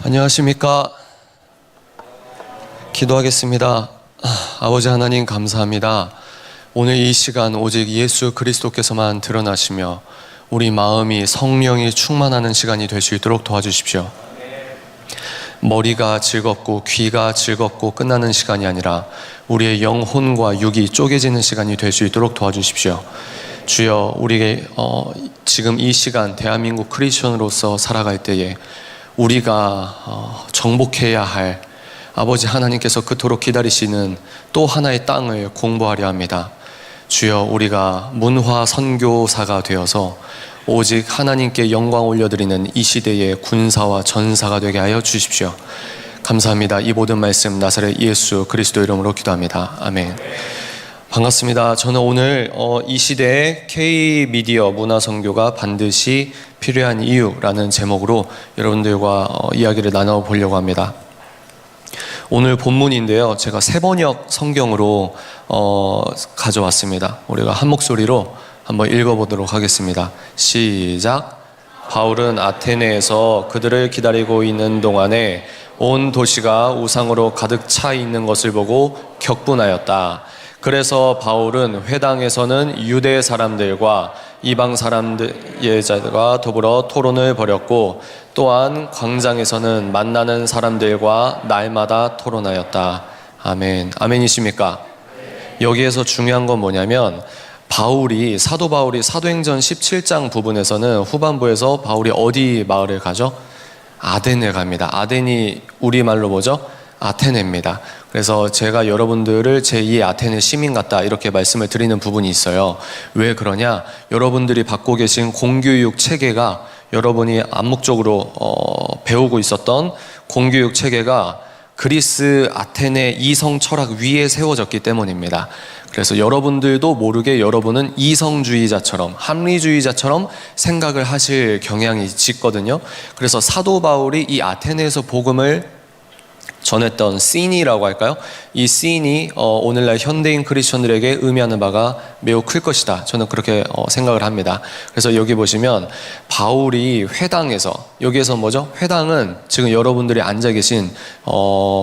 안녕하십니까. 기도하겠습니다. 아버지 하나님 감사합니다. 오늘 이 시간 오직 예수 그리스도께서만 드러나시며 우리 마음이 성령이 충만하는 시간이 될 수 있도록 도와주십시오. 머리가 즐겁고 귀가 즐겁고 끝나는 시간이 아니라 우리의 영혼과 육이 쪼개지는 시간이 될 수 있도록 도와주십시오. 주여, 우리의 지금 이 시간 대한민국 크리스천으로서 살아갈 때에 우리가 정복해야 할 아버지 하나님께서 그토록 기다리시는 또 하나의 땅을 공부하려 합니다. 주여, 우리가 문화 선교사가 되어서 오직 하나님께 영광 올려드리는 이 시대의 군사와 전사가 되게 하여 주십시오. 감사합니다. 이 모든 말씀 나사렛 예수 그리스도 이름으로 기도합니다. 아멘. 반갑습니다. 저는 오늘 이 시대에 K-미디어 문화선교가 반드시 필요한 이유라는 제목으로 여러분들과 이야기를 나눠보려고 합니다. 오늘 본문인데요, 제가 세번역 성경으로 가져왔습니다. 우리가 한 목소리로 한번 읽어보도록 하겠습니다. 시작. 바울은 아테네에서 그들을 기다리고 있는 동안에 온 도시가 우상으로 가득 차 있는 것을 보고 격분하였다. 그래서 바울은 회당에서는 유대 사람들과 이방 사람들과 더불어 토론을 벌였고, 또한 광장에서는 만나는 사람들과 날마다 토론하였다. 아멘. 아멘이십니까? 여기에서 중요한 건 뭐냐면, 사도 바울이 사도행전 17장 부분에서는 후반부에서 바울이 어디 마을을 가죠? 아덴을 갑니다. 아덴이 우리말로 뭐죠? 아테네입니다. 그래서 제가 여러분들을 제2의 아테네 시민 같다 이렇게 말씀을 드리는 부분이 있어요. 왜 그러냐? 여러분들이 받고 계신 공교육 체계가, 여러분이 암묵적으로 배우고 있었던 공교육 체계가 그리스 아테네 이성 철학 위에 세워졌기 때문입니다. 그래서 여러분들도 모르게 여러분은 이성주의자처럼, 합리주의자처럼 생각을 하실 경향이 짙거든요. 그래서 사도 바울이 이 아테네에서 복음을 전했던 씬이라고 할까요? 이 씬이 오늘날 현대인 크리스천들에게 의미하는 바가 매우 클 것이다. 저는 그렇게 생각을 합니다. 그래서 여기 보시면 바울이 회당에서, 여기에서 뭐죠? 회당은 지금 여러분들이 앉아 계신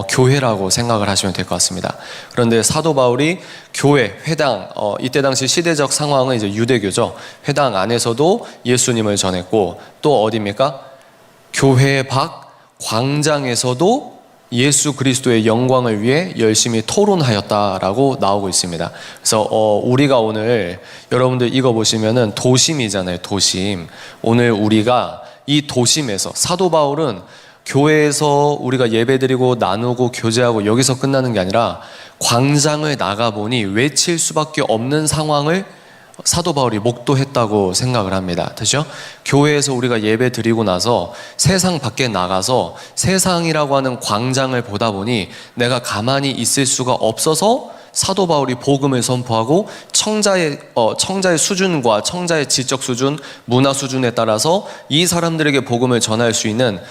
교회라고 생각을 하시면 될 것 같습니다. 그런데 사도 바울이 교회, 회당, 이때 당시 시대적 상황은 이제 유대교죠. 회당 안에서도 예수님을 전했고, 또 어디입니까? 교회 밖 광장에서도 예수 그리스도의 영광을 위해 열심히 토론하였다라고 나오고 있습니다. 그래서 우리가 오늘, 여러분들 이거 보시면은 도심이잖아요. 도심. 오늘 우리가 이 도심에서, 사도 바울은 교회에서 우리가 예배드리고 나누고 교제하고 여기서 끝나는 게 아니라 광장을 나가보니 외칠 수밖에 없는 상황을 사도 바울이 목도했다고 생각을 합니다. 그렇죠? 교회에서 우리가 예배 드리고 나서 세상 밖에 나가서 세상이라고 하는 광장을 보다 보니 내가 가만히 있을 수가 없어서 사도 바울이 복음을 선포하고 청자의 수준과 청자의 지적 수준, 문화 수준에 따라서 이 사람들에게 복음을 전할 수 있는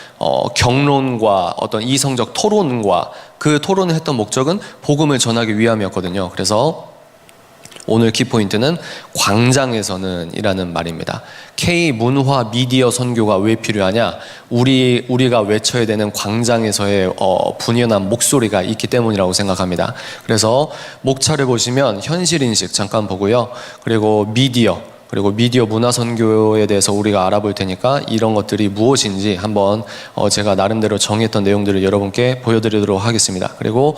경론과 어떤 이성적 토론과 그 토론을 했던 목적은 복음을 전하기 위함이었거든요. 그래서 오늘 키포인트는 광장에서는 이라는 말입니다. K 문화 미디어 선교가 왜 필요하냐? 우리가 외쳐야 되는 광장에서의 분연한 목소리가 있기 때문이라고 생각합니다. 그래서 목차를 보시면 현실인식 잠깐 보고요. 그리고 미디어 문화 선교에 대해서 우리가 알아볼 테니까 이런 것들이 무엇인지 한번 제가 나름대로 정했던 내용들을 여러분께 보여드리도록 하겠습니다. 그리고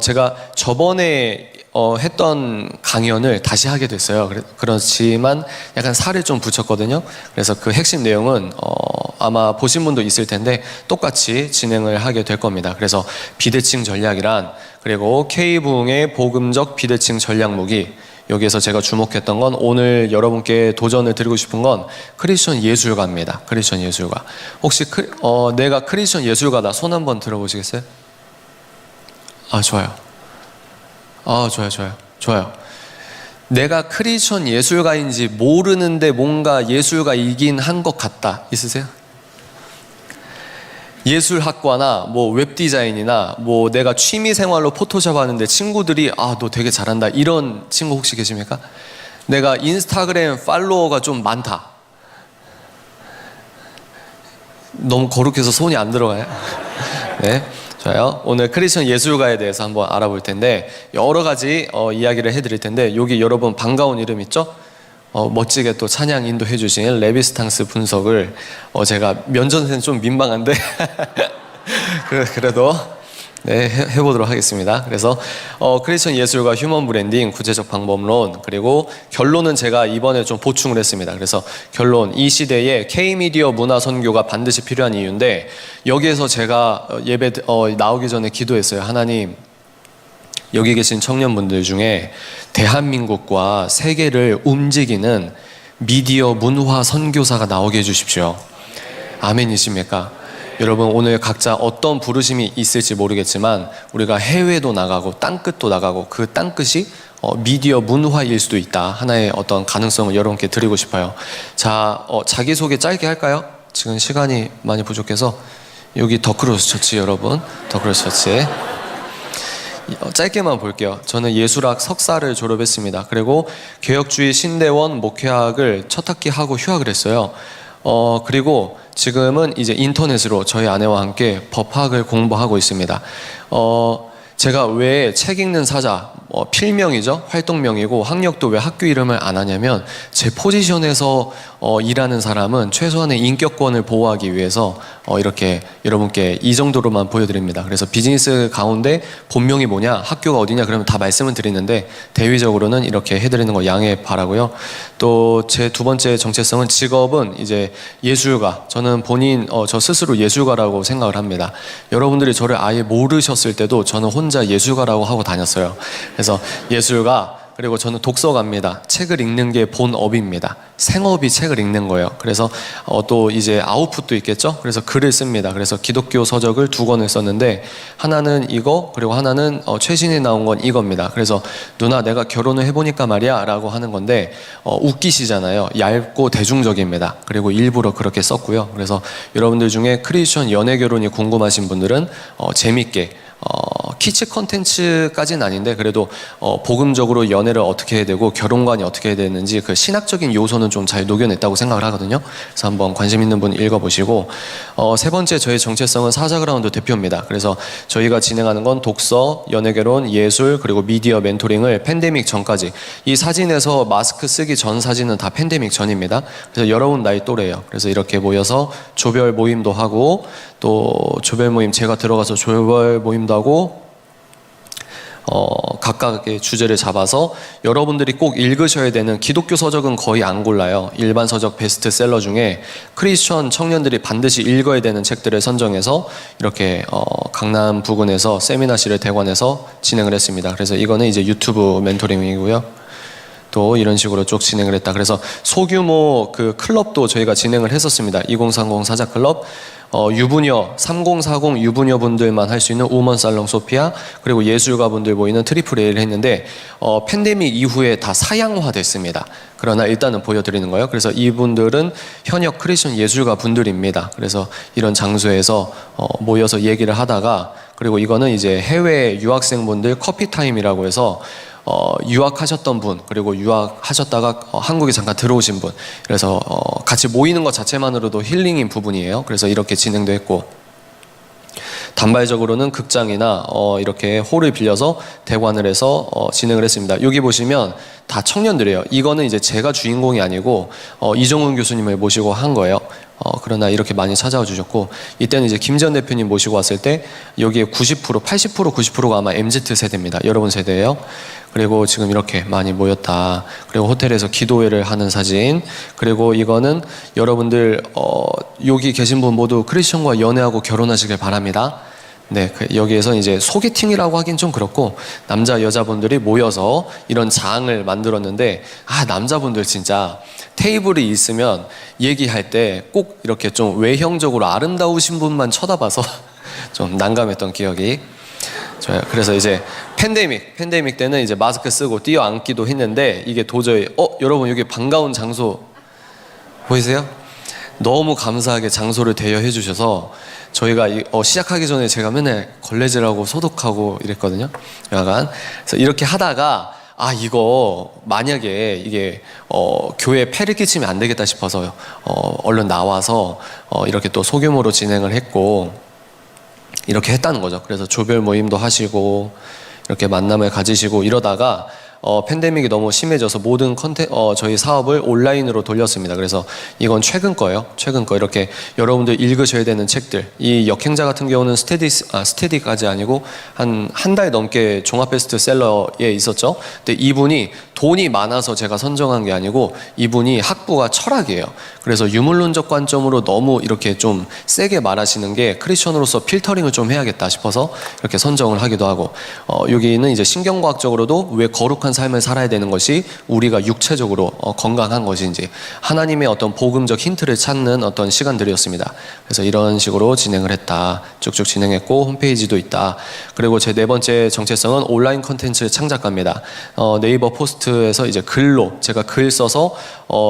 제가 저번에 했던 강연을 다시 하게 됐어요. 그렇지만 약간 살을 좀 붙였거든요. 그래서 그 핵심 내용은 아마 보신 분도 있을 텐데 똑같이 진행을 하게 될 겁니다. 그래서 비대칭 전략이란, 그리고 K부흥의 복음적 비대칭 전략 무기, 여기에서 제가 주목했던 건, 오늘 여러분께 도전을 드리고 싶은 건 크리스천 예술가입니다. 크리스천 예술가. 혹시 내가 크리스천 예술가다, 손 한번 들어보시겠어요? 좋아요. 좋아요. 내가 크리스천 예술가인지 모르는데 뭔가 예술가이긴 한 것 같다, 있으세요? 예술학과나 뭐 웹디자인이나 뭐 내가 취미생활로 포토샵 하는데 친구들이 너 되게 잘한다, 이런 친구 혹시 계십니까? 내가 인스타그램 팔로워가 좀 많다, 너무 거룩해서 손이 안 들어가요? 네, 좋아요. 오늘 크리스천 예술가에 대해서 한번 알아볼 텐데 여러 가지 이야기를 해드릴 텐데 여기 여러분 반가운 이름 있죠? 멋지게 또 찬양 인도해 주신 레비스탕스 분석을 제가 면전에는 좀 민망한데 그래도 네, 해보도록 하겠습니다. 그래서 크리스천 예술과 휴먼 브랜딩, 구체적 방법론, 그리고 결론은 제가 이번에 좀 보충을 했습니다. 그래서 결론, 이 시대에 K-미디어 문화 선교가 반드시 필요한 이유인데 여기에서 제가 예배 나오기 전에 기도했어요. 하나님, 여기 계신 청년분들 중에 대한민국과 세계를 움직이는 미디어 문화 선교사가 나오게 해주십시오. 아멘이십니까? 여러분, 오늘 각자 어떤 부르심이 있을지 모르겠지만 우리가 해외도 나가고 땅끝도 나가고 그 땅끝이 미디어 문화일 수도 있다. 하나의 어떤 가능성을 여러분께 드리고 싶어요. 자, 자기소개 짧게 할까요? 지금 시간이 많이 부족해서 여기 더크로스 처치 여러분, 더크로스 처치 짧게만 볼게요. 저는 예술학 석사를 졸업했습니다. 그리고 개혁주의 신대원 목회학을 첫 학기 하고 휴학을 했어요. 그리고 지금은 이제 인터넷으로 저희 아내와 함께 법학을 공부하고 있습니다. 제가 왜 책 읽는 사자, 필명이죠. 활동명이고 학력도 왜 학교 이름을 안 하냐면 제 포지션에서 일하는 사람은 최소한의 인격권을 보호하기 위해서 이렇게 여러분께 이 정도로만 보여드립니다. 그래서 비즈니스 가운데 본명이 뭐냐, 학교가 어디냐 그러면 다 말씀을 드리는데 대외적으로는 이렇게 해드리는 거 양해 바라고요. 또 제 두 번째 정체성은 직업은 이제 예술가. 저는 저 스스로 예술가라고 생각을 합니다. 여러분들이 저를 아예 모르셨을 때도 저는 혼자 예술가라고 하고 다녔어요. 그래서 예술가, 그리고 저는 독서가입니다. 책을 읽는 게 본업입니다. 생업이 책을 읽는 거예요. 그래서 또 이제 아웃풋도 있겠죠. 그래서 글을 씁니다. 그래서 기독교 서적을 2권을 썼는데 하나는 이거, 그리고 하나는 최신에 나온 건 이겁니다. 그래서 누나 내가 결혼을 해보니까 말이야 라고 하는 건데 웃기시잖아요. 얇고 대중적입니다. 그리고 일부러 그렇게 썼고요. 그래서 여러분들 중에 크리스천 연애 결혼이 궁금하신 분들은 재밌게 키치 컨텐츠까지는 아닌데 그래도 복음적으로 연애를 어떻게 해야 되고 결혼관이 어떻게 해야 되는지 그 신학적인 요소는 좀 잘 녹여냈다고 생각을 하거든요. 그래서 한번 관심 있는 분 읽어보시고 세 번째 저희 정체성은 사자그라운드 대표입니다. 그래서 저희가 진행하는 건 독서, 연애결혼, 예술, 그리고 미디어 멘토링을 팬데믹 전까지, 이 사진에서 마스크 쓰기 전 사진은 다 팬데믹 전입니다. 그래서 여러분 나이 또래예요. 그래서 이렇게 모여서 조별 모임도 하고, 또 조별 모임 제가 들어가서 조별 모임도 하고, 각각의 주제를 잡아서 여러분들이 꼭 읽으셔야 되는, 기독교 서적은 거의 안 골라요. 일반 서적 베스트셀러 중에 크리스천 청년들이 반드시 읽어야 되는 책들을 선정해서 이렇게 강남 부근에서 세미나실을 대관해서 진행을 했습니다. 그래서 이거는 이제 유튜브 멘토링이고요. 또 이런 식으로 쭉 진행을 했다. 그래서 소규모 그 클럽도 저희가 진행을 했었습니다. 2030 사자클럽, 유부녀 3040 유부녀 분들만 할 수 있는 우먼 살롱 소피아, 그리고 예술가 분들 모이는 트리플 A를 했는데 팬데믹 이후에 다 사양화 됐습니다. 그러나 일단은 보여드리는 거예요. 그래서 이분들은 현역 크리스천 예술가 분들입니다. 그래서 이런 장소에서 모여서 얘기를 하다가, 그리고 이거는 이제 해외 유학생분들 커피 타임이라고 해서 유학하셨던 분, 그리고 유학하셨다가 한국에 잠깐 들어오신 분, 그래서 같이 모이는 것 자체만으로도 힐링인 부분이에요. 그래서 이렇게 진행도 했고, 단발적으로는 극장이나 이렇게 홀을 빌려서 대관을 해서 진행을 했습니다. 여기 보시면 다 청년들이에요. 이거는 이제 제가 주인공이 아니고 이정훈 교수님을 모시고 한 거예요. 그러나 이렇게 많이 찾아와 주셨고, 이때는 이제 김지현 대표님 모시고 왔을 때 여기에 90%, 80%, 90%가 아마 MZ 세대입니다. 여러분 세대예요. 그리고 지금 이렇게 많이 모였다. 그리고 호텔에서 기도회를 하는 사진. 그리고 이거는 여러분들 여기 계신 분 모두 크리스천과 연애하고 결혼하시길 바랍니다. 네, 여기에서 이제 소개팅이라고 하긴 좀 그렇고 남자 여자분들이 모여서 이런 장을 만들었는데, 남자분들 진짜 테이블이 있으면 얘기할 때 꼭 이렇게 좀 외형적으로 아름다우신 분만 쳐다봐서 좀 난감했던 기억이 저요. 그래서 이제 팬데믹 때는 이제 마스크 쓰고 뛰어앉기도 했는데, 이게 도저히 여러분 여기 반가운 장소 보이세요? 너무 감사하게 장소를 대여해 주셔서 저희가 시작하기 전에 제가 맨날 걸레질하고 소독하고 이랬거든요. 약간. 그래서 이렇게 하다가 이거 만약에 이게 교회에 폐를 끼치면 안 되겠다 싶어서 얼른 나와서 이렇게 또 소규모로 진행을 했고 이렇게 했다는 거죠. 그래서 조별 모임도 하시고 이렇게 만남을 가지시고 이러다가 팬데믹이 너무 심해져서 모든 저희 사업을 온라인으로 돌렸습니다. 그래서 이건 최근 거예요. 최근 거. 이렇게 여러분들 읽으셔야 되는 책들. 이 역행자 같은 경우는 스테디까지 아니고 한 달 넘게 종합 베스트셀러에 있었죠. 근데 이분이 돈이 많아서 제가 선정한 게 아니고 이분이 학부가 철학이에요. 그래서 유물론적 관점으로 너무 이렇게 좀 세게 말하시는 게 크리스천으로서 필터링을 좀 해야겠다 싶어서 이렇게 선정을 하기도 하고, 여기는 이제 신경과학적으로도 왜 거룩한 삶을 살아야 되는 것이 우리가 육체적으로 건강한 것인지 하나님의 어떤 복음적 힌트를 찾는 어떤 시간들이었습니다. 그래서 이런 식으로 진행을 했다. 쭉쭉 진행했고 홈페이지도 있다. 그리고 제 네 번째 정체성은 온라인 콘텐츠 창작가입니다. 네이버 포스트에서 이제 글로 제가 글 써서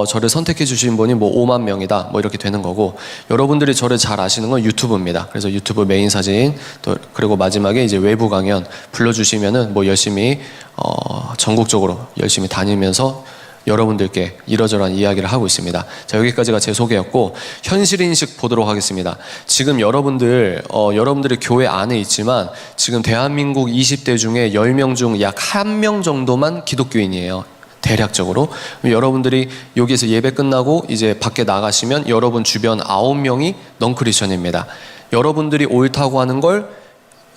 저를 선택해 주신 분이 뭐 5만 명이다 뭐 이렇게 되는 거고, 여러분들이 저를 잘 아시는 건 유튜브입니다. 그래서 유튜브 메인 사진 또 그리고 마지막에 이제 외부 강연 불러주시면은 뭐 열심히 전국적으로 열심히 다니면서 여러분들께 이러저러한 이야기를 하고 있습니다. 자, 여기까지가 제 소개였고, 현실인식 보도록 하겠습니다. 지금 여러분들이 교회 안에 있지만 지금 대한민국 20대 중에 10명 중 약 1명 정도만 기독교인이에요. 대략적으로. 여러분들이 여기에서 예배 끝나고 이제 밖에 나가시면 여러분 주변 9명이 넌크리스천입니다. 여러분들이 옳다고 하는 걸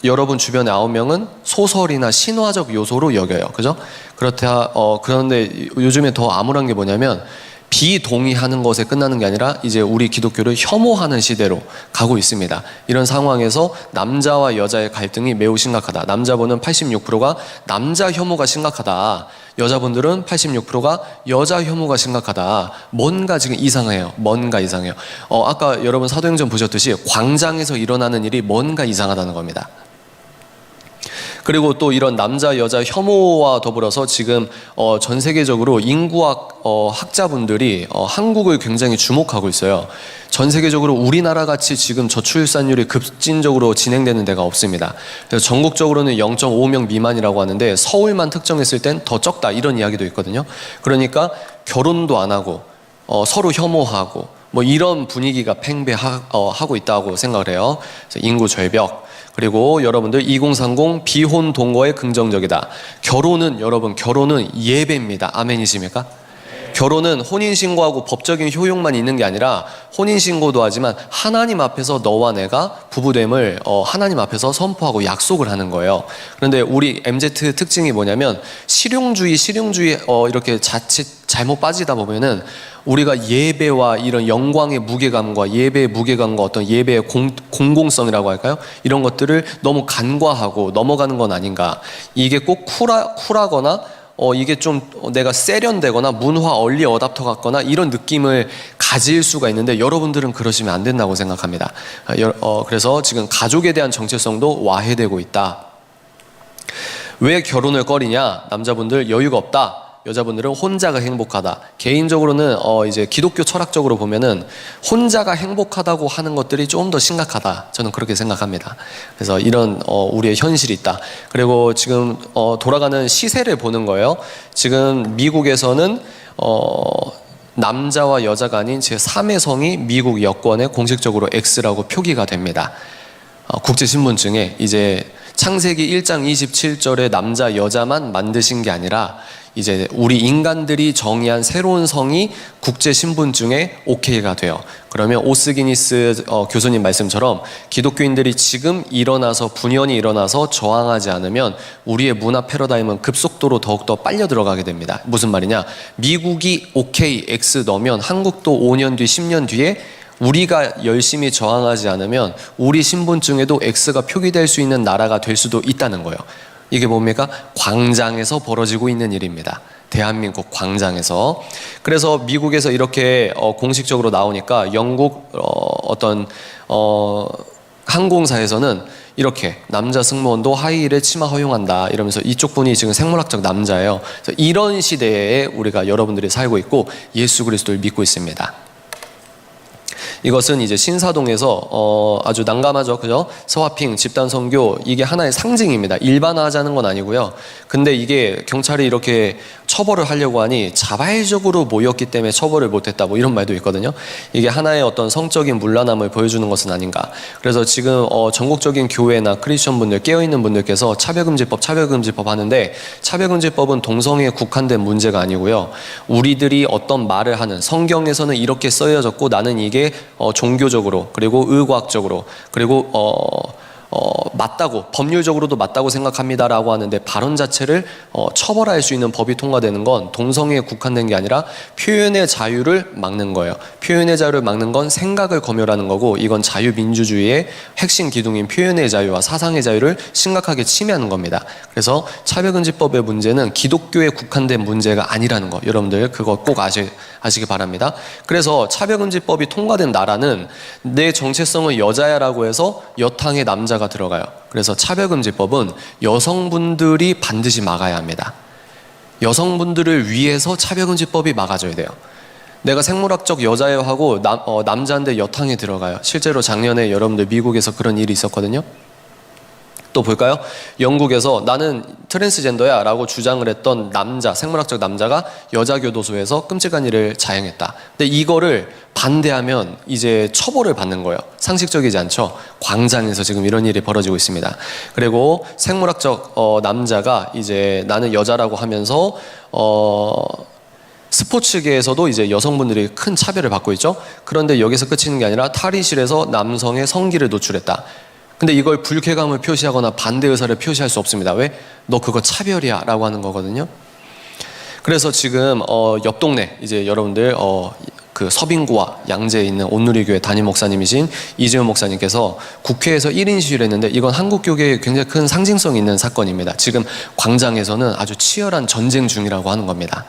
여러분 주변에 9명은 소설이나 신화적 요소로 여겨요. 그죠? 그런데 요즘에 더 암울한 게 뭐냐면 비동의하는 것에 끝나는 게 아니라 이제 우리 기독교를 혐오하는 시대로 가고 있습니다. 이런 상황에서 남자와 여자의 갈등이 매우 심각하다. 남자분은 86%가 남자 혐오가 심각하다. 여자분들은 86%가 여자 혐오가 심각하다. 뭔가 지금 이상해요. 뭔가 이상해요. 아까 여러분 사도행전 보셨듯이 광장에서 일어나는 일이 뭔가 이상하다는 겁니다. 그리고 또 이런 남자 여자 혐오와 더불어서 지금 전 세계적으로 인구학 학자분들이 한국을 굉장히 주목하고 있어요. 전 세계적으로 우리나라 같이 지금 저출산율이 급진적으로 진행되는 데가 없습니다. 그래서 전국적으로는 0.5명 미만이라고 하는데 서울만 특정했을 땐 더 적다 이런 이야기도 있거든요. 그러니까 결혼도 안 하고 서로 혐오하고 뭐 이런 분위기가 팽배하고 있다고 생각을 해요. 그래서 인구 절벽. 그리고 여러분들 2030 비혼 동거에 긍정적이다. 결혼은 예배입니다. 아멘이십니까? 결혼은 혼인신고하고 법적인 효용만 있는 게 아니라 혼인신고도 하지만 하나님 앞에서 너와 내가 부부됨을 하나님 앞에서 선포하고 약속을 하는 거예요. 그런데 우리 MZ 특징이 뭐냐면 실용주의 이렇게 자칫 잘못 빠지다 보면은 우리가 예배와 이런 영광의 무게감과 예배의 무게감과 어떤 예배의 공공성이라고 할까요? 이런 것들을 너무 간과하고 넘어가는 건 아닌가. 이게 꼭 쿨하거나 이게 좀 내가 세련되거나 문화 얼리 어답터 같거나 이런 느낌을 가질 수가 있는데 여러분들은 그러시면 안 된다고 생각합니다. 그래서 지금 가족에 대한 정체성도 와해되고 있다. 왜 결혼을 꺼리냐? 남자분들 여유가 없다. 여자분들은 혼자가 행복하다. 개인적으로는 이제 기독교 철학적으로 보면은 혼자가 행복하다고 하는 것들이 좀 더 심각하다. 저는 그렇게 생각합니다. 그래서 이런 우리의 현실이 있다. 그리고 지금 돌아가는 시세를 보는 거예요. 지금 미국에서는 남자와 여자가 아닌 제3의 성이 미국 여권에 공식적으로 X라고 표기가 됩니다. 국제신분증에 이제 창세기 1장 27절에 남자 여자만 만드신 게 아니라 이제 우리 인간들이 정의한 새로운 성이 국제신분증에 오케이가 돼요. 그러면 오스기니스 교수님 말씀처럼 기독교인들이 지금 분연이 일어나서 저항하지 않으면 우리의 문화 패러다임은 급속도로 더욱더 빨려 들어가게 됩니다. 무슨 말이냐? 미국이 오케이 X 넣으면 한국도 5년 뒤 10년 뒤에 우리가 열심히 저항하지 않으면 우리 신분증에도 X가 표기될 수 있는 나라가 될 수도 있다는 거예요. 이게 뭡니까? 광장에서 벌어지고 있는 일입니다. 대한민국 광장에서. 그래서 미국에서 이렇게 공식적으로 나오니까 영국 항공사에서는 이렇게 남자 승무원도 하이힐에 치마 허용한다 이러면서 이쪽 분이 지금 생물학적 남자예요. 그래서 이런 시대에 우리가 여러분들이 살고 있고 예수 그리스도를 믿고 있습니다. 이것은 이제 신사동에서 아주 난감하죠, 그죠? 스와핑, 집단 선교, 이게 하나의 상징입니다. 일반화하자는 건 아니고요. 근데 이게 경찰이 이렇게 처벌을 하려고 하니 자발적으로 모였기 때문에 처벌을 못했다, 뭐 이런 말도 있거든요. 이게 하나의 어떤 성적인 문란함을 보여주는 것은 아닌가. 그래서 지금 전국적인 교회나 크리스천 분들, 깨어있는 분들께서 차별금지법 하는데, 차별금지법은 동성애에 국한된 문제가 아니고요. 우리들이 어떤 말을 하는, 성경에서는 이렇게 쓰여졌고 나는 이게 종교적으로, 그리고 의과학적으로, 그리고 맞다고, 법률적으로도 맞다고 생각합니다라고 하는데, 발언 자체를 처벌할 수 있는 법이 통과되는 건 동성애에 국한된 게 아니라 표현의 자유를 막는 거예요. 표현의 자유를 막는 건 생각을 검열하는 거고, 이건 자유민주주의의 핵심 기둥인 표현의 자유와 사상의 자유를 심각하게 침해하는 겁니다. 그래서 차별금지법의 문제는 기독교에 국한된 문제가 아니라는 거, 여러분들 그거 꼭 아시기 바랍니다. 그래서 차별금지법이 통과된 나라는 내 정체성은 여자야라고 해서 여탕의 남자가 들어가요. 그래서 차별금지법은 여성분들이 반드시 막아야 합니다. 여성분들을 위해서 차별금지법이 막아줘야 돼요. 내가 생물학적 여자예요 하고 남자인데 여탕에 들어가요. 실제로 작년에 여러분들 미국에서 그런 일이 있었거든요. 또 볼까요? 영국에서 나는 트랜스젠더야 라고 주장을 했던 남자, 생물학적 남자가 여자 교도소에서 끔찍한 일을 자행했다. 근데 이거를 반대하면 이제 처벌을 받는 거예요. 상식적이지 않죠? 광장에서 지금 이런 일이 벌어지고 있습니다. 그리고 생물학적 남자가 이제 나는 여자라고 하면서 스포츠계에서도 이제 여성분들이 큰 차별을 받고 있죠. 그런데 여기서 끝이는 게 아니라 탈의실에서 남성의 성기를 노출했다. 근데 이걸 불쾌감을 표시하거나 반대 의사를 표시할 수 없습니다. 왜? 너 그거 차별이야 라고 하는 거거든요. 그래서 지금 옆 동네 이제 여러분들 그 서빙구와 양재에 있는 온누리교회 담임 목사님이신 이재훈 목사님께서 국회에서 1인 시위를 했는데, 이건 한국교계에 굉장히 큰 상징성 있는 사건입니다. 지금 광장에서는 아주 치열한 전쟁 중이라고 하는 겁니다.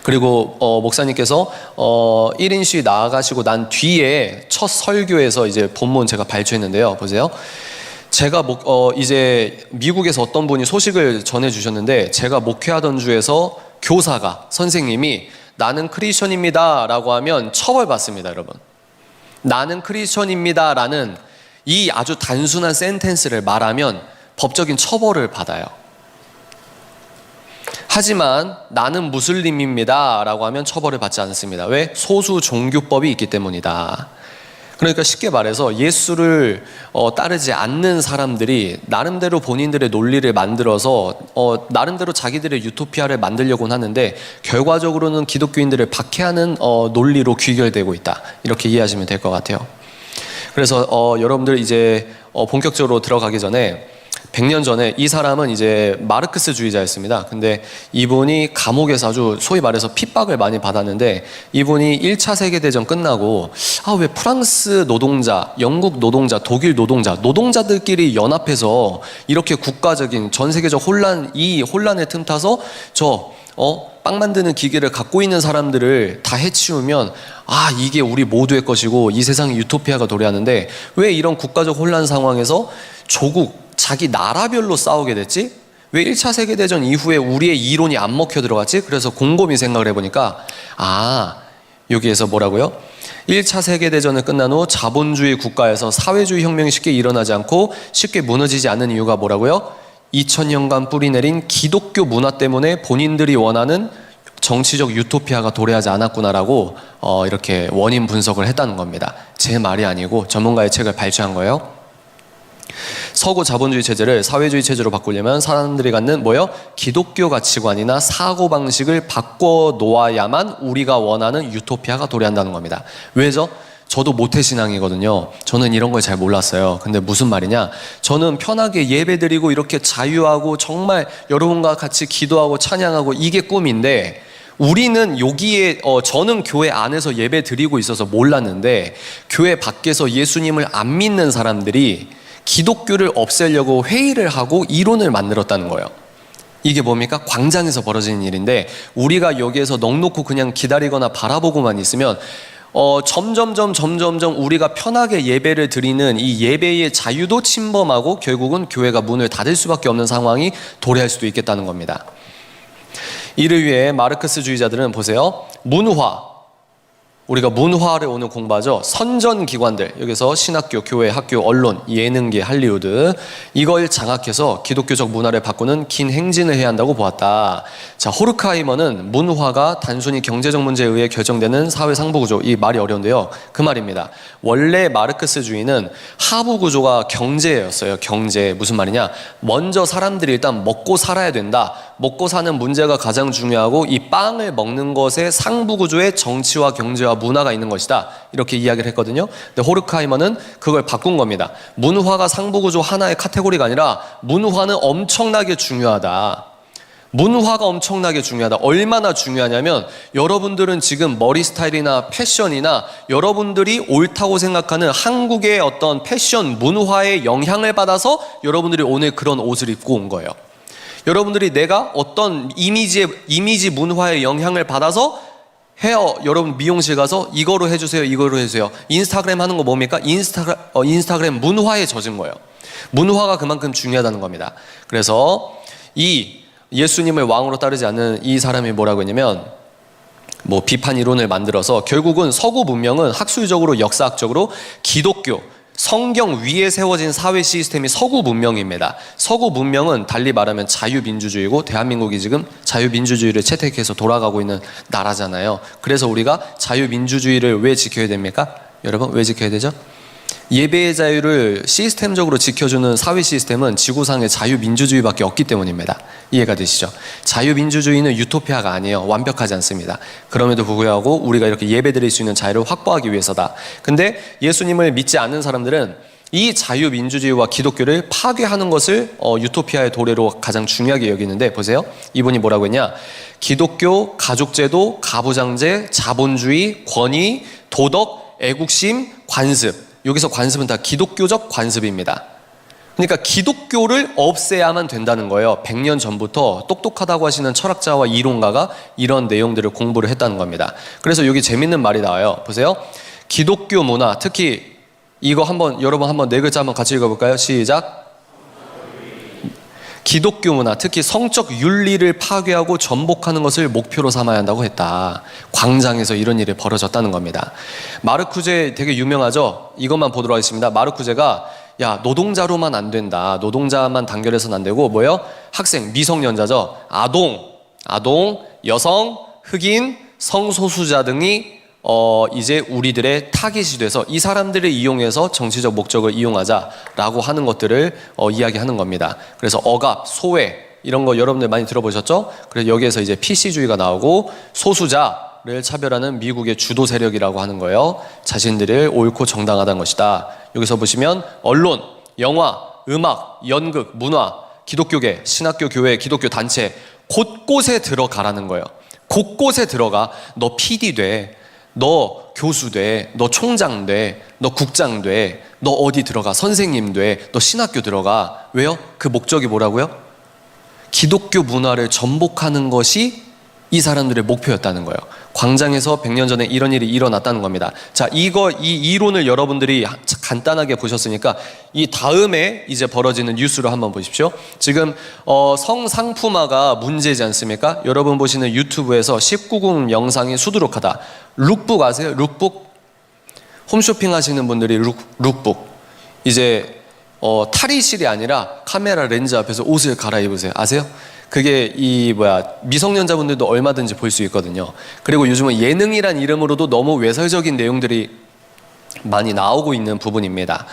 그리고 목사님께서 1인 시위 나아가시고 난 뒤에 첫 설교에서 이제 본문 제가 발표했는데요. 보세요. 제가 이제 미국에서 어떤 분이 소식을 전해주셨는데, 제가 목회하던 주에서 교사가, 선생님이 나는 크리스천입니다 라고 하면 처벌받습니다. 여러분, 나는 크리스천입니다 라는 이 아주 단순한 센텐스를 말하면 법적인 처벌을 받아요. 하지만 나는 무슬림입니다 라고 하면 처벌을 받지 않습니다. 왜? 소수 종교법이 있기 때문이다. 그러니까 쉽게 말해서 예수를 따르지 않는 사람들이 나름대로 본인들의 논리를 만들어서 나름대로 자기들의 유토피아를 만들려고는 하는데, 결과적으로는 기독교인들을 박해하는 논리로 귀결되고 있다. 이렇게 이해하시면 될 것 같아요. 그래서 여러분들 이제 본격적으로 들어가기 전에, 100년 전에 이 사람은 이제 마르크스주의자였습니다. 근데 이분이 감옥에서 아주 소위 말해서 핍박을 많이 받았는데, 이분이 1차 세계대전 끝나고 왜 프랑스 노동자, 영국 노동자, 독일 노동자들끼리 연합해서 이렇게 국가적인 전 세계적 이 혼란에 틈타서 빵 만드는 기계를 갖고 있는 사람들을 다 해치우면 이게 우리 모두의 것이고 이 세상에 유토피아가 도래하는데, 왜 이런 국가적 혼란 상황에서 자기 나라별로 싸우게 됐지? 왜 1차 세계대전 이후에 우리의 이론이 안 먹혀 들어갔지? 그래서 곰곰이 생각을 해보니까 여기에서 뭐라고요? 1차 세계대전을 끝난 후 자본주의 국가에서 사회주의 혁명이 쉽게 일어나지 않고 쉽게 무너지지 않는 이유가 뭐라고요? 2000년간 뿌리내린 기독교 문화 때문에 본인들이 원하는 정치적 유토피아가 도래하지 않았구나라고 이렇게 원인 분석을 했다는 겁니다. 제 말이 아니고 전문가의 책을 발췌한 거예요. 서구 자본주의 체제를 사회주의 체제로 바꾸려면 사람들이 갖는 기독교 가치관이나 사고방식을 바꿔놓아야만 우리가 원하는 유토피아가 도래한다는 겁니다. 왜죠? 저도 모태신앙이거든요. 저는 이런 걸 잘 몰랐어요. 근데 무슨 말이냐, 저는 편하게 예배드리고 이렇게 자유하고 정말 여러분과 같이 기도하고 찬양하고 이게 꿈인데, 우리는 여기에 저는 교회 안에서 예배 드리고 있어서 몰랐는데, 교회 밖에서 예수님을 안 믿는 사람들이 기독교를 없애려고 회의를 하고 이론을 만들었다는 거예요. 이게 뭡니까? 광장에서 벌어지는 일인데, 우리가 여기에서 넋놓고 그냥 기다리거나 바라보고만 있으면 점점점 우리가 편하게 예배를 드리는 이 예배의 자유도 침범하고 결국은 교회가 문을 닫을 수밖에 없는 상황이 도래할 수도 있겠다는 겁니다. 이를 위해 마르크스주의자들은 보세요, 문화, 우리가 문화를 오늘 공부하죠. 선전기관들, 여기서 신학교, 교회, 학교, 언론, 예능계, 할리우드, 이걸 장악해서 기독교적 문화를 바꾸는 긴 행진을 해야 한다고 보았다. 자, 호르크하이머는 문화가 단순히 경제적 문제에 의해 결정되는 사회 상부구조, 이 말이 어려운데요, 그 말입니다. 원래 마르크스주의는 하부구조가 경제였어요. 경제. 무슨 말이냐, 먼저 사람들이 일단 먹고 살아야 된다. 먹고 사는 문제가 가장 중요하고 이 빵을 먹는 것에 상부구조에 정치와 경제와 문화가 있는 것이다, 이렇게 이야기를 했거든요. 근데 호르크하이머는 그걸 바꾼 겁니다. 문화가 상부구조 하나의 카테고리가 아니라 문화는 엄청나게 중요하다. 문화가 엄청나게 중요하다. 얼마나 중요하냐면 여러분들은 지금 머리 스타일이나 패션이나 여러분들이 옳다고 생각하는 한국의 어떤 패션 문화의 영향을 받아서 여러분들이 오늘 그런 옷을 입고 온 거예요. 여러분들이 내가 어떤 이미지 문화의 영향을 받아서 여러분 미용실 가서 이거로 해주세요, 이거로 해주세요. 인스타그램 하는 거 뭡니까? 인스타그램 문화에 젖은 거예요. 문화가 그만큼 중요하다는 겁니다. 그래서 이 예수님을 왕으로 따르지 않는 이 사람이 뭐라고 했냐면, 뭐 비판 이론을 만들어서 결국은 서구 문명은 학술적으로 역사학적으로 기독교 성경 위에 세워진 사회 시스템이 서구 문명입니다. 서구 문명은 달리 말하면 자유민주주의고 대한민국이 지금 자유민주주의를 채택해서 돌아가고 있는 나라잖아요. 그래서 우리가 자유민주주의를 왜 지켜야 됩니까? 여러분, 왜 지켜야 되죠? 예배의 자유를 시스템적으로 지켜주는 사회 시스템은 지구상의 자유민주주의밖에 없기 때문입니다. 이해가 되시죠? 자유민주주의는 유토피아가 아니에요. 완벽하지 않습니다. 그럼에도 불구하고 우리가 이렇게 예배드릴 수 있는 자유를 확보하기 위해서다. 근데 예수님을 믿지 않는 사람들은 이 자유민주주의와 기독교를 파괴하는 것을 유토피아의 도래로 가장 중요하게 여기는데, 보세요. 이분이 뭐라고 했냐? 기독교, 가족제도, 가부장제, 자본주의, 권위, 도덕, 애국심, 관습. 여기서 관습은 다 기독교적 관습입니다. 그러니까 기독교를 없애야만 된다는 거예요. 100년 전부터 똑똑하다고 하시는 철학자와 이론가가 이런 내용들을 공부를 했다는 겁니다. 그래서 여기 재밌는 말이 나와요. 보세요. 기독교 문화, 특히 이거 여러분 한번 네 글자 한번 같이 읽어볼까요? 시작. 기독교 문화, 특히 성적 윤리를 파괴하고 전복하는 것을 목표로 삼아야 한다고 했다. 광장에서 이런 일이 벌어졌다는 겁니다. 마르쿠제 되게 유명하죠? 이것만 보도록 하겠습니다. 마르쿠제가 야, 노동자로만 안 된다. 노동자만 단결해서는 안 되고 뭐예요? 학생, 미성년자죠? 아동, 여성, 흑인, 성소수자 등이 이제 우리들의 타깃이 돼서 이 사람들을 이용해서 정치적 목적을 이용하자라고 하는 것들을 이야기하는 겁니다. 그래서 억압, 소외 이런 거 여러분들 많이 들어보셨죠? 그래서 여기에서 이제 PC주의가 나오고 소수자를 차별하는 미국의 주도 세력이라고 하는 거예요. 자신들을 옳고 정당하다는 것이다. 여기서 보시면 언론, 영화, 음악, 연극, 문화, 기독교계, 신학교, 교회, 기독교 단체 곳곳에 들어가라는 거예요. 곳곳에 들어가. 너 PD 돼. 너 교수 돼, 너 총장 돼, 너 국장 돼, 너 어디 들어가, 선생님 돼, 너 신학교 들어가. 왜요? 그 목적이 뭐라고요? 기독교 문화를 전복하는 것이 이 사람들의 목표였다는 거예요. 광장에서 100년 전에 이런 일이 일어났다는 겁니다. 자, 이 이론을 여러분들이 간단하게 보셨으니까 이 다음에 이제 벌어지는 뉴스를 한번 보십시오. 지금 성상품화가 문제지 않습니까? 여러분 보시는 유튜브에서 19금 영상이 수두룩하다. 룩북 아세요? 룩북? 홈쇼핑 하시는 분들이 룩북. 이제 탈의실이 아니라 카메라 렌즈 앞에서 옷을 갈아입으세요. 아세요? 그게 미성년자분들도 얼마든지 볼 수 있거든요. 그리고 요즘은 예능이란 이름으로도 너무 외설적인 내용들이 많이 나오고 있는 부분입니다.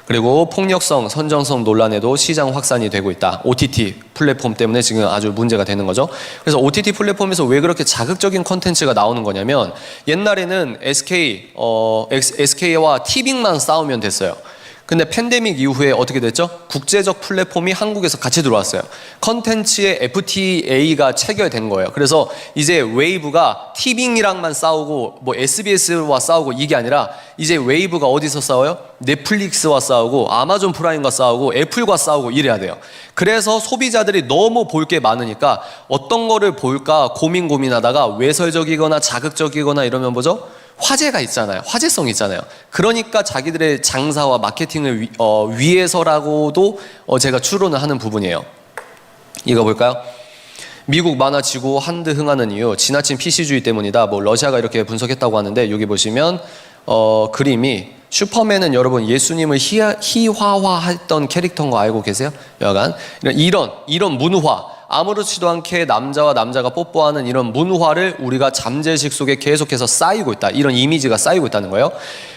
그리고 폭력성, 선정성 논란에도 시장 확산이 되고 있다. OTT 플랫폼 때문에 지금 아주 문제가 되는 거죠. 그래서 OTT 플랫폼에서 왜 그렇게 자극적인 콘텐츠가 나오는 거냐면, 옛날에는 SK와 티빙만 싸우면 됐어요. 근데 팬데믹 이후에 어떻게 됐죠? 국제적 플랫폼이 한국에서 같이 들어왔어요. 컨텐츠의 FTA가 체결된 거예요. 그래서 이제 웨이브가 티빙이랑만 싸우고 뭐 SBS와 싸우고 이게 아니라 이제 웨이브가 어디서 싸워요? 넷플릭스와 싸우고 아마존 프라임과 싸우고 애플과 싸우고 이래야 돼요. 그래서 소비자들이 너무 볼 게 많으니까 어떤 거를 볼까 고민하다가 외설적이거나 자극적이거나 이러면 뭐죠? 화제가 있잖아요. 화제성이 있잖아요. 그러니까 자기들의 장사와 마케팅을 위해서라고도 제가 추론을 하는 부분이에요. 이거 볼까요? 미국 많아지고 한드 흥하는 이유 지나친 PC주의 때문이다. 뭐 러시아가 이렇게 분석했다고 하는데 여기 보시면 그림이 슈퍼맨은 여러분 예수님을 희화화했던 캐릭터인 거 알고 계세요? 여간 이런 문화, 아무렇지도 않게 남자와 남자가 뽀뽀하는 이런 문화를 우리가 잠재의식 속에 계속해서 쌓이고 있다. 이런 이미지가 쌓이고 있다는 거예요.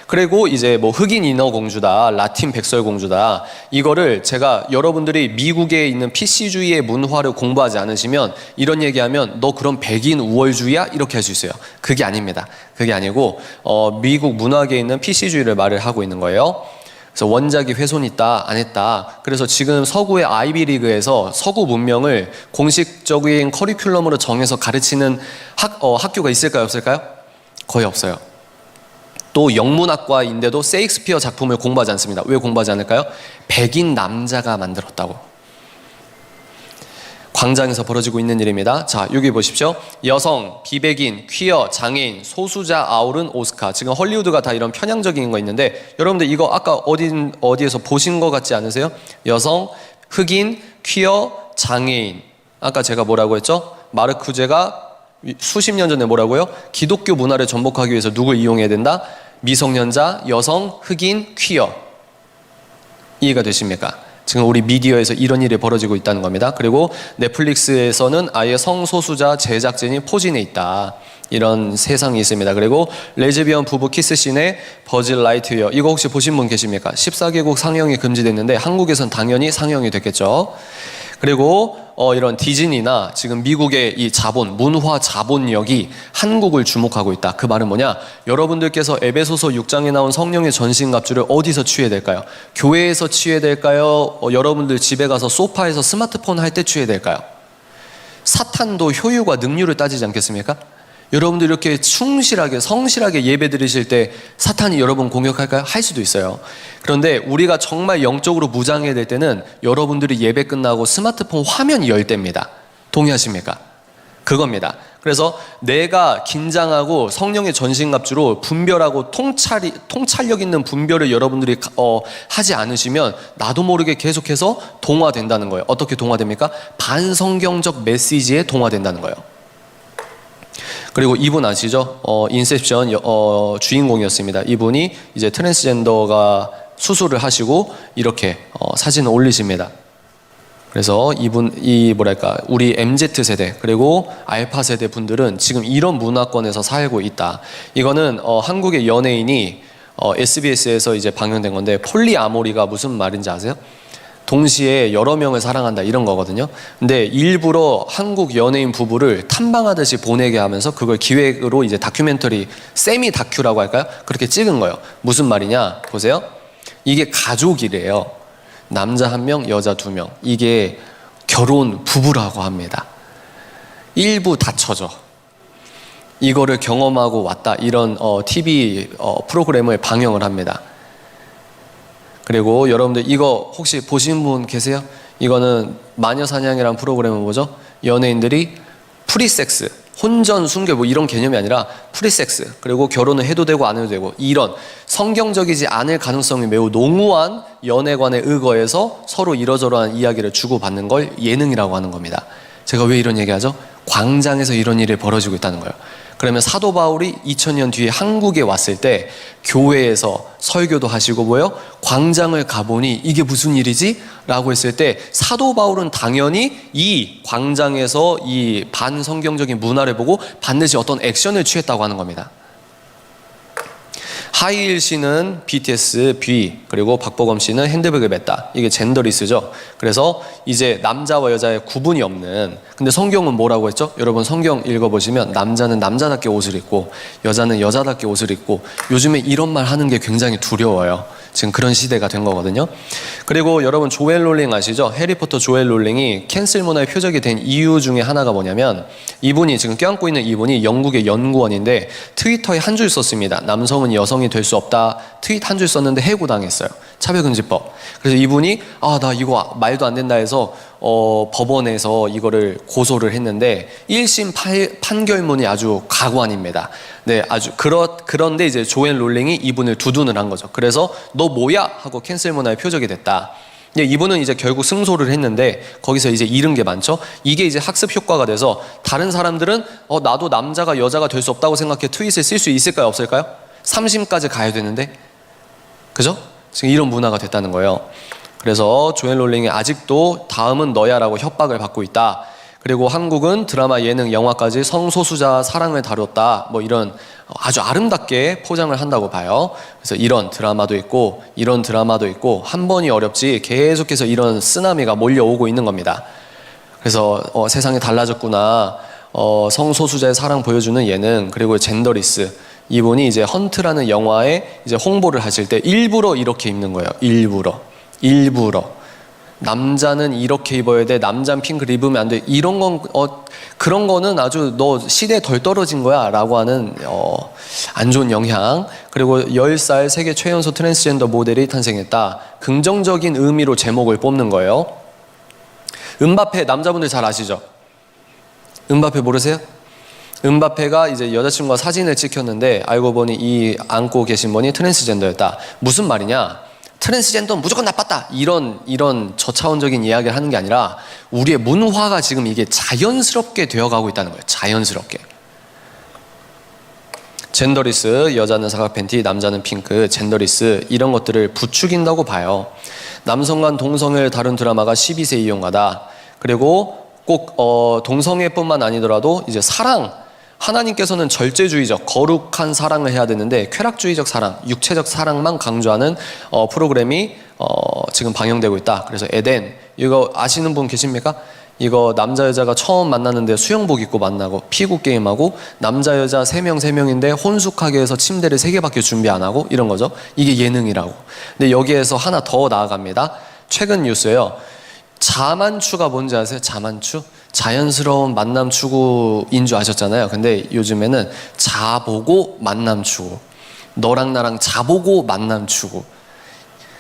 그리고 이제 뭐 흑인 인어공주다, 라틴 백설공주다, 이거를 제가 여러분들이 미국에 있는 PC주의의 문화를 공부하지 않으시면 이런 얘기하면 너 그럼 백인 우월주의야? 이렇게 할 수 있어요. 그게 아닙니다. 그게 아니고 미국 문학에 있는 PC주의를 말을 하고 있는 거예요. 그래서 원작이 훼손있다, 안 했다. 그래서 지금 서구의 아이비리그에서 서구 문명을 공식적인 커리큘럼으로 정해서 가르치는 학교가 있을까요, 없을까요? 거의 없어요. 또 영문학과인데도 세익스피어 작품을 공부하지 않습니다. 왜 공부하지 않을까요? 백인 남자가 만들었다고. 광장에서 벌어지고 있는 일입니다. 자, 여기 보십시오. 여성, 비백인, 퀴어, 장애인, 소수자 아우른 오스카. 지금 헐리우드가 다 이런 편향적인 거 있는데 여러분들 이거 아까 어디에서 보신 거 같지 않으세요? 여성, 흑인, 퀴어, 장애인. 아까 제가 뭐라고 했죠? 마르쿠제가 수십 년 전에 뭐라고요? 기독교 문화를 전복하기 위해서 누굴 이용해야 된다? 미성년자, 여성, 흑인, 퀴어. 이해가 되십니까? 지금 우리 미디어에서 이런 일이 벌어지고 있다는 겁니다. 그리고 넷플릭스에서는 아예 성소수자 제작진이 포진해 있다. 이런 세상이 있습니다. 그리고 레즈비언 부부 키스씬의 버즈 라이트이어, 이거 혹시 보신 분 계십니까? 14개국 상영이 금지됐는데 한국에선 당연히 상영이 됐겠죠. 그리고 이런 디즈니나 지금 미국의 이 자본, 문화 자본력이 한국을 주목하고 있다. 그 말은 뭐냐? 여러분들께서 에베소서 6장에 나온 성령의 전신갑주를 어디서 취해야 될까요? 교회에서 취해야 될까요? 여러분들 집에 가서 소파에서 스마트폰 할 때 취해야 될까요? 사탄도 효율과 능률을 따지지 않겠습니까? 여러분들 이렇게 충실하게 성실하게 예배 드리실 때 사탄이 여러분 공격할까요? 할 수도 있어요. 그런데 우리가 정말 영적으로 무장해야 될 때는 여러분들이 예배 끝나고 스마트폰 화면이 열 때입니다. 동의하십니까? 그겁니다. 그래서 내가 긴장하고 성령의 전신갑주로 분별하고 통찰력 있는 분별을 여러분들이 하지 않으시면 나도 모르게 계속해서 동화된다는 거예요. 어떻게 동화됩니까? 반성경적 메시지에 동화된다는 거예요. 그리고 이분 아시죠? 인셉션 주인공이었습니다. 이분이 이제 트랜스젠더가 수술을 하시고 이렇게 사진을 올리십니다. 그래서 우리 MZ 세대 그리고 알파 세대 분들은 지금 이런 문화권에서 살고 있다. 이거는 한국의 연예인이 SBS에서 이제 방영된 건데, 폴리아모리가 무슨 말인지 아세요? 동시에 여러 명을 사랑한다, 이런 거거든요. 근데 일부러 한국 연예인 부부를 탐방하듯이 보내게 하면서 그걸 기획으로 이제 다큐멘터리, 세미 다큐라고 할까요? 그렇게 찍은 거예요. 무슨 말이냐? 보세요. 이게 가족이래요. 남자 1명, 여자 2명. 이게 결혼 부부라고 합니다. 일부 다쳐져. 이거를 경험하고 왔다. 이런 TV 프로그램을 방영을 합니다. 그리고 여러분들 이거 혹시 보신 분 계세요? 이거는 마녀사냥이라는 프로그램은 뭐죠? 연예인들이 프리섹스, 혼전, 순결 뭐 이런 개념이 아니라 프리섹스, 그리고 결혼을 해도 되고 안 해도 되고 이런 성경적이지 않을 가능성이 매우 농후한 연애관에 의거해서 서로 이러저러한 이야기를 주고받는 걸 예능이라고 하는 겁니다. 제가 왜 이런 얘기하죠? 광장에서 이런 일이 벌어지고 있다는 거예요. 그러면 사도 바울이 2000년 뒤에 한국에 왔을 때 교회에서 설교도 하시고 뭐요? 광장을 가보니 이게 무슨 일이지? 라고 했을 때 사도 바울은 당연히 이 광장에서 이 반성경적인 문화를 보고 반드시 어떤 액션을 취했다고 하는 겁니다. 하이힐 씨는 BTS B, 그리고 박보검 씨는 핸드백을 맸다. 이게 젠더리스죠. 그래서 이제 남자와 여자의 구분이 없는, 근데 성경은 뭐라고 했죠? 여러분 성경 읽어보시면 남자는 남자답게 옷을 입고 여자는 여자답게 옷을 입고, 요즘에 이런 말 하는 게 굉장히 두려워요. 지금 그런 시대가 된 거거든요. 그리고 여러분 조엘 롤링 아시죠? 해리포터 조엘 롤링이 캔슬 문화의 표적이 된 이유 중에 하나가 뭐냐면, 이분이 지금 껴안고 있는 이분이 영국의 연구원인데 트위터에 한 줄 썼습니다. 남성은 여성이 될 수 없다. 트윗 한 줄 썼는데 해고당했어요. 차별금지법. 그래서 이분이 나 이거 말도 안 된다 해서 법원에서 이거를 고소를 했는데 1심 판결문이 아주 가관입니다. 네, 아주 그런데 이제 조엘 롤링이 이분을 두둔을 한 거죠. 그래서 너 뭐야? 하고 캔슬 문화의 표적이 됐다. 이분은 이제 결국 승소를 했는데 거기서 이제 잃은 게 많죠. 이게 이제 학습 효과가 돼서 다른 사람들은 나도 남자가 여자가 될 수 없다고 생각해 트윗을 쓸 수 있을까요, 없을까요? 3심까지 가야 되는데, 그죠? 지금 이런 문화가 됐다는 거예요. 그래서 조엘 롤링이 아직도 다음은 너야라고 협박을 받고 있다. 그리고 한국은 드라마, 예능, 영화까지 성소수자 사랑을 다뤘다. 뭐 이런 아주 아름답게 포장을 한다고 봐요. 그래서 이런 드라마도 있고 이런 드라마도 있고 한 번이 어렵지 계속해서 이런 쓰나미가 몰려오고 있는 겁니다. 그래서 세상이 달라졌구나. 성소수자의 사랑 보여주는 예능, 그리고 젠더리스. 이분이 이제 헌트라는 영화에 이제 홍보를 하실 때 일부러 이렇게 입는 거예요. 일부러. 남자는 이렇게 입어야 돼. 남자는 핑크를 입으면 안 돼. 이런 건 그런 거는 아주 너 시대에 덜 떨어진 거야 라고 하는 안 좋은 영향. 그리고 10살 세계 최연소 트랜스젠더 모델이 탄생했다. 긍정적인 의미로 제목을 뽑는 거예요. 음바페, 남자분들 잘 아시죠? 음바페 모르세요? 음바페가 이제 여자친구와 사진을 찍혔는데 알고 보니 이 안고 계신 분이 트랜스젠더였다. 무슨 말이냐? 트랜스젠더는 무조건 나빴다. 이런 저차원적인 이야기를 하는 게 아니라 우리의 문화가 지금 이게 자연스럽게 되어가고 있다는 거예요. 자연스럽게. 젠더리스, 여자는 사각 팬티, 남자는 핑크, 젠더리스 이런 것들을 부추긴다고 봐요. 남성 간 동성애를 다룬 드라마가 12세 이용하다. 그리고 꼭 동성애뿐만 아니더라도 이제 사랑, 하나님께서는 절제주의적 거룩한 사랑을 해야 되는데 쾌락주의적 사랑, 육체적 사랑만 강조하는 프로그램이 지금 방영되고 있다. 그래서 에덴, 이거 아시는 분 계십니까? 이거 남자 여자가 처음 만나는데 수영복 입고 만나고 피구 게임하고 남자 여자 3명인데 혼숙하게 해서 침대를 3개밖에 준비 안 하고 이런 거죠. 이게 예능이라고. 근데 여기에서 하나 더 나아갑니다. 최근 뉴스예요. 자만추가 뭔지 아세요? 자만추? 자연스러운 만남 추구인 줄 아셨잖아요. 근데 요즘에는 자보고 만남 추구, 너랑 나랑 자보고 만남 추구.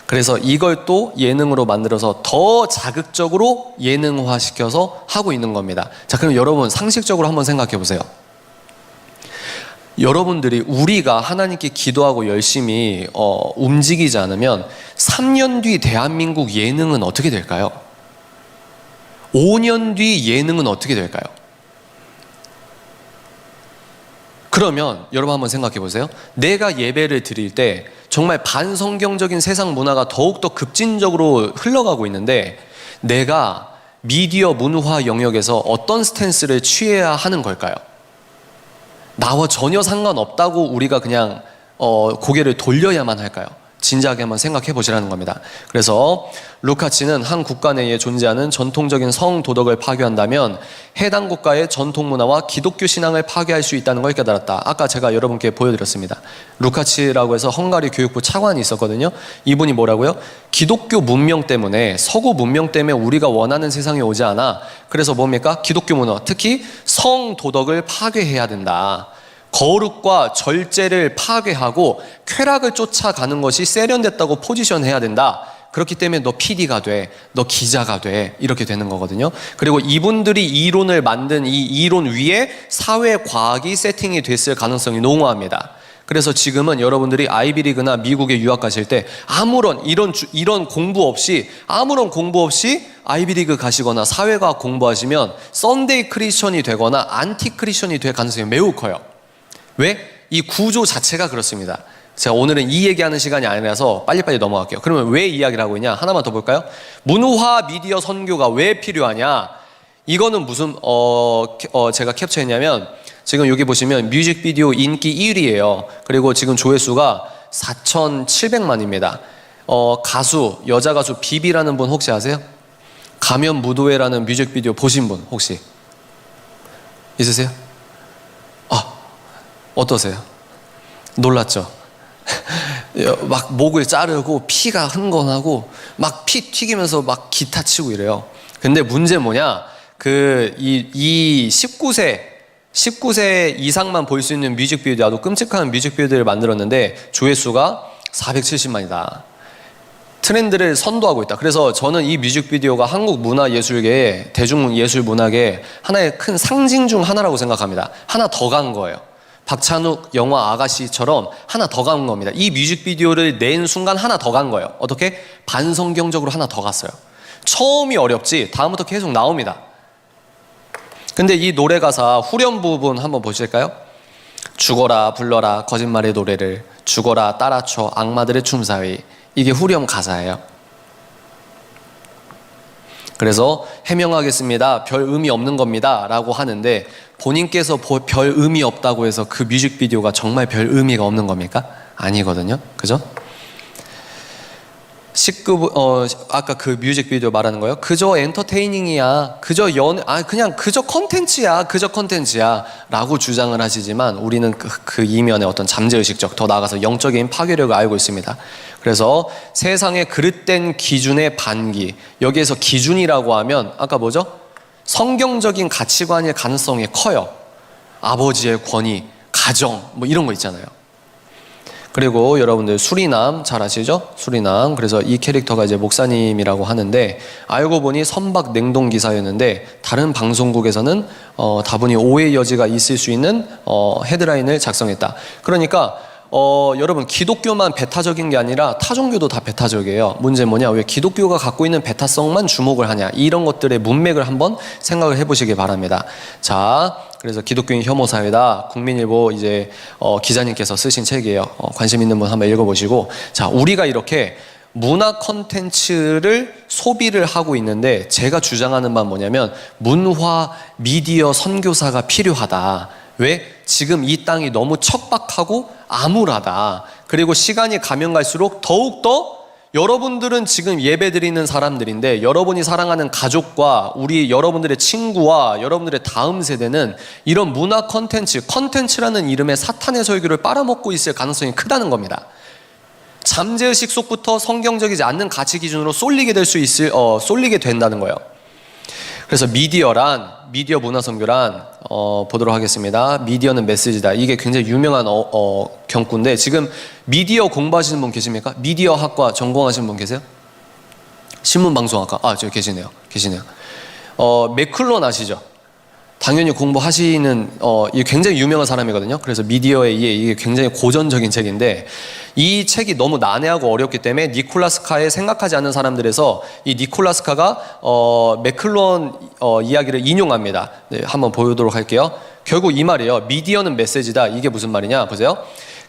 그래서 이걸 또 예능으로 만들어서 더 자극적으로 예능화 시켜서 하고 있는 겁니다. 자, 그럼 여러분 상식적으로 한번 생각해 보세요. 여러분들이 우리가 하나님께 기도하고 열심히 움직이지 않으면 3년 뒤 대한민국 예능은 어떻게 될까요? 5년 뒤 예능은 어떻게 될까요? 그러면 여러분 한번 생각해 보세요. 내가 예배를 드릴 때 정말 반성경적인 세상 문화가 더욱더 급진적으로 흘러가고 있는데 내가 미디어 문화 영역에서 어떤 스탠스를 취해야 하는 걸까요? 나와 전혀 상관없다고 우리가 그냥 고개를 돌려야만 할까요? 진지하게 한번 생각해 보시라는 겁니다. 그래서 루카치는 한 국가 내에 존재하는 전통적인 성 도덕을 파괴한다면 해당 국가의 전통 문화와 기독교 신앙을 파괴할 수 있다는 걸 깨달았다. 아까 제가 여러분께 보여드렸습니다. 루카치라고 해서 헝가리 교육부 차관이 있었거든요. 이분이 뭐라고요? 기독교 문명 때문에, 서구 문명 때문에 우리가 원하는 세상이 오지 않아. 그래서 뭡니까? 기독교 문화, 특히 성 도덕을 파괴해야 된다. 거룩과 절제를 파괴하고 쾌락을 쫓아가는 것이 세련됐다고 포지션해야 된다. 그렇기 때문에 너 PD가 돼, 너 기자가 돼, 이렇게 되는 거거든요. 그리고 이분들이 이론을 만든 이 이론 위에 사회과학이 세팅이 됐을 가능성이 농후합니다. 그래서 지금은 여러분들이 아이비리그나 미국에 유학 가실 때 아무런 이런 공부 없이 아이비리그 가시거나 사회과학 공부하시면 썬데이 크리스천이 되거나 안티 크리스천이 될 가능성이 매우 커요. 왜? 이 구조 자체가 그렇습니다. 제가 오늘은 이 얘기하는 시간이 아니라서 빨리빨리 넘어갈게요. 그러면 왜 이야기를 하고 있냐? 하나만 더 볼까요? 문화 미디어 선교가 왜 필요하냐? 이거는 무슨 제가 캡처했냐면 지금 여기 보시면 뮤직비디오 인기 1위예요. 그리고 지금 조회수가 4,700만입니다. 가수, 여자 가수 비비라는 분 혹시 아세요? 가면 무도회라는 뮤직비디오 보신 분 혹시 있으세요? 어떠세요? 놀랐죠? 막 목을 자르고 피가 흥건하고 막 피 튀기면서 막 기타 치고 이래요. 근데 문제 뭐냐? 이 19세 이상만 볼 수 있는 뮤직비디오, 아주 끔찍한 뮤직비디오를 만들었는데 조회수가 470만이다. 트렌드를 선도하고 있다. 그래서 저는 이 뮤직비디오가 한국 문화예술계의 대중예술 문학의 하나의 큰 상징 중 하나라고 생각합니다. 하나 더 간 거예요. 박찬욱 영화 아가씨처럼 하나 더 간 겁니다. 이 뮤직비디오를 낸 순간 하나 더 간 거예요. 어떻게? 반성경적으로 하나 더 갔어요. 처음이 어렵지 다음부터 계속 나옵니다. 근데 이 노래 가사 후렴 부분 한번 보실까요? 죽어라 불러라 거짓말의 노래를, 죽어라 따라쳐 악마들의 춤사위. 이게 후렴 가사예요. 그래서 해명하겠습니다. 별 의미 없는 겁니다 라고 하는데, 본인께서 별 의미 없다고 해서 그 뮤직비디오가 정말 별 의미가 없는 겁니까? 아니거든요. 그죠? 아까 그 뮤직비디오 말하는 거예요. 그저 엔터테이닝이야, 그저 그냥 그저 컨텐츠야, 그저 컨텐츠야 라고 주장을 하시지만, 우리는 그 이면에 어떤 잠재의식적, 더 나아가서 영적인 파괴력을 알고 있습니다. 그래서 세상의 그릇된 기준의 반기, 여기에서 기준이라고 하면 아까 뭐죠? 성경적인 가치관일 가능성이 커요. 아버지의 권위, 가정 뭐 이런 거 있잖아요. 그리고 여러분들 수리남 잘 아시죠? 수리남. 그래서 이 캐릭터가 이제 목사님이라고 하는데, 알고 보니 선박 냉동 기사였는데 다른 방송국에서는 다분히 오해 여지가 있을 수 있는 헤드라인을 작성했다. 그러니까 여러분, 기독교만 배타적인 게 아니라 타종교도 다 배타적이에요. 문제는 뭐냐? 왜 기독교가 갖고 있는 배타성만 주목을 하냐? 이런 것들의 문맥을 한번 생각을 해보시기 바랍니다. 자, 그래서 기독교인 혐오 사회다. 국민일보 이제 기자님께서 쓰신 책이에요. 관심 있는 분 한번 읽어보시고. 자, 우리가 이렇게 문화 콘텐츠를 소비를 하고 있는데, 제가 주장하는 바는 뭐냐면 문화 미디어 선교사가 필요하다. 왜? 지금 이 땅이 너무 척박하고 암울하다. 그리고 시간이 가면 갈수록 더욱더 여러분들은 지금 예배드리는 사람들인데, 여러분이 사랑하는 가족과 여러분들의 친구와 여러분들의 다음 세대는 이런 문화 컨텐츠라는 이름의 사탄의 설교를 빨아먹고 있을 가능성이 크다는 겁니다. 잠재의식 속부터 성경적이지 않는 가치 기준으로 쏠리게 된다는 거예요. 그래서 미디어 문화 선교란 보도록 하겠습니다. 미디어는 메시지다. 이게 굉장히 유명한 경구인데, 지금 미디어 공부하시는 분 계십니까? 미디어 학과 전공하시는 분 계세요? 신문방송학과? 저기 계시네요. 맥클론 아시죠? 당연히 공부하시는 이게 굉장히 유명한 사람이거든요. 그래서 미디어에 의해 이게 굉장히 고전적인 책인데, 이 책이 너무 난해하고 어렵기 때문에 니콜라스 카의 생각하지 않는 사람들에서 이 니콜라스 카가 맥클론 이야기를 인용합니다. 네, 한번 보도록 할게요. 결국 이 말이에요. 미디어는 메시지다. 이게 무슨 말이냐? 보세요.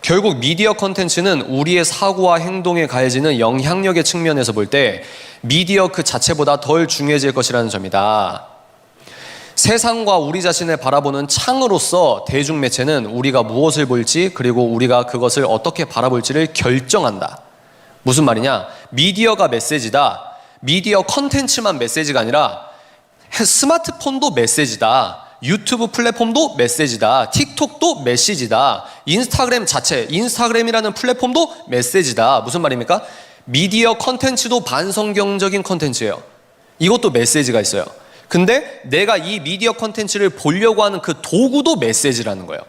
결국 미디어 콘텐츠는 우리의 사고와 행동에 가해지는 영향력의 측면에서 볼 때 미디어 그 자체보다 덜 중요해질 것이라는 점이다. 세상과 우리 자신을 바라보는 창으로서 대중매체는 우리가 무엇을 볼지, 그리고 우리가 그것을 어떻게 바라볼지를 결정한다. 무슨 말이냐? 미디어가 메시지다. 미디어 컨텐츠만 메시지가 아니라 스마트폰도 메시지다. 유튜브 플랫폼도 메시지다. 틱톡도 메시지다. 인스타그램이라는 플랫폼도 메시지다. 무슨 말입니까? 미디어 컨텐츠도 반성경적인 컨텐츠예요. 이것도 메시지가 있어요. 근데 내가 이 미디어 컨텐츠를 보려고 하는 그 도구도 메시지라는 거예요.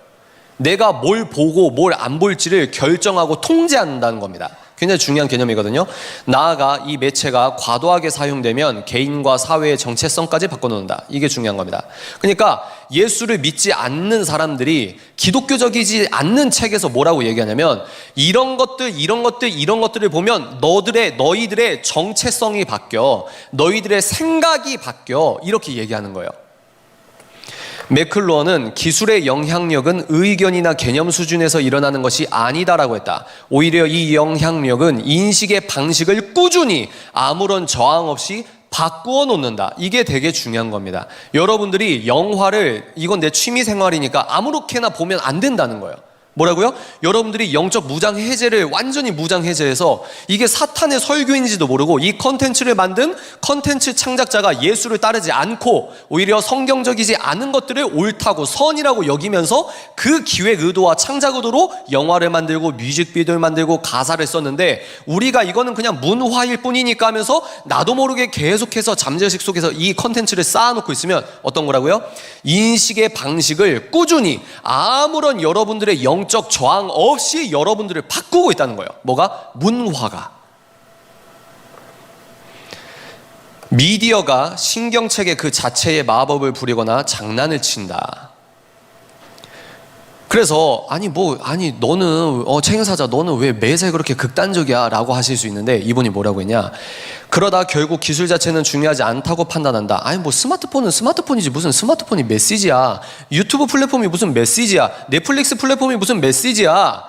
내가 뭘 보고 뭘 안 볼지를 결정하고 통제한다는 겁니다. 굉장히 중요한 개념이거든요. 나아가 이 매체가 과도하게 사용되면 개인과 사회의 정체성까지 바꿔놓는다. 이게 중요한 겁니다. 그러니까 예수를 믿지 않는 사람들이 기독교적이지 않는 책에서 뭐라고 얘기하냐면, 이런 것들을 보면 너희들의 정체성이 바뀌어, 너희들의 생각이 바뀌어, 이렇게 얘기하는 거예요. 맥클루어는 기술의 영향력은 의견이나 개념 수준에서 일어나는 것이 아니다라고 했다. 오히려 이 영향력은 인식의 방식을 꾸준히 아무런 저항 없이 바꾸어 놓는다. 이게 되게 중요한 겁니다. 여러분들이 영화를, 이건 내 취미 생활이니까 아무렇게나 보면 안 된다는 거예요. 뭐라고요? 여러분들이 영적 무장해제를 완전히 무장해제해서, 이게 사탄의 설교인지도 모르고 이 컨텐츠를 만든 컨텐츠 창작자가 예수를 따르지 않고 오히려 성경적이지 않은 것들을 옳다고 선이라고 여기면서 그 기획 의도와 창작 의도로 영화를 만들고 뮤직비디오를 만들고 가사를 썼는데, 우리가 이거는 그냥 문화일 뿐이니까 하면서 나도 모르게 계속해서 잠재의식 속에서 이 컨텐츠를 쌓아놓고 있으면 어떤 거라고요? 인식의 방식을 꾸준히 아무런 여러분들의 영적 저항 없이 여러분들을 바꾸고 있다는 거예요. 뭐가? 문화가. 미디어가 신경책의 그 자체의 마법을 부리거나 장난을 친다. 그래서 너는 최 행사자 너는 왜 매세 그렇게 극단적이야 라고 하실 수 있는데, 이분이 뭐라고 했냐, 그러다 결국 기술 자체는 중요하지 않다고 판단한다. 스마트폰은 스마트폰이지 무슨 스마트폰이 메시지야, 유튜브 플랫폼이 무슨 메시지야, 넷플릭스 플랫폼이 무슨 메시지야.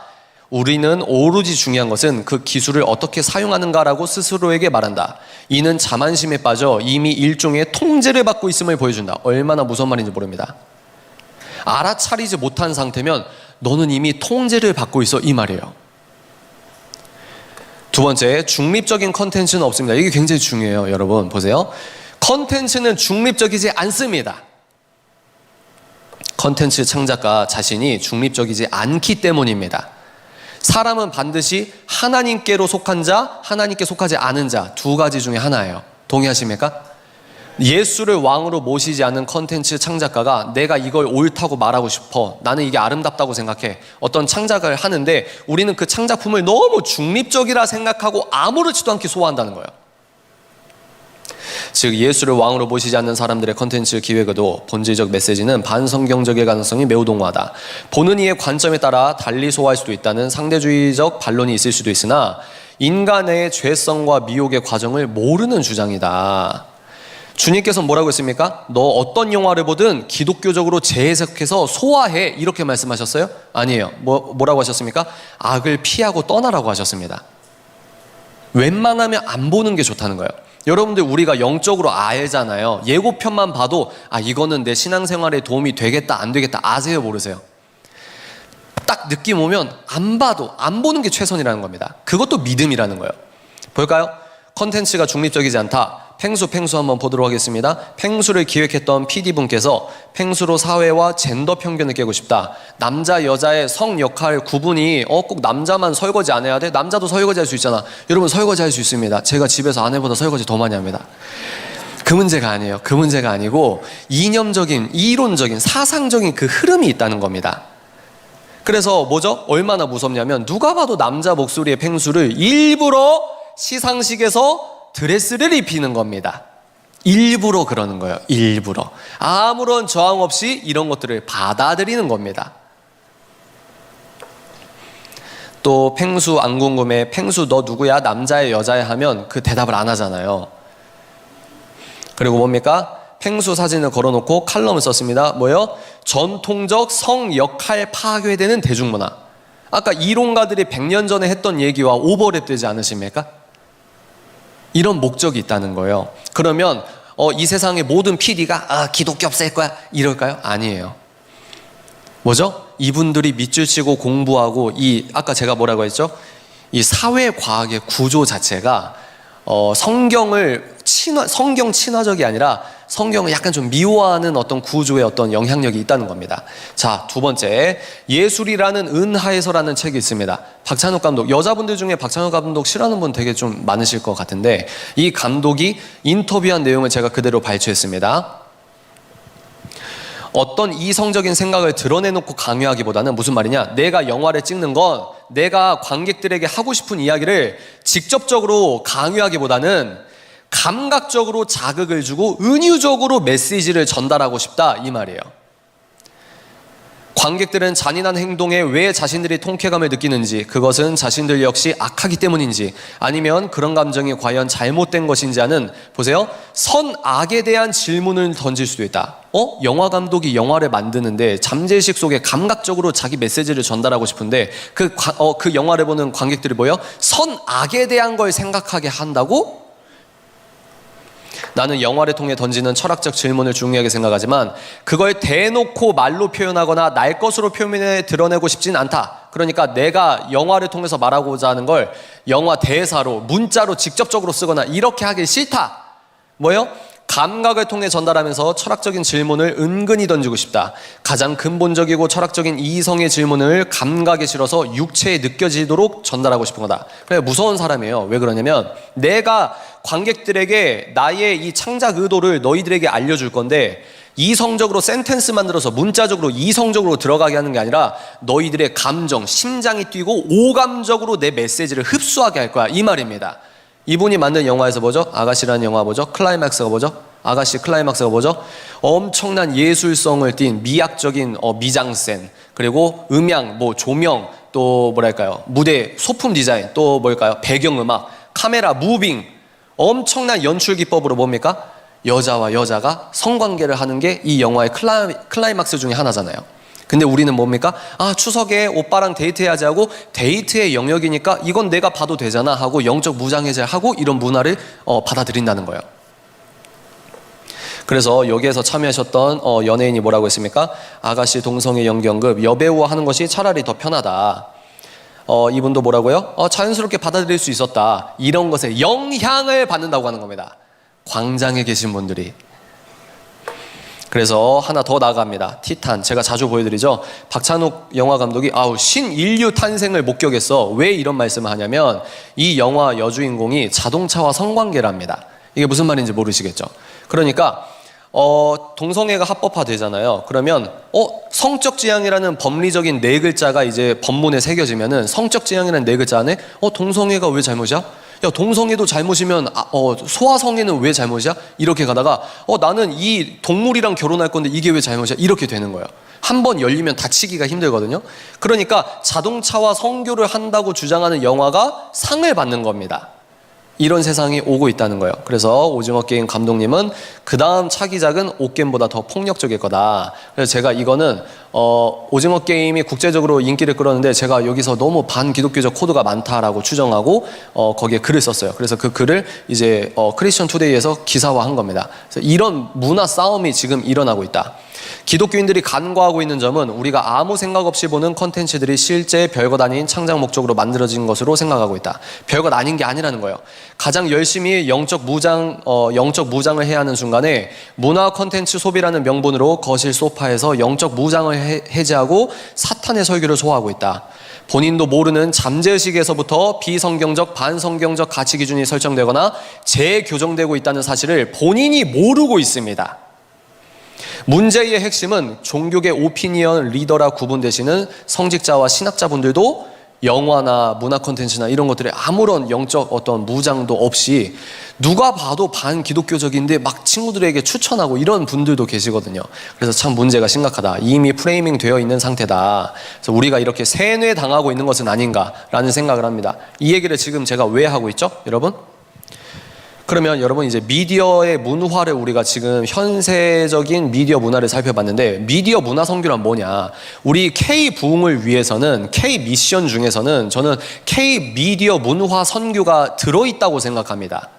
우리는 오로지 중요한 것은 그 기술을 어떻게 사용하는가라고 스스로에게 말한다. 이는 자만심에 빠져 이미 일종의 통제를 받고 있음을 보여준다. 얼마나 무서운 말인지 모릅니다. 알아차리지 못한 상태면 너는 이미 통제를 받고 있어, 이 말이에요. 두 번째, 중립적인 컨텐츠는 없습니다. 이게 굉장히 중요해요. 여러분 보세요. 컨텐츠는 중립적이지 않습니다. 컨텐츠 창작가 자신이 중립적이지 않기 때문입니다. 사람은 반드시 하나님께로 속한 자, 하나님께 속하지 않은 자, 두 가지 중에 하나예요. 동의하십니까? 예수를 왕으로 모시지 않은 컨텐츠 창작가가 내가 이걸 옳다고 말하고 싶어, 나는 이게 아름답다고 생각해, 어떤 창작을 하는데 우리는 그 창작품을 너무 중립적이라 생각하고 아무렇지도 않게 소화한다는 거예요. 즉 예수를 왕으로 모시지 않는 사람들의 컨텐츠 기획에도 본질적 메시지는 반성경적일 가능성이 매우 동호하다. 보는 이의 관점에 따라 달리 소화할 수도 있다는 상대주의적 반론이 있을 수도 있으나 인간의 죄성과 미혹의 과정을 모르는 주장이다. 주님께서 뭐라고 했습니까? 너 어떤 영화를 보든 기독교적으로 재해석해서 소화해, 이렇게 말씀하셨어요? 아니에요. 뭐라고 하셨습니까? 악을 피하고 떠나라고 하셨습니다. 웬만하면 안 보는 게 좋다는 거예요. 여러분들 우리가 영적으로 알잖아요. 예고편만 봐도 이거는 내 신앙생활에 도움이 되겠다 안 되겠다 아세요 모르세요? 딱 느낌 오면 안 봐도 안 보는 게 최선이라는 겁니다. 그것도 믿음이라는 거예요. 볼까요? 컨텐츠가 중립적이지 않다. 펭수 한번 보도록 하겠습니다. 펭수를 기획했던 PD분께서 펭수로 사회와 젠더 편견을 깨고 싶다. 남자 여자의 성 역할 구분이 꼭 남자만 설거지 안 해야 돼? 남자도 설거지 할 수 있잖아. 여러분 설거지 할 수 있습니다. 제가 집에서 아내보다 설거지 더 많이 합니다. 그 문제가 아니에요. 그 문제가 아니고 이념적인, 이론적인, 사상적인 그 흐름이 있다는 겁니다. 그래서 뭐죠? 얼마나 무섭냐면 누가 봐도 남자 목소리의 펭수를 일부러 시상식에서 드레스를 입히는 겁니다. 일부러 그러는 거예요. 일부러. 아무런 저항 없이 이런 것들을 받아들이는 겁니다. 또 펭수 안 궁금해, 펭수 너 누구야? 남자야 여자야? 하면 그 대답을 안 하잖아요. 그리고 뭡니까? 펭수 사진을 걸어놓고 칼럼을 썼습니다. 뭐요? 전통적 성 역할 파괴되는 대중문화. 아까 이론가들이 100년 전에 했던 얘기와 오버랩 되지 않으십니까? 이런 목적이 있다는 거예요. 그러면 이 세상의 모든 PD가 기독교 없앨 거야 이럴까요? 아니에요. 뭐죠? 이분들이 밑줄 치고 공부하고 아까 제가 뭐라고 했죠? 이 사회과학의 구조 자체가 성경 친화적이 아니라 성경을 약간 좀 미워하는 어떤 구조의 어떤 영향력이 있다는 겁니다. 자, 두 번째, 예술이라는 은하에서라는 책이 있습니다. 박찬욱 감독, 여자분들 중에 박찬욱 감독 싫어하는 분 되게 좀 많으실 것 같은데 이 감독이 인터뷰한 내용을 제가 그대로 발췌했습니다. 어떤 이성적인 생각을 드러내놓고 강요하기보다는 무슨 말이냐, 내가 영화를 찍는 건 내가 관객들에게 하고 싶은 이야기를 직접적으로 강요하기보다는 감각적으로 자극을 주고 은유적으로 메시지를 전달하고 싶다, 이 말이에요. 관객들은 잔인한 행동에 왜 자신들이 통쾌감을 느끼는지, 그것은 자신들 역시 악하기 때문인지, 아니면 그런 감정이 과연 잘못된 것인지 하는, 보세요, 선악에 대한 질문을 던질 수도 있다. 영화 감독이 영화를 만드는데 잠재의식 속에 감각적으로 자기 메시지를 전달하고 싶은데 그 영화를 보는 관객들이 뭐예요? 선악에 대한 걸 생각하게 한다고? 나는 영화를 통해 던지는 철학적 질문을 중요하게 생각하지만 그걸 대놓고 말로 표현하거나 날 것으로 표현해 드러내고 싶진 않다. 그러니까 내가 영화를 통해서 말하고자 하는 걸 영화 대사로, 문자로 직접적으로 쓰거나 이렇게 하기 싫다. 뭐예요? 감각을 통해 전달하면서 철학적인 질문을 은근히 던지고 싶다. 가장 근본적이고 철학적인 이성의 질문을 감각에 실어서 육체에 느껴지도록 전달하고 싶은 거다. 그래, 무서운 사람이에요. 왜 그러냐면 내가 관객들에게 나의 이 창작 의도를 너희들에게 알려줄 건데 이성적으로 센텐스 만들어서 문자적으로 이성적으로 들어가게 하는 게 아니라 너희들의 감정, 심장이 뛰고 오감적으로 내 메시지를 흡수하게 할 거야, 이 말입니다. 이분이 만든 영화에서 뭐죠? 아가씨라는 영화 뭐죠? 클라이맥스가 뭐죠? 아가씨 클라이막스가 뭐죠? 엄청난 예술성을 띤 미학적인 미장센, 그리고 음향, 뭐 조명, 또 뭐랄까요, 무대 소품 디자인, 또 뭘까요, 배경음악, 카메라 무빙, 엄청난 연출 기법으로 뭡니까? 여자와 여자가 성관계를 하는 게 이 영화의 클라이막스 중에 하나잖아요. 근데 우리는 뭡니까? 추석에 오빠랑 데이트해야지 하고, 데이트의 영역이니까 이건 내가 봐도 되잖아 하고 영적 무장해제를 하고 이런 문화를 받아들인다는 거예요. 그래서 여기에서 참여하셨던 연예인이 뭐라고 했습니까? 아가씨 동성애 연기연극 여배우와 하는 것이 차라리 더 편하다. 이분도 뭐라고요? 자연스럽게 받아들일 수 있었다. 이런 것에 영향을 받는다고 하는 겁니다. 광장에 계신 분들이. 그래서 하나 더 나아갑니다. 티탄, 제가 자주 보여드리죠. 박찬욱 영화 감독이 신인류 탄생을 목격했어. 왜 이런 말씀을 하냐면 이 영화 여주인공이 자동차와 성관계를 합니다. 이게 무슨 말인지 모르시겠죠. 그러니까 동성애가 합법화되잖아요. 그러면 성적 지향이라는 법리적인 네 글자가 이제 법문에 새겨지면은, 성적 지향이라는 네 글자 안에 동성애가 왜 잘못이야? 야, 동성애도 잘못이면 소아성애는 왜 잘못이야? 이렇게 가다가 나는 이 동물이랑 결혼할 건데 이게 왜 잘못이야? 이렇게 되는 거예요. 한번 열리면 닫히기가 힘들거든요. 그러니까 자동차와 성교를 한다고 주장하는 영화가 상을 받는 겁니다. 이런 세상이 오고 있다는 거예요. 그래서 오징어 게임 감독님은 그 다음 차기작은 옥겜보다 더 폭력적일 거다. 그래서 제가 이거는 오징어 게임이 국제적으로 인기를 끌었는데 제가 여기서 너무 반기독교적 코드가 많다라고 추정하고 거기에 글을 썼어요. 그래서 그 글을 이제 크리스천 투데이에서 기사화한 겁니다. 그래서 이런 문화 싸움이 지금 일어나고 있다. 기독교인들이 간과하고 있는 점은 우리가 아무 생각 없이 보는 컨텐츠들이 실제 별것 아닌 창작 목적으로 만들어진 것으로 생각하고 있다. 별것 아닌 게 아니라는 거예요. 가장 열심히 영적 무장을 해야 하는 순간에 문화 컨텐츠 소비라는 명분으로 거실 소파에서 영적 무장을 해제하고 사탄의 설교를 소화하고 있다. 본인도 모르는 잠재의식에서부터 비성경적, 반성경적 가치 기준이 설정되거나 재교정되고 있다는 사실을 본인이 모르고 있습니다. 문제의 핵심은 종교계 오피니언 리더라 구분되시는 성직자와 신학자분들도 영화나 문화 콘텐츠나 이런 것들에 아무런 영적 어떤 무장도 없이 누가 봐도 반기독교적인데 막 친구들에게 추천하고 이런 분들도 계시거든요. 그래서 참 문제가 심각하다. 이미 프레이밍 되어 있는 상태다. 그래서 우리가 이렇게 세뇌당하고 있는 것은 아닌가라는 생각을 합니다. 이 얘기를 지금 제가 왜 하고 있죠, 여러분? 그러면 여러분, 이제 미디어의 문화를 우리가 지금 현세적인 미디어 문화를 살펴봤는데, 미디어 문화 선교란 뭐냐? 우리 K 부흥을 위해서는, K 미션 중에서는 저는 K 미디어 문화 선교가 들어있다고 생각합니다.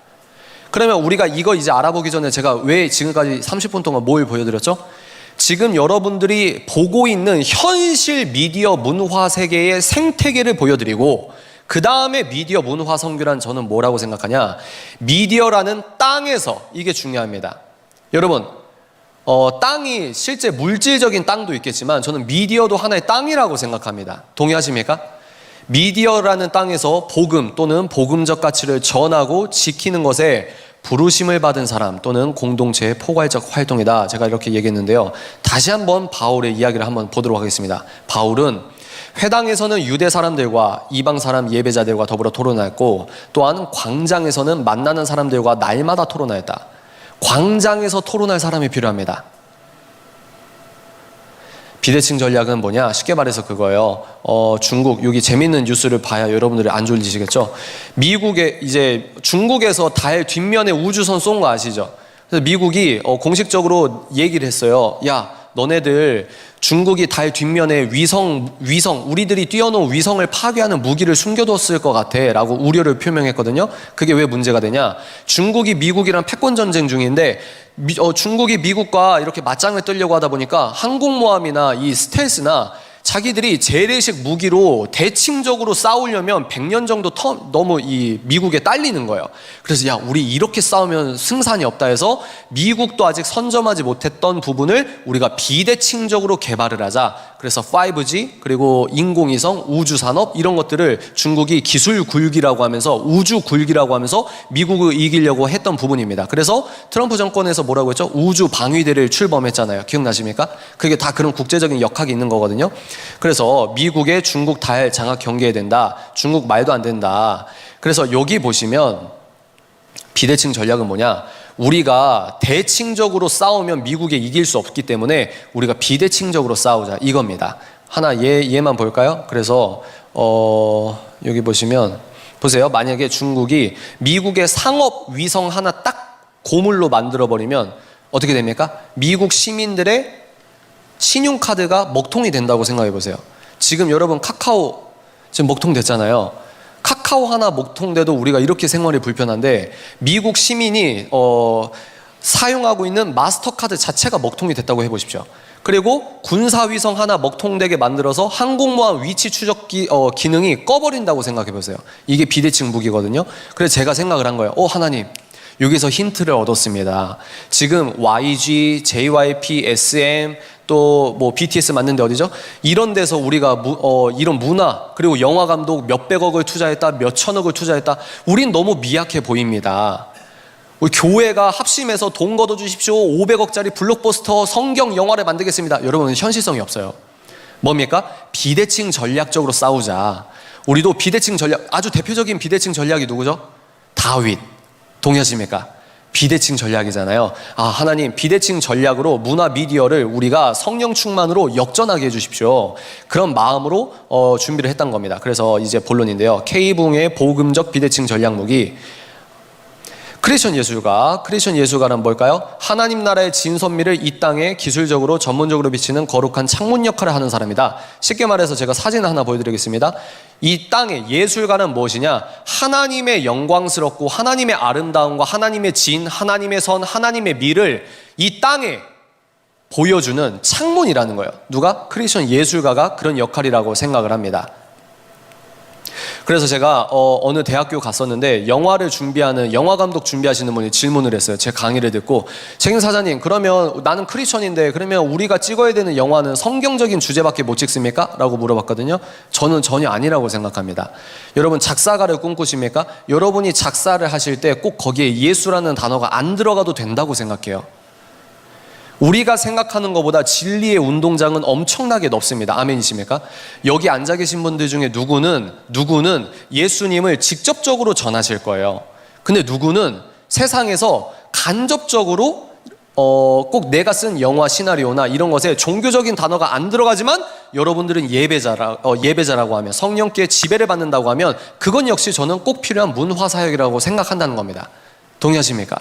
그러면 우리가 이거 이제 알아보기 전에 제가 왜 지금까지 30분 동안 뭘 보여드렸죠? 지금 여러분들이 보고 있는 현실 미디어 문화 세계의 생태계를 보여드리고, 그 다음에 미디어 문화 선교란 저는 뭐라고 생각하냐? 미디어라는 땅에서, 이게 중요합니다. 여러분, 땅이 실제 물질적인 땅도 있겠지만 저는 미디어도 하나의 땅이라고 생각합니다. 동의하십니까? 미디어라는 땅에서 복음 또는 복음적 가치를 전하고 지키는 것에 부르심을 받은 사람 또는 공동체의 포괄적 활동이다. 제가 이렇게 얘기했는데요. 다시 한번 바울의 이야기를 한번 보도록 하겠습니다. 바울은 회당에서는 유대 사람들과 이방 사람 예배자들과 더불어 토론하였고, 또한 광장에서는 만나는 사람들과 날마다 토론하였다. 광장에서 토론할 사람이 필요합니다. 비대칭 전략은 뭐냐? 쉽게 말해서 그거예요. 중국, 여기 재밌는 뉴스를 봐야 여러분들이 안 졸리시겠죠? 미국에 이제 중국에서 달 뒷면에 우주선 쏜 거 아시죠? 그래서 미국이 공식적으로 얘기를 했어요. 야, 너네들 중국이 달 뒷면에 위성 우리들이 띄워놓은 위성을 파괴하는 무기를 숨겨뒀을 것 같아 라고 우려를 표명했거든요. 그게 왜 문제가 되냐? 중국이 미국이랑 패권 전쟁 중인데 중국이 미국과 이렇게 맞짱을 뜨려고 하다 보니까 항공모함이나 이 스텔스나 자기들이 재래식 무기로 대칭적으로 싸우려면 100년 정도 너무 이 미국에 딸리는 거예요. 그래서 야, 우리 이렇게 싸우면 승산이 없다 해서 미국도 아직 선점하지 못했던 부분을 우리가 비대칭적으로 개발을 하자. 그래서 5G 그리고 인공위성, 우주산업 이런 것들을 중국이 기술 굴기라고 하면서 우주 굴기라고 하면서 미국을 이기려고 했던 부분입니다. 그래서 트럼프 정권에서 뭐라고 했죠? 우주 방위대를 출범했잖아요. 기억나십니까? 그게 다 그런 국제적인 역학이 있는 거거든요. 그래서 미국의 중국 달 장악 경계해야 된다. 중국 말도 안 된다. 그래서 여기 보시면 비대칭 전략은 뭐냐? 우리가 대칭적으로 싸우면 미국에 이길 수 없기 때문에 우리가 비대칭적으로 싸우자 이겁니다. 하나 얘만 볼까요? 그래서 여기 보시면 보세요. 만약에 중국이 미국의 상업 위성 하나 딱 고물로 만들어버리면 어떻게 됩니까? 미국 시민들의 신용카드가 먹통이 된다고 생각해 보세요. 지금 여러분 카카오 지금 먹통 됐잖아요. 카카오 하나 먹통돼도 우리가 이렇게 생활이 불편한데 미국 시민이 사용하고 있는 마스터카드 자체가 먹통이 됐다고 해보십시오. 그리고 군사위성 하나 먹통되게 만들어서 항공모함 위치 추적 기능이 꺼버린다고 생각해 보세요. 이게 비대칭 무기거든요. 그래서 제가 생각을 한 거예요. 하나님, 여기서 힌트를 얻었습니다. 지금 YG, JYP, SM 또 뭐 BTS 맞는데 어디죠? 이런 데서 우리가 이런 문화 그리고 영화 감독 몇백억을 투자했다, 몇천억을 투자했다. 우린 너무 미약해 보입니다. 우리 교회가 합심해서 돈 걷어 주십시오. 500억짜리 블록버스터 성경 영화를 만들겠습니다. 여러분, 현실성이 없어요. 뭡니까? 비대칭 전략적으로 싸우자. 우리도 비대칭 전략, 아주 대표적인 비대칭 전략이 누구죠? 다윗. 동의하십니까? 비대칭 전략이잖아요. 하나님, 비대칭 전략으로 문화 미디어를 우리가 성령 충만으로 역전하게 해주십시오. 그런 마음으로 준비를 했던 겁니다. 그래서 이제 본론인데요. K붕의 복음적 비대칭 전략 무기. 크리스천 예술가는 뭘까요? 하나님 나라의 진선미를 이 땅에 기술적으로 전문적으로 비치는 거룩한 창문 역할을 하는 사람이다. 쉽게 말해서 제가 사진 하나 보여드리겠습니다. 이 땅의 예술가는 무엇이냐? 하나님의 영광스럽고 하나님의 아름다움과 하나님의 진, 하나님의 선, 하나님의 미를 이 땅에 보여주는 창문이라는 거예요. 누가? 크리스천 예술가가 그런 역할이라고 생각을 합니다. 그래서 제가 어느 대학교 갔었는데 영화를 준비하는 영화 감독 준비하시는 분이 질문을 했어요. 제 강의를 듣고, 책임 사장님, 그러면 나는 크리스천인데 그러면 우리가 찍어야 되는 영화는 성경적인 주제밖에 못 찍습니까? 라고 물어봤거든요. 저는 전혀 아니라고 생각합니다. 여러분, 작사가를 꿈꾸십니까? 여러분이 작사를 하실 때 꼭 거기에 예수라는 단어가 안 들어가도 된다고 생각해요. 우리가 생각하는 것보다 진리의 운동장은 엄청나게 넓습니다. 아멘이십니까? 여기 앉아 계신 분들 중에 누구는 예수님을 직접적으로 전하실 거예요. 근데 누구는 세상에서 간접적으로 꼭 내가 쓴 영화 시나리오나 이런 것에 종교적인 단어가 안 들어가지만 여러분들은 예배자라고 하면, 성령께 지배를 받는다고 하면 그건 역시 저는 꼭 필요한 문화사역이라고 생각한다는 겁니다. 동의하십니까?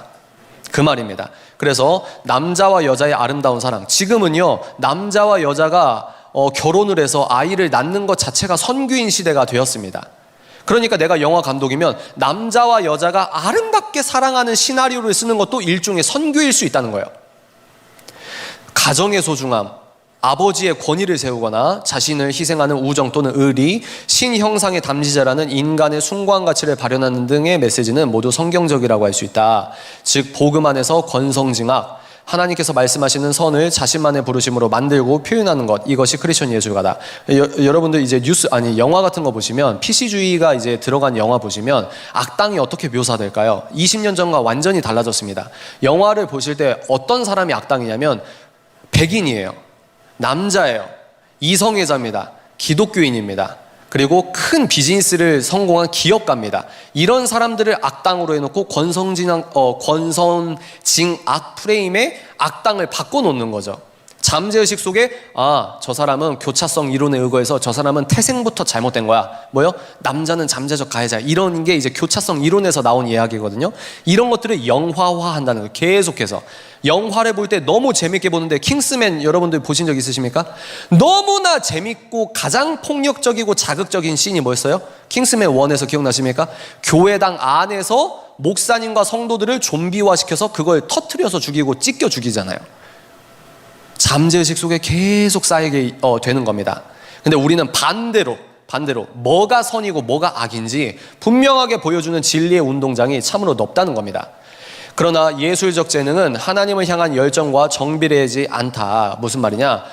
그 말입니다. 그래서 남자와 여자의 아름다운 사랑, 지금은요 남자와 여자가 결혼을 해서 아이를 낳는 것 자체가 선교인 시대가 되었습니다. 그러니까 내가 영화 감독이면 남자와 여자가 아름답게 사랑하는 시나리오를 쓰는 것도 일종의 선교일 수 있다는 거예요. 가정의 소중함, 아버지의 권위를 세우거나 자신을 희생하는 우정 또는 의리, 신형상의 담지자라는 인간의 숭고한 가치를 발현하는 등의 메시지는 모두 성경적이라고 할 수 있다. 즉 복음 안에서 권성징악, 하나님께서 말씀하시는 선을 자신만의 부르심으로 만들고 표현하는 것, 이것이 크리스천 예술가다. 여러분들 이제 영화 같은 거 보시면, PC주의가 이제 들어간 영화 보시면 악당이 어떻게 묘사될까요? 20년 전과 완전히 달라졌습니다. 영화를 보실 때 어떤 사람이 악당이냐면 백인이에요. 남자예요. 이성애자입니다. 기독교인입니다. 그리고 큰 비즈니스를 성공한 기업가입니다. 이런 사람들을 악당으로 해놓고 권선징악 프레임에 악당을 바꿔놓는 거죠. 잠재의식 속에 저 사람은 교차성 이론에 의거해서 저 사람은 태생부터 잘못된 거야. 뭐요? 남자는 잠재적 가해자. 이런 게 이제 교차성 이론에서 나온 이야기거든요. 이런 것들을 영화화한다는 거예요. 계속해서. 영화를 볼 때 너무 재밌게 보는데, 킹스맨 여러분들 보신 적 있으십니까? 너무나 재밌고 가장 폭력적이고 자극적인 씬이 뭐였어요? 킹스맨 1에서 기억나십니까? 교회당 안에서 목사님과 성도들을 좀비화시켜서 그걸 터트려서 죽이고 찢겨 죽이잖아요. 잠재의식 속에 계속 쌓이게 되는 겁니다. 근데 우리는 반대로 뭐가 선이고 뭐가 악인지 분명하게 보여주는 진리의 운동장이 참으로 넓다는 겁니다. 그러나 예술적 재능은 하나님을 향한 열정과 정비례하지 않다. 무슨 말이냐?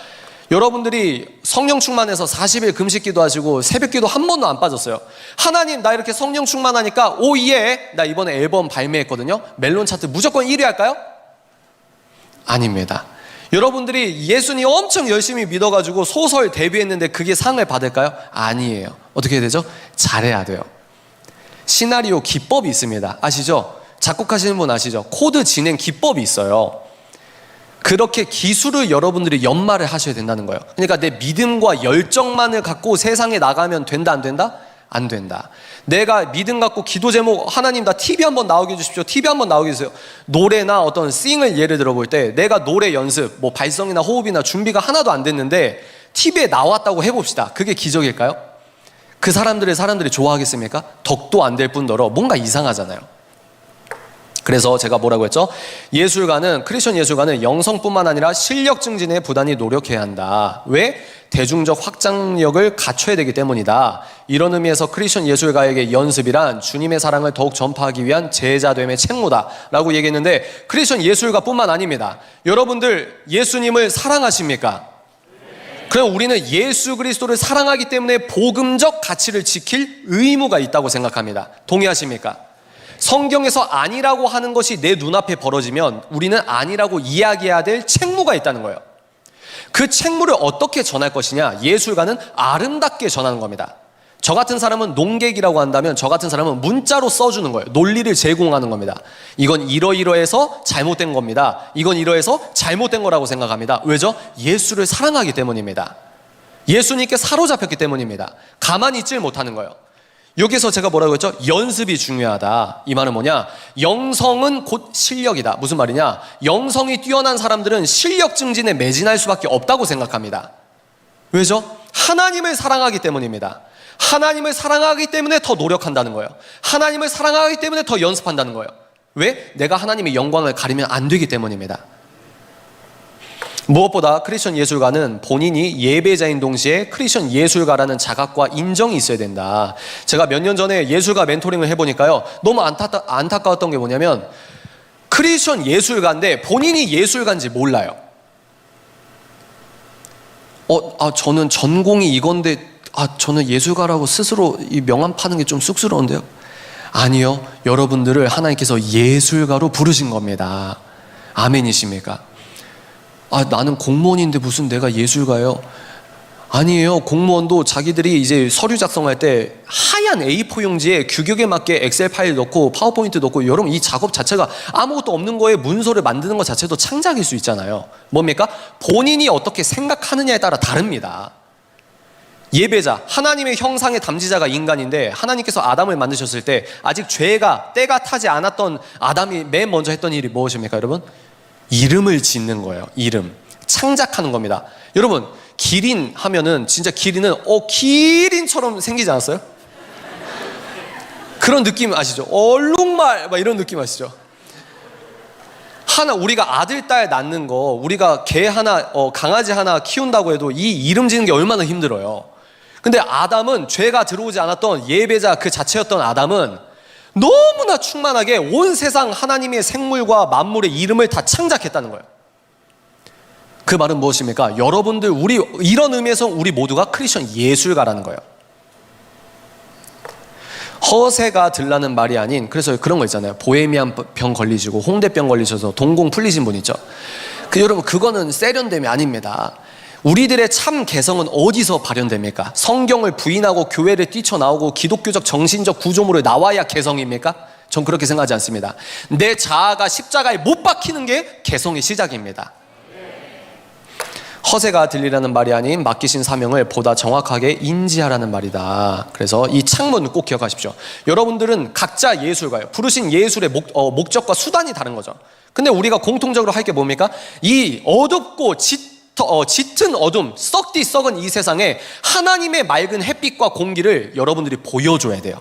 여러분들이 성령 충만해서 40일 금식 기도하시고 새벽 기도 한 번도 안 빠졌어요. 하나님, 나 이렇게 성령 충만하니까 오예, 나 이번에 앨범 발매했거든요. 멜론 차트 무조건 1위 할까요? 아닙니다. 여러분들이 예수님 엄청 열심히 믿어가지고 소설 데뷔했는데 그게 상을 받을까요? 아니에요. 어떻게 해야 되죠? 잘해야 돼요. 시나리오 기법이 있습니다. 아시죠? 작곡하시는 분 아시죠? 코드 진행 기법이 있어요. 그렇게 기술을 여러분들이 연마를 하셔야 된다는 거예요. 그러니까 내 믿음과 열정만을 갖고 세상에 나가면 된다, 안 된다? 안 된다. 내가 믿음 갖고 기도 제목, 하나님 나 TV 한번 나오게 해주십시오. TV 한번 나오게 해주세요. 노래나 어떤 싱을 예를 들어볼 때 내가 노래 연습, 뭐 발성이나 호흡이나 준비가 하나도 안 됐는데 TV에 나왔다고 해봅시다. 그게 기적일까요? 그 사람들이 좋아하겠습니까? 덕도 안 될 뿐더러 뭔가 이상하잖아요. 그래서 제가 뭐라고 했죠? 크리스천 예술가는 영성뿐만 아니라 실력 증진에 부단히 노력해야 한다. 왜? 대중적 확장력을 갖춰야 되기 때문이다. 이런 의미에서 크리스천 예술가에게 연습이란 주님의 사랑을 더욱 전파하기 위한 제자됨의 책무다 라고 얘기했는데, 크리스천 예술가뿐만 아닙니다. 여러분들 예수님을 사랑하십니까? 그럼 우리는 예수 그리스도를 사랑하기 때문에 복음적 가치를 지킬 의무가 있다고 생각합니다. 동의하십니까? 성경에서 아니라고 하는 것이 내 눈앞에 벌어지면 우리는 아니라고 이야기해야 될 책무가 있다는 거예요. 그 책무를 어떻게 전할 것이냐? 예술가는 아름답게 전하는 겁니다. 저 같은 사람은 농객이라고 한다면 저 같은 사람은 문자로 써주는 거예요. 논리를 제공하는 겁니다. 이건 이러이러해서 잘못된 겁니다. 이건 이러해서 잘못된 거라고 생각합니다. 왜죠? 예수를 사랑하기 때문입니다. 예수님께 사로잡혔기 때문입니다. 가만히 있질 못하는 거예요. 여기서 제가 뭐라고 했죠? 연습이 중요하다. 이 말은 뭐냐? 영성은 곧 실력이다. 무슨 말이냐? 영성이 뛰어난 사람들은 실력 증진에 매진할 수밖에 없다고 생각합니다. 왜죠? 하나님을 사랑하기 때문입니다. 하나님을 사랑하기 때문에 더 노력한다는 거예요. 하나님을 사랑하기 때문에 더 연습한다는 거예요. 왜? 내가 하나님의 영광을 가리면 안 되기 때문입니다. 무엇보다 크리스천 예술가는 본인이 예배자인 동시에 크리스천 예술가라는 자각과 인정이 있어야 된다. 제가 몇 년 전에 예술가 멘토링을 해보니까요, 너무 안타까웠던 게 뭐냐면 크리스천 예술가인데 본인이 예술가인지 몰라요. 저는 전공이 이건데 저는 예술가라고 스스로 이 명함 파는 게 좀 쑥스러운데요. 아니요, 여러분들을 하나님께서 예술가로 부르신 겁니다. 아멘이십니까? 나는 공무원인데 무슨 내가 예술가예요? 아니에요. 공무원도 자기들이 이제 서류 작성할 때 하얀 A4 용지에 규격에 맞게 엑셀 파일 넣고 파워포인트 넣고, 여러분 이 작업 자체가 아무것도 없는 거에 문서를 만드는 것 자체도 창작일 수 있잖아요. 뭡니까? 본인이 어떻게 생각하느냐에 따라 다릅니다. 예배자, 하나님의 형상의 담지자가 인간인데 하나님께서 아담을 만드셨을 때 아직 때가 타지 않았던 아담이 맨 먼저 했던 일이 무엇입니까, 여러분? 이름을 짓는 거예요. 이름. 창작하는 겁니다. 여러분, 기린 하면은 진짜 기린은 기린처럼 생기지 않았어요? 그런 느낌 아시죠? 얼룩말 막 이런 느낌 아시죠? 우리가 아들, 딸 낳는 거, 우리가 개 하나, 강아지 하나 키운다고 해도 이 이름 짓는 게 얼마나 힘들어요. 근데 아담은 죄가 들어오지 않았던 예배자 그 자체였던 아담은 너무나 충만하게 온 세상 하나님의 생물과 만물의 이름을 다 창작했다는 거예요. 그 말은 무엇입니까? 여러분들, 이런 의미에서 우리 모두가 크리스천 예술가라는 거예요. 허세가 들라는 말이 아닌, 그래서 그런 거 있잖아요. 보헤미안 병 걸리시고 홍대병 걸리셔서 동공 풀리신 분 있죠. 여러분, 그거는 세련됨이 아닙니다. 우리들의 참 개성은 어디서 발현됩니까? 성경을 부인하고 교회를 뛰쳐나오고 기독교적 정신적 구조물을 나와야 개성입니까? 전 그렇게 생각하지 않습니다. 내 자아가 십자가에 못 박히는 게 개성의 시작입니다. 허세가 들리라는 말이 아닌 맡기신 사명을 보다 정확하게 인지하라는 말이다. 그래서 이 창문 꼭 기억하십시오. 여러분들은 각자 예술가예요. 부르신 예술의 목적과 수단이 다른 거죠. 근데 우리가 공통적으로 할 게 뭡니까? 이 어둡고 짙은 어둠, 썩은 이 세상에 하나님의 맑은 햇빛과 공기를 여러분들이 보여줘야 돼요.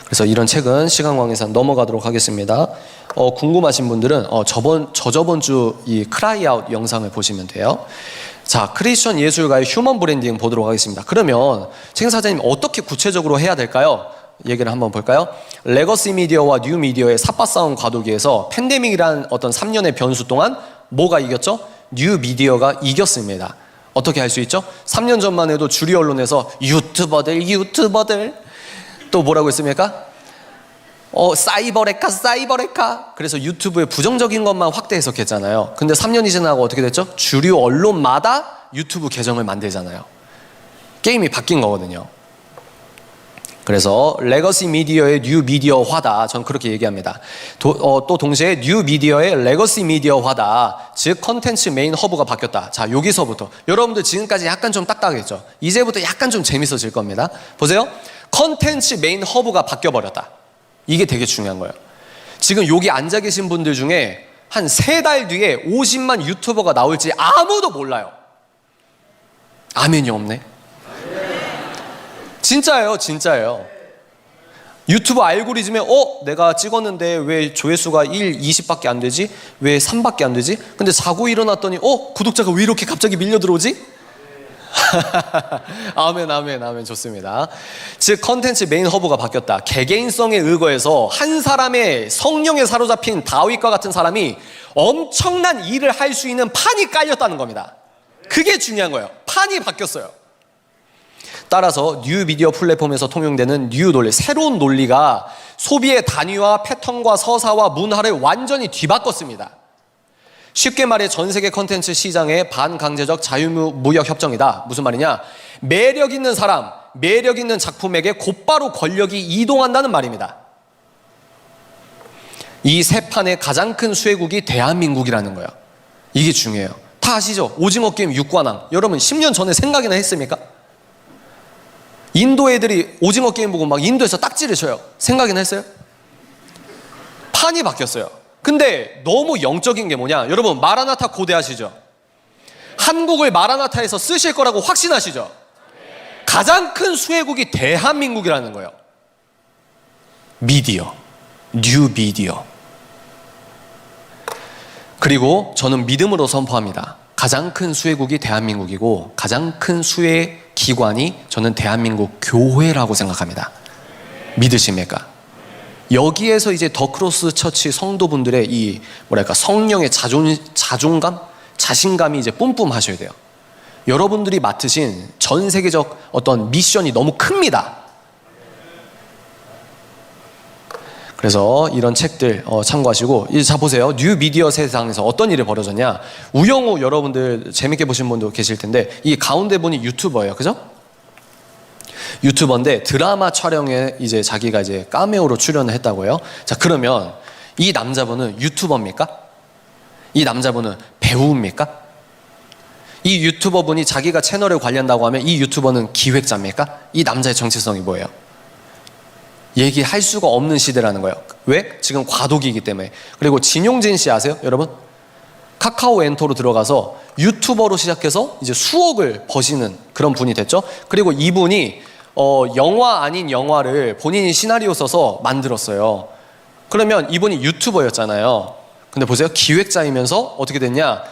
그래서 이런 책은 시간관계상 넘어가도록 하겠습니다. 궁금하신 분들은 저번 주 이 크라이아웃 영상을 보시면 돼요. 자, 크리스천 예술가의 휴먼 브랜딩 보도록 하겠습니다. 그러면 책 사장님 어떻게 구체적으로 해야 될까요? 얘기를 한번 볼까요? 레거시 미디어와 뉴 미디어의 삽바싸움 과도기에서 팬데믹이라는 어떤 3년의 변수 동안 뭐가 이겼죠? 뉴 미디어가 이겼습니다. 어떻게 할 수 있죠? 3년 전만 해도 주류 언론에서 유튜버들 또 뭐라고 했습니까? 사이버레카. 그래서 유튜브의 부정적인 것만 확대 해석했잖아요. 근데 3년이 지나고 어떻게 됐죠? 주류 언론마다 유튜브 계정을 만들잖아요. 게임이 바뀐 거거든요. 그래서 레거시 미디어의 뉴 미디어화다. 전 그렇게 얘기합니다. 또 동시에 뉴 미디어의 레거시 미디어화다. 즉 컨텐츠 메인 허브가 바뀌었다. 자, 여기서부터 여러분들 지금까지 약간 좀 딱딱했죠. 이제부터 약간 좀 재밌어질 겁니다. 보세요. 컨텐츠 메인 허브가 바뀌어버렸다. 이게 되게 중요한 거예요. 지금 여기 앉아 계신 분들 중에 한 3달 뒤에 50만 유튜버가 나올지 아무도 몰라요. 아멘이 없네. 진짜예요, 진짜예요. 유튜브 알고리즘에 내가 찍었는데 왜 조회수가 1, 20밖에 안 되지? 왜 3밖에 안 되지? 근데 자고 일어났더니 구독자가 왜 이렇게 갑자기 밀려 들어오지? 아멘, 아멘, 아멘. 좋습니다. 즉 컨텐츠 메인 허브가 바뀌었다. 개개인성에 의거해서 한 사람의 성령에 사로잡힌 다윗과 같은 사람이 엄청난 일을 할 수 있는 판이 깔렸다는 겁니다. 그게 중요한 거예요. 판이 바뀌었어요. 따라서 뉴 미디어 플랫폼에서 통용되는 뉴 논리, 새로운 논리가 소비의 단위와 패턴과 서사와 문화를 완전히 뒤바꿨습니다. 쉽게 말해 전 세계 컨텐츠 시장의 반강제적 자유무역 협정이다. 무슨 말이냐? 매력 있는 사람, 매력 있는 작품에게 곧바로 권력이 이동한다는 말입니다. 이 세 판의 가장 큰 수혜국이 대한민국이라는 거예요. 이게 중요해요. 다 아시죠? 오징어 게임 6관왕. 여러분 10년 전에 생각이나 했습니까? 인도 애들이 오징어 게임 보고 막 인도에서 딱지를 쳐요. 생각이나 했어요? 판이 바뀌었어요. 근데 너무 영적인 게 뭐냐? 여러분 마라나타 고대하시죠? 한국을 마라나타에서 쓰실 거라고 확신하시죠? 가장 큰 수혜국이 대한민국이라는 거예요. 미디어, 뉴 미디어. 그리고 저는 믿음으로 선포합니다. 가장 큰 수혜국이 대한민국이고 가장 큰 수혜 기관이 저는 대한민국 교회라고 생각합니다. 믿으십니까? 여기에서 이제 더 크로스 처치 성도분들의 이 성령의 자존감, 자신감이 이제 뿜뿜하셔야 돼요. 여러분들이 맡으신 전 세계적 어떤 미션이 너무 큽니다. 그래서 이런 책들 참고하시고, 자 보세요. 뉴 미디어 세상에서 어떤 일이 벌어졌냐. 우영우 여러분들 재밌게 보신 분도 계실 텐데 이 가운데 분이 유튜버예요. 그죠? 유튜버인데 드라마 촬영에 이제 자기가 이제 카메오로 출연을 했다고 해요. 자, 그러면 이 남자분은 유튜버입니까? 이 남자분은 배우입니까? 이 유튜버분이 자기가 채널을 관리한다고 하면 이 유튜버는 기획자입니까? 이 남자의 정체성이 뭐예요? 얘기할 수가 없는 시대라는 거예요. 왜? 지금 과도기이기 때문에. 그리고 진용진 씨 아세요? 여러분? 카카오 엔터로 들어가서 유튜버로 시작해서 이제 수억을 버시는 그런 분이 됐죠. 그리고 이분이 영화 아닌 영화를 본인이 시나리오 써서 만들었어요. 그러면 이분이 유튜버였잖아요. 근데 보세요. 기획자이면서 어떻게 됐냐?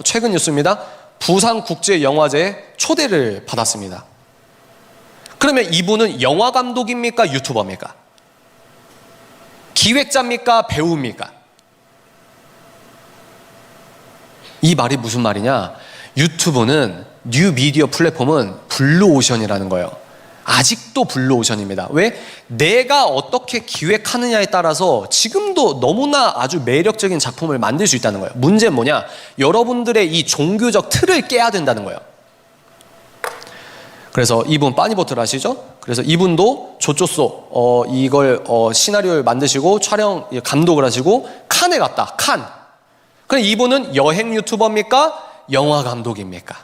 최근 뉴스입니다. 부산국제영화제에 초대를 받았습니다. 그러면 이분은 영화 감독입니까? 유튜버입니까? 기획자입니까? 배우입니까? 이 말이 무슨 말이냐? 유튜브는 뉴 미디어 플랫폼은 블루오션이라는 거예요. 아직도 블루오션입니다. 왜? 내가 어떻게 기획하느냐에 따라서 지금도 너무나 아주 매력적인 작품을 만들 수 있다는 거예요. 문제는 뭐냐? 여러분들의 이 종교적 틀을 깨야 된다는 거예요. 그래서 이분 빠니보트를 아시죠? 그래서 이분도 조조소 이걸 시나리오를 만드시고 촬영 감독을 하시고 칸에 갔다. 칸. 그럼 이분은 여행 유튜버입니까? 영화 감독입니까?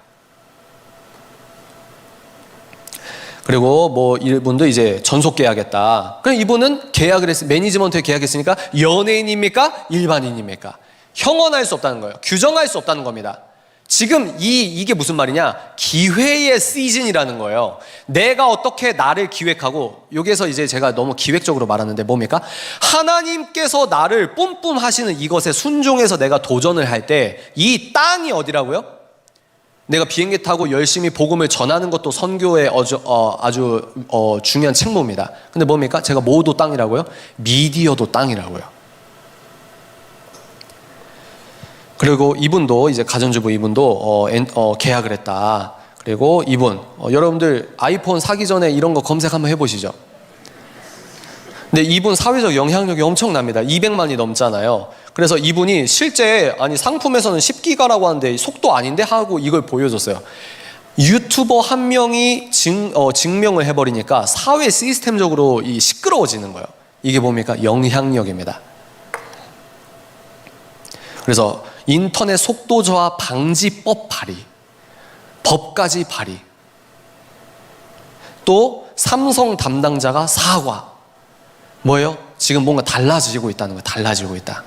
그리고 뭐 이분도 이제 전속 계약했다. 그럼 이분은 계약을 매니지먼트에 계약했으니까 연예인입니까? 일반인입니까? 형언할 수 없다는 거예요. 규정할 수 없다는 겁니다. 지금 이게 무슨 말이냐? 기회의 시즌이라는 거예요. 내가 어떻게 나를 기획하고, 여기에서 이제 제가 너무 기획적으로 말하는데 뭡니까? 하나님께서 나를 뿜뿜 하시는 이것에 순종해서 내가 도전을 할 때 이 땅이 어디라고요? 내가 비행기 타고 열심히 복음을 전하는 것도 선교의 아주 중요한 책무입니다. 근데 뭡니까? 제가 뭐도 땅이라고요? 미디어도 땅이라고요. 그리고 이분도 이제 가전주부 이분도 계약을 했다. 그리고 이분 여러분들 아이폰 사기 전에 이런 거 검색 한번 해보시죠. 근데 이분 사회적 영향력이 엄청납니다. 200만이 넘잖아요. 그래서 이분이 실제 상품에서는 10기가라고 하는데 속도 아닌데 하고 이걸 보여줬어요. 유튜버 한 명이 증명을 해버리니까 사회 시스템적으로 시끄러워지는 거예요. 이게 뭡니까? 영향력입니다. 그래서 인터넷 속도 저하 방지법 발의, 법까지 발의, 또 삼성 담당자가 사과. 뭐예요? 지금 뭔가 달라지고 있다는 거예요. 달라지고 있다.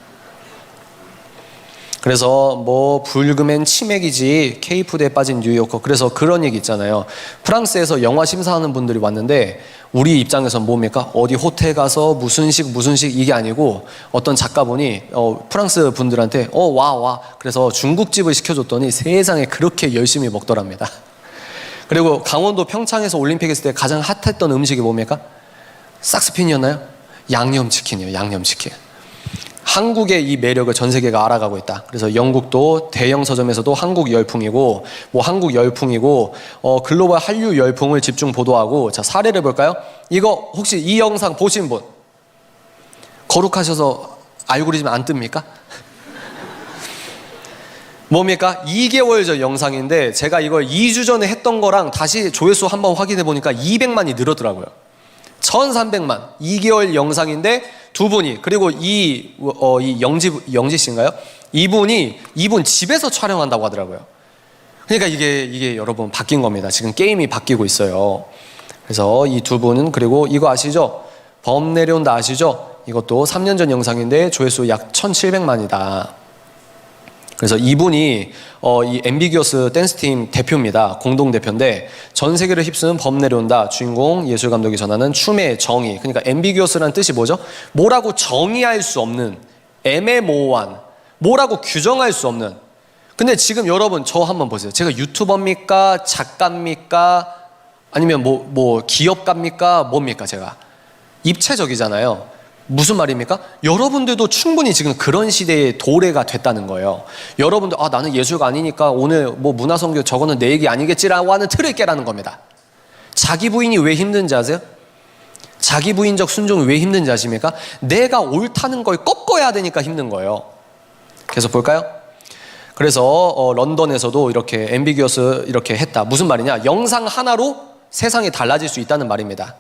그래서 뭐 불금엔 치맥이지 케이푸드에 빠진 뉴요커. 그래서 그런 얘기 있잖아요. 프랑스에서 영화 심사하는 분들이 왔는데 우리 입장에서는 뭡니까? 어디 호텔 가서 무슨 식 이게 아니고 어떤 작가분이 프랑스 분들한테 와 그래서 중국집을 시켜줬더니 세상에 그렇게 열심히 먹더랍니다. 그리고 강원도 평창에서 올림픽 했을 때 가장 핫했던 음식이 뭡니까? 삭스핀이었나요? 양념치킨이에요. 양념치킨. 한국의 이 매력을 전 세계가 알아가고 있다. 그래서 영국도 대형 서점에서도 한국 열풍이고 한국 열풍이고 글로벌 한류 열풍을 집중 보도하고. 자, 사례를 볼까요? 이거 혹시 이 영상 보신 분 거룩하셔서 알고리즘 안 뜹니까? 뭡니까? 2개월 전 영상인데 제가 이걸 2주 전에 했던 거랑 다시 조회수 한번 확인해 보니까 200만이 늘었더라고요. 1300만. 2개월 영상인데 두 분이, 그리고 이 영지 씨인가요? 이분 집에서 촬영한다고 하더라고요. 그러니까 이게 여러분 바뀐 겁니다. 지금 게임이 바뀌고 있어요. 그래서 이 두 분은, 그리고 이거 아시죠? 범 내려온다 아시죠? 이것도 3년 전 영상인데 조회수 약 1700만이다. 그래서 이분이 이 앰비기어스 댄스팀 대표입니다. 공동대표인데 전 세계를 휩쓰는 범 내려온다. 주인공 예술감독이 전하는 춤의 정의. 그러니까 앰비기어스라는 뜻이 뭐죠? 뭐라고 정의할 수 없는, 애매모호한, 뭐라고 규정할 수 없는. 근데 지금 여러분 저 한번 보세요. 제가 유튜버입니까? 작가입니까? 아니면 뭐 기업가입니까? 뭡니까? 제가 입체적이잖아요. 무슨 말입니까? 여러분들도 충분히 지금 그런 시대의 도래가 됐다는 거예요. 여러분들 나는 예술가 아니니까 오늘 뭐 문화성교 저거는 내 얘기 아니겠지라고 하는 틀을 깨라는 겁니다. 자기 부인이 왜 힘든지 아세요? 자기 부인적 순종이 왜 힘든지 아십니까? 내가 옳다는 걸 꺾어야 되니까 힘든 거예요. 계속 볼까요? 그래서 런던에서도 이렇게 앰비기어스 이렇게 했다. 무슨 말이냐? 영상 하나로 세상이 달라질 수 있다는 말입니다.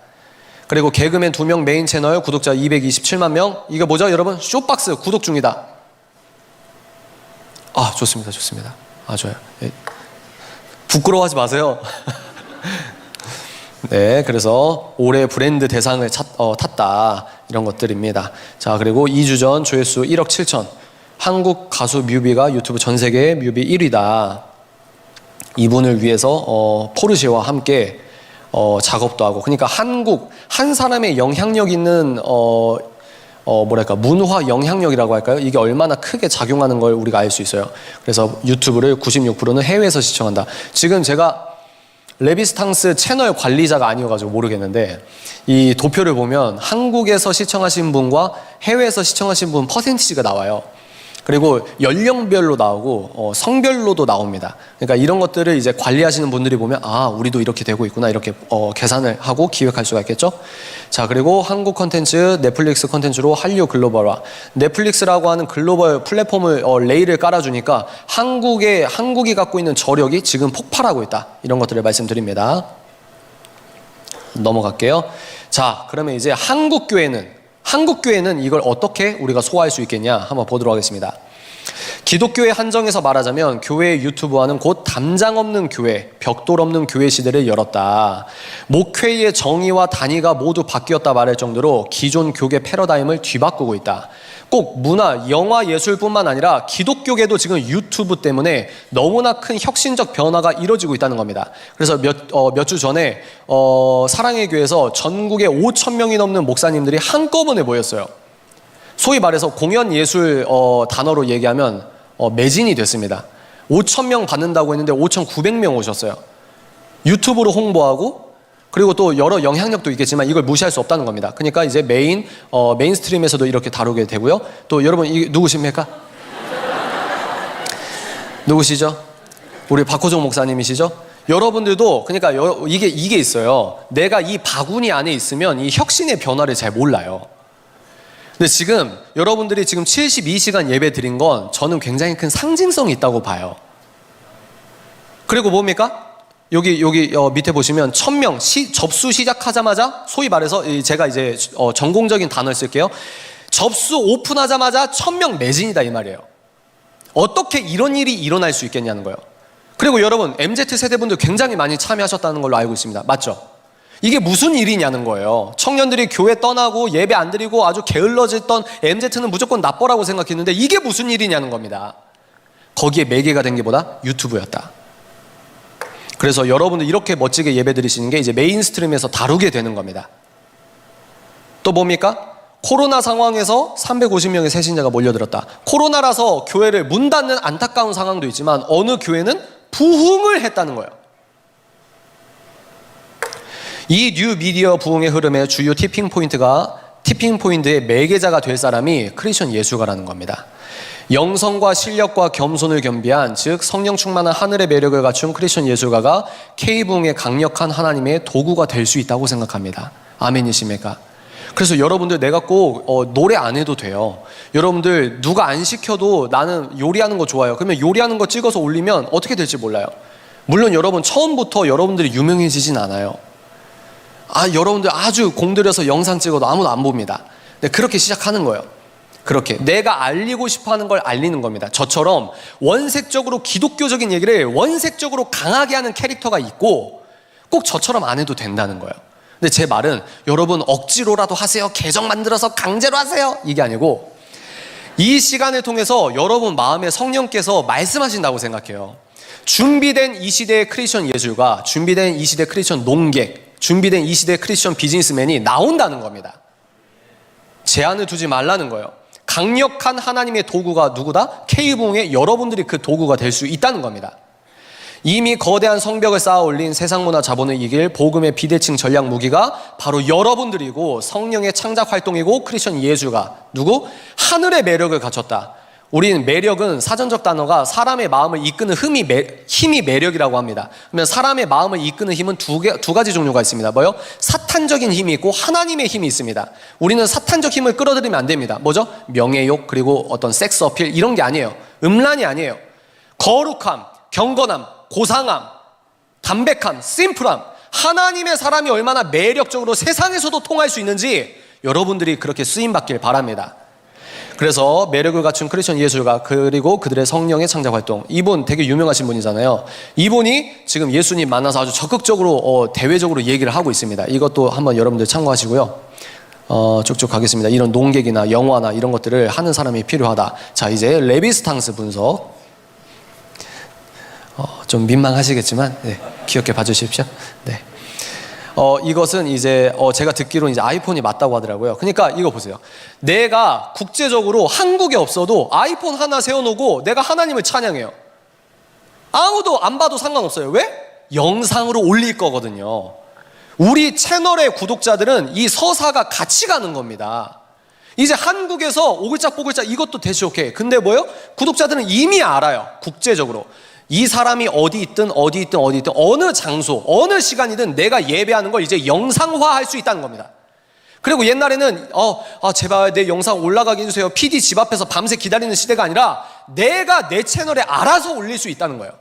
그리고 개그맨 2명 메인 채널 구독자 227만 명. 이게 뭐죠 여러분? 쇼박스 구독 중이다. 좋습니다. 좋아요. 예. 부끄러워하지 마세요. 네, 그래서 올해 브랜드 대상을 탔다. 이런 것들입니다. 자, 그리고 2주 전 조회수 1억 7천. 한국 가수 뮤비가 유튜브 전 세계 뮤비 1위다. 이분을 위해서 포르쉐와 함께 작업도 하고. 그러니까 한 사람의 영향력 있는 문화 영향력이라고 할까요? 이게 얼마나 크게 작용하는 걸 우리가 알 수 있어요. 그래서 유튜브를 96%는 해외에서 시청한다. 지금 제가 레비스탕스 채널 관리자가 아니어가지고 모르겠는데 이 도표를 보면 한국에서 시청하신 분과 해외에서 시청하신 분 퍼센티지가 나와요. 그리고 연령별로 나오고 성별로도 나옵니다. 그러니까 이런 것들을 이제 관리하시는 분들이 보면 우리도 이렇게 되고 있구나, 이렇게 계산을 하고 기획할 수가 있겠죠. 자, 그리고 한국 컨텐츠, 넷플릭스 컨텐츠로 한류 글로벌화. 넷플릭스라고 하는 글로벌 플랫폼을 레일을 깔아주니까 한국이 갖고 있는 저력이 지금 폭발하고 있다. 이런 것들을 말씀드립니다. 넘어갈게요. 자, 그러면 이제 한국 교회는 이걸 어떻게 우리가 소화할 수 있겠냐 한번 보도록 하겠습니다. 기독교의 한정에서 말하자면 교회의 유튜브와는 곧 담장 없는 교회, 벽돌 없는 교회 시대를 열었다. 목회의 정의와 단위가 모두 바뀌었다 말할 정도로 기존 교계 패러다임을 뒤바꾸고 있다. 꼭 문화, 영화, 예술뿐만 아니라 기독교계도 지금 유튜브 때문에 너무나 큰 혁신적 변화가 이루어지고 있다는 겁니다. 그래서 몇 주 전에 사랑의 교회에서 전국에 5,000명이 넘는 목사님들이 한꺼번에 모였어요. 소위 말해서 공연 예술 단어로 얘기하면 매진이 됐습니다. 5,000명 받는다고 했는데 5,900명 오셨어요. 유튜브로 홍보하고, 그리고 또 여러 영향력도 있겠지만 이걸 무시할 수 없다는 겁니다. 그러니까 이제 메인스트림에서도 이렇게 다루게 되고요. 또 여러분 이게 누구십니까? 누구시죠? 우리 박호종 목사님이시죠? 여러분들도 그러니까 이게 있어요. 내가 이 바구니 안에 있으면 이 혁신의 변화를 잘 몰라요. 근데 지금 여러분들이 지금 72시간 예배 드린 건 저는 굉장히 큰 상징성이 있다고 봐요. 그리고 뭡니까? 여기 밑에 보시면 1000명 접수 시작하자마자, 소위 말해서 제가 이제 전공적인 단어를 쓸게요. 접수 오픈하자마자 1000명 매진이다 이 말이에요. 어떻게 이런 일이 일어날 수 있겠냐는 거예요. 그리고 여러분 MZ세대분들 굉장히 많이 참여하셨다는 걸로 알고 있습니다. 맞죠? 이게 무슨 일이냐는 거예요. 청년들이 교회 떠나고 예배 안 드리고 아주 게을러졌던 MZ는 무조건 나빠라고 생각했는데 이게 무슨 일이냐는 겁니다. 거기에 매개가 된 게 뭐다? 유튜브였다. 그래서 여러분들 이렇게 멋지게 예배 드리시는 게 이제 메인스트림에서 다루게 되는 겁니다. 또 뭡니까? 코로나 상황에서 350명의 새신자가 몰려들었다. 코로나라서 교회를 문 닫는 안타까운 상황도 있지만 어느 교회는 부흥을 했다는 거예요. 이 뉴미디어 부흥의 흐름의 주요 티핑포인트의 매개자가 될 사람이 크리스천 예술가라는 겁니다. 영성과 실력과 겸손을 겸비한, 즉 성령 충만한 하늘의 매력을 갖춘 크리스천 예술가가 K부흥의 강력한 하나님의 도구가 될 수 있다고 생각합니다. 아멘이십니까? 그래서 여러분들 내가 꼭 노래 안 해도 돼요. 여러분들 누가 안 시켜도 나는 요리하는 거 좋아요. 그러면 요리하는 거 찍어서 올리면 어떻게 될지 몰라요. 물론 여러분 처음부터 여러분들이 유명해지진 않아요. 여러분들 아주 공들여서 영상 찍어도 아무도 안 봅니다. 네, 그렇게 시작하는 거예요. 그렇게 내가 알리고 싶어하는 걸 알리는 겁니다. 저처럼 원색적으로 기독교적인 얘기를 원색적으로 강하게 하는 캐릭터가 있고 꼭 저처럼 안 해도 된다는 거예요. 근데 제 말은 여러분 억지로라도 하세요, 계정 만들어서 강제로 하세요, 이게 아니고 이 시간을 통해서 여러분 마음에 성령께서 말씀하신다고 생각해요. 준비된 이 시대의 크리스천 예술가, 준비된 이 시대의 크리스천 농객, 준비된 이 시대의 크리스천 비즈니스맨이 나온다는 겁니다. 제한을 두지 말라는 거예요. 강력한 하나님의 도구가 누구다? K부흥의 여러분들이 그 도구가 될 수 있다는 겁니다. 이미 거대한 성벽을 쌓아 올린 세상 문화 자본을 이길 복음의 비대칭 전략 무기가 바로 여러분들이고 성령의 창작 활동이고 크리스천 예술가 누구? 하늘의 매력을 갖췄다. 우리는 매력은 사전적 단어가 사람의 마음을 이끄는 힘이 매력이라고 합니다. 그러면 사람의 마음을 이끄는 힘은 두 가지 종류가 있습니다. 뭐요? 사탄적인 힘이 있고 하나님의 힘이 있습니다. 우리는 사탄적 힘을 끌어들이면 안 됩니다. 뭐죠? 명예욕, 그리고 어떤 섹스 어필, 이런 게 아니에요. 음란이 아니에요. 거룩함, 경건함, 고상함, 담백함, 심플함, 하나님의 사람이 얼마나 매력적으로 세상에서도 통할 수 있는지 여러분들이 그렇게 쓰임받길 바랍니다. 그래서 매력을 갖춘 크리스천 예술가, 그리고 그들의 성령의 창작 활동, 이분 되게 유명하신 분이잖아요. 이분이 지금 예수님 만나서 아주 적극적으로 대외적으로 얘기를 하고 있습니다. 이것도 한번 여러분들 참고하시고요. 쭉쭉 가겠습니다. 이런 농객이나 영화나 이런 것들을 하는 사람이 필요하다. 자, 이제 레비스탕스 분석. 좀 민망하시겠지만 네, 귀엽게 봐주십시오. 네. 이것은 이제 제가 듣기로 이제 아이폰이 맞다고 하더라고요. 그러니까 이거 보세요. 내가 국제적으로 한국에 없어도 아이폰 하나 세워놓고 내가 하나님을 찬양해요. 아무도 안 봐도 상관없어요. 왜? 영상으로 올릴 거거든요. 우리 채널의 구독자들은 이 서사가 같이 가는 겁니다. 이제 한국에서 오글짝보글짝 이것도 대시 오케이. 근데 뭐예요? 구독자들은 이미 알아요. 국제적으로. 이 사람이 어디 있든 어느 장소, 어느 시간이든 내가 예배하는 걸 이제 영상화할 수 있다는 겁니다. 그리고 옛날에는 제발 내 영상 올라가게 해주세요. PD 집 앞에서 밤새 기다리는 시대가 아니라 내가 내 채널에 알아서 올릴 수 있다는 거예요.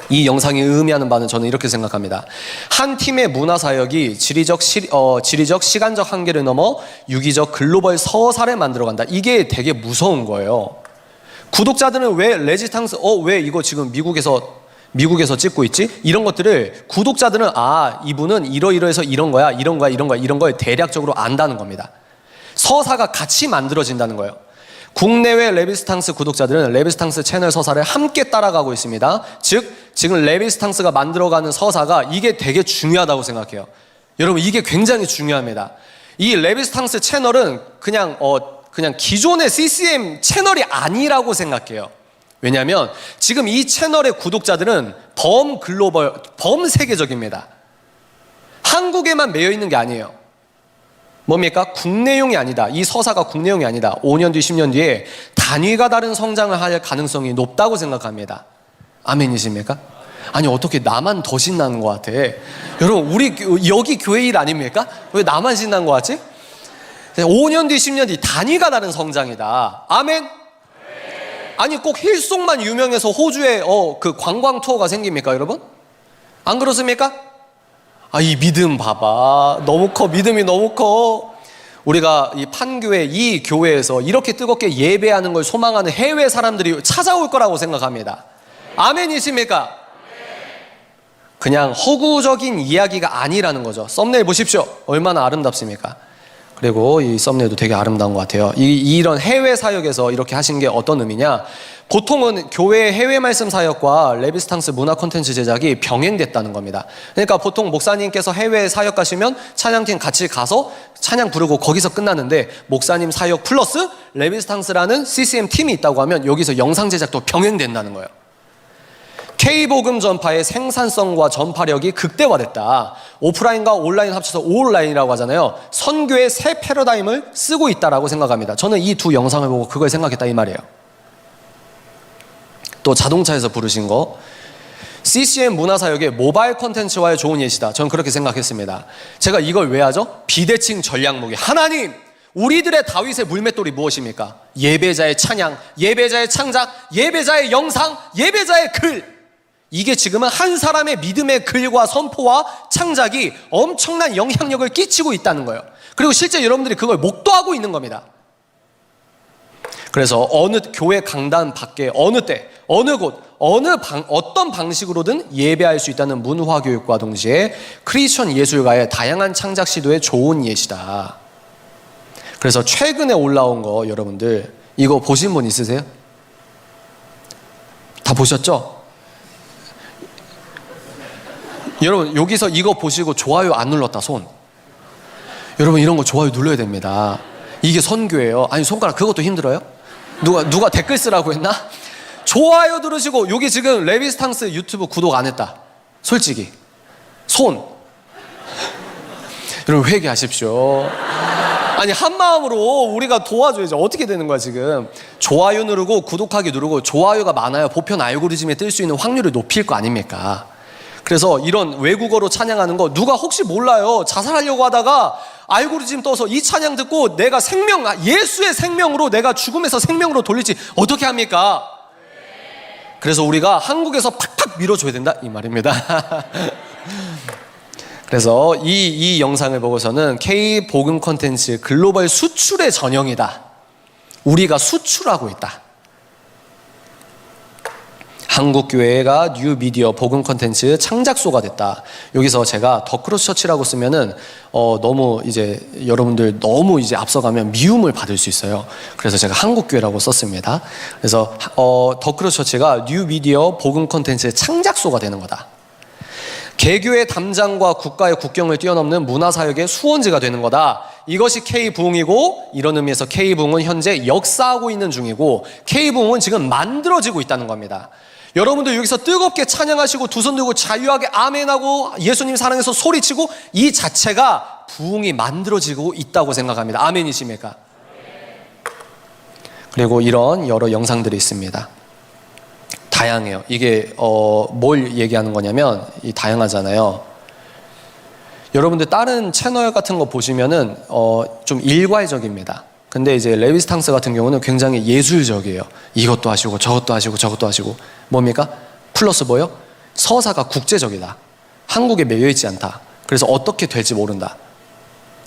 이 영상이 의미하는 바는 저는 이렇게 생각합니다. 한 팀의 문화사역이 지리적 시간적 한계를 넘어 유기적 글로벌 서사를 만들어간다. 이게 되게 무서운 거예요. 구독자들은 왜 레지스탕스, 왜 이거 지금 미국에서 찍고 있지? 이런 것들을 구독자들은 이분은 이러이러해서 이런 거야, 이런 걸 대략적으로 안다는 겁니다. 서사가 같이 만들어진다는 거예요. 국내외 레비스탕스 구독자들은 레비스탕스 채널 서사를 함께 따라가고 있습니다. 즉 지금 레비스탕스가 만들어가는 서사가 이게 되게 중요하다고 생각해요. 여러분 이게 굉장히 중요합니다. 이 레비스탕스 채널은 그냥 기존의 CCM 채널이 아니라고 생각해요. 왜냐하면 지금 이 채널의 구독자들은 범세계적입니다. 한국에만 매여 있는 게 아니에요. 뭡니까? 국내용이 아니다. 이 서사가 국내용이 아니다. 5년 뒤, 10년 뒤에 단위가 다른 성장을 할 가능성이 높다고 생각합니다. 아멘이십니까? 아니 어떻게 나만 더 신나는 것 같아. 여러분 우리 여기 교회 일 아닙니까? 왜 나만 신난 것 같지? 5년 뒤, 10년 뒤 단위가 다른 성장이다. 아멘? 아니 꼭 힐송만 유명해서 호주에 그 관광 투어가 생깁니까 여러분? 안 그렇습니까? 이 믿음 봐봐. 너무 커. 믿음이 너무 커. 우리가 이 판교회 이 교회에서 이렇게 뜨겁게 예배하는 걸 소망하는 해외 사람들이 찾아올 거라고 생각합니다. 아멘이십니까? 그냥 허구적인 이야기가 아니라는 거죠. 썸네일 보십시오. 얼마나 아름답습니까? 그리고 이 썸네일도 되게 아름다운 것 같아요. 이런 해외 사역에서 이렇게 하신 게 어떤 의미냐? 보통은 교회 해외 말씀 사역과 레비스탕스 문화 콘텐츠 제작이 병행됐다는 겁니다. 그러니까 보통 목사님께서 해외 사역 가시면 찬양팀 같이 가서 찬양 부르고 거기서 끝나는데, 목사님 사역 플러스 레비스탕스라는 CCM 팀이 있다고 하면 여기서 영상 제작도 병행된다는 거예요. K복음 전파의 생산성과 전파력이 극대화됐다. 오프라인과 온라인 합쳐서 온라인이라고 하잖아요. 선교의 새 패러다임을 쓰고 있다라고 생각합니다. 저는 이 두 영상을 보고 그걸 생각했다 이 말이에요. 또 자동차에서 부르신 거, CCM 문화사역의 모바일 콘텐츠와의 좋은 예시다. 저는 그렇게 생각했습니다. 제가 이걸 왜 하죠? 비대칭 전략무기. 하나님, 우리들의 다윗의 물맷돌이 무엇입니까? 예배자의 찬양, 예배자의 창작, 예배자의 영상, 예배자의 글. 이게 지금은 한 사람의 믿음의 글과 선포와 창작이 엄청난 영향력을 끼치고 있다는 거예요. 그리고 실제 여러분들이 그걸 목도하고 있는 겁니다. 그래서 어느 교회 강단 밖에 어느 때 어느 곳 어떤 방식으로든 예배할 수 있다는 문화 교육과 동시에 크리스천 예술가의 다양한 창작 시도의 좋은 예시다. 그래서 최근에 올라온 거 여러분들 이거 보신 분 있으세요? 다 보셨죠? 여러분 여기서 이거 보시고 좋아요 안 눌렀다 손. 여러분 이런 거 좋아요 눌러야 됩니다. 이게 선교예요. 아니 손가락 그것도 힘들어요? 누가 댓글 쓰라고 했나? 좋아요 누르시고, 여기 지금 레비스탕스 유튜브 구독 안 했다. 솔직히 손. 여러분 회개하십시오. 아니 한 마음으로 우리가 도와줘야죠. 어떻게 되는 거야 지금? 좋아요 누르고 구독하기 누르고, 좋아요가 많아야 보편 알고리즘에 뜰 수 있는 확률을 높일 거 아닙니까? 그래서 이런 외국어로 찬양하는 거 누가 혹시 몰라요. 자살하려고 하다가 알고리즘 떠서 이 찬양 듣고 내가 예수의 생명으로 내가 죽음에서 생명으로 돌릴지 어떻게 합니까? 그래서 우리가 한국에서 팍팍 밀어줘야 된다 이 말입니다. 그래서 이 영상을 보고서는 K복음 콘텐츠 글로벌 수출의 전형이다. 우리가 수출하고 있다. 한국교회가 뉴미디어 복음 콘텐츠 창작소가 됐다. 여기서 제가 더크로스 처치라고 쓰면은 너무 이제 여러분들 너무 이제 앞서가면 미움을 받을 수 있어요. 그래서 제가 한국교회라고 썼습니다. 그래서 더크로스 처치가 뉴미디어 복음 콘텐츠 창작소가 되는 거다. 개교의 담장과 국가의 국경을 뛰어넘는 문화사역의 수원지가 되는 거다. 이것이 K부흥이고, 이런 의미에서 K부흥은 현재 역사하고 있는 중이고, K부흥은 지금 만들어지고 있다는 겁니다. 여러분들 여기서 뜨겁게 찬양하시고 두 손 들고 자유하게 아멘하고 예수님 사랑해서 소리치고, 이 자체가 부흥이 만들어지고 있다고 생각합니다. 아멘이십니까? 그리고 이런 여러 영상들이 있습니다. 다양해요. 이게 뭘 얘기하는 거냐면, 이 다양하잖아요. 여러분들 다른 채널 같은 거 보시면은 좀 일괄적입니다. 근데 이제 레비스탕스 같은 경우는 굉장히 예술적이에요. 이것도 하시고 저것도 하시고 저것도 하시고. 뭡니까? 플러스 뭐요? 서사가 국제적이다. 한국에 매여있지 않다. 그래서 어떻게 될지 모른다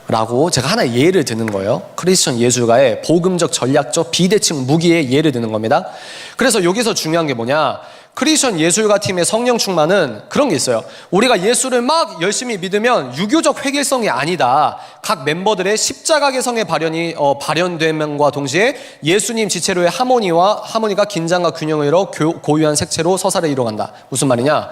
라고 제가 하나의 예를 드는 거예요. 크리스천 예술가의 복음적 전략적 비대칭 무기의 예를 드는 겁니다. 그래서 여기서 중요한 게 뭐냐, 크리스천 예술가 팀의 성령 충만은 그런 게 있어요. 우리가 예수를 막 열심히 믿으면 유교적 획일성이 아니다. 각 멤버들의 십자가 개성의 발현됨과 동시에 예수님 지체로의 하모니가 긴장과 균형을 이뤄 고유한 색채로 서사를 이뤄간다. 무슨 말이냐,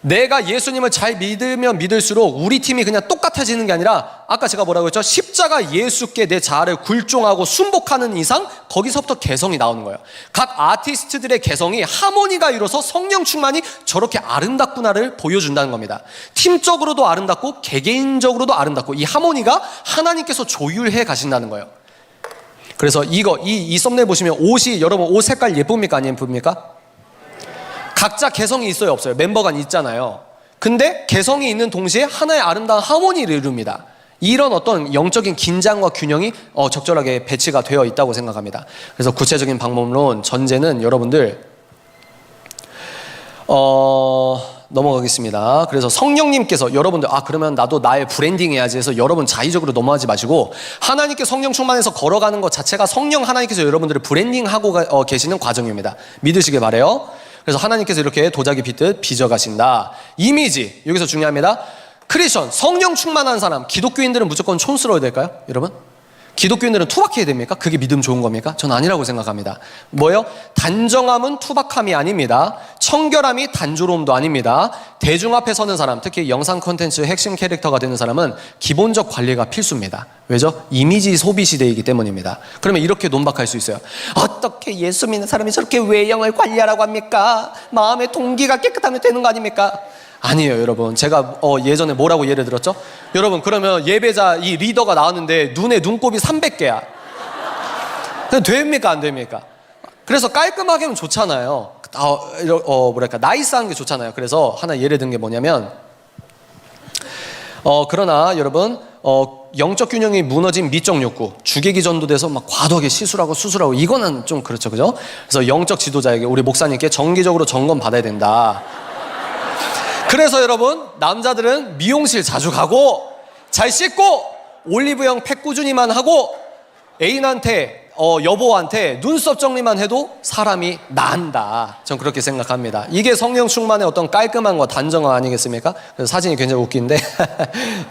내가 예수님을 잘 믿으면 믿을수록 우리 팀이 그냥 똑같아지는 게 아니라, 아까 제가 뭐라고 했죠? 십자가 예수께 내 자아를 굴종하고 순복하는 이상 거기서부터 개성이 나오는 거예요. 각 아티스트들의 개성이 하모니가 이뤄서 성령 충만이 저렇게 아름답구나를 보여준다는 겁니다. 팀적으로도 아름답고 개개인적으로도 아름답고, 이 하모니가 하나님께서 조율해 가신다는 거예요. 그래서 이 썸네일 보시면 옷이, 여러분 옷 색깔 예쁩니까? 안 예쁩니까? 각자 개성이 있어요, 없어요? 멤버가 있잖아요. 근데 개성이 있는 동시에 하나의 아름다운 하모니를 이룹니다. 이런 어떤 영적인 긴장과 균형이 적절하게 배치가 되어 있다고 생각합니다. 그래서 구체적인 방법론 전제는 여러분들 넘어가겠습니다. 그래서 성령님께서 여러분들 그러면 나도 나의 브랜딩 해야지 해서 여러분 자의적으로 넘어가지 마시고 하나님께 성령 충만해서 걸어가는 것 자체가 성령 하나님께서 여러분들을 브랜딩하고 계시는 과정입니다. 믿으시길 바라요. 그래서 하나님께서 이렇게 도자기 빗듯 빚어가신다. 이미지 여기서 중요합니다. 크리스천 성령 충만한 사람, 기독교인들은 무조건 촌스러워야 될까요? 여러분? 기독교인들은 투박해야 됩니까? 그게 믿음 좋은 겁니까? 전 아니라고 생각합니다. 뭐예요? 단정함은 투박함이 아닙니다. 청결함이 단조로움도 아닙니다. 대중 앞에 서는 사람, 특히 영상 콘텐츠 핵심 캐릭터가 되는 사람은 기본적 관리가 필수입니다. 왜죠? 이미지 소비 시대이기 때문입니다. 그러면 이렇게 논박할 수 있어요. 어떻게 예수 믿는 사람이 저렇게 외형을 관리하라고 합니까? 마음의 동기가 깨끗하면 되는 거 아닙니까? 아니에요, 여러분. 제가 예전에 뭐라고 예를 들었죠? 여러분, 그러면 예배자 이 리더가 나왔는데 눈에 눈곱이 300개야. 됩니까? 안 됩니까? 그래서 깔끔하게 하면 좋잖아요. 나이스한 게 좋잖아요. 그래서 하나 예를 든 게 뭐냐면 그러나 여러분 영적 균형이 무너진 미적 욕구, 주객이 전도돼서 막 과도하게 시술하고 수술하고 이거는 좀 그렇죠, 그죠? 그래서 영적 지도자에게 우리 목사님께 정기적으로 점검 받아야 된다. 그래서 여러분 남자들은 미용실 자주 가고 잘 씻고 올리브영 팩 꾸준히만 하고 애인한테 여보한테 눈썹 정리만 해도 사람이 나은다. 전 그렇게 생각합니다. 이게 성령 충만의 어떤 깔끔함과 단정함 아니겠습니까? 그래서 사진이 굉장히 웃긴데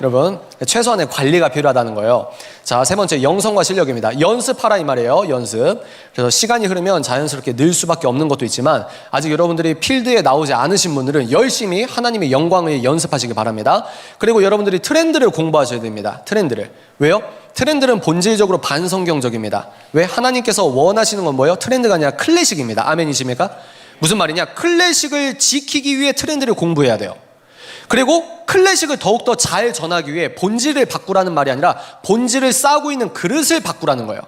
여러분 최소한의 관리가 필요하다는 거예요. 자, 세 번째 영성과 실력입니다. 연습하라 이 말이에요. 연습. 그래서 시간이 흐르면 자연스럽게 늘 수밖에 없는 것도 있지만 아직 여러분들이 필드에 나오지 않으신 분들은 열심히 하나님의 영광을 연습하시기 바랍니다. 그리고 여러분들이 트렌드를 공부하셔야 됩니다. 트렌드를. 왜요? 트렌드는 본질적으로 반성경적입니다. 왜? 하나님께서 원하시는 건 뭐예요? 트렌드가 아니라 클래식입니다. 아멘이십니까? 무슨 말이냐? 클래식을 지키기 위해 트렌드를 공부해야 돼요. 그리고 클래식을 더욱더 잘 전하기 위해 본질을 바꾸라는 말이 아니라 본질을 쌓고 있는 그릇을 바꾸라는 거예요.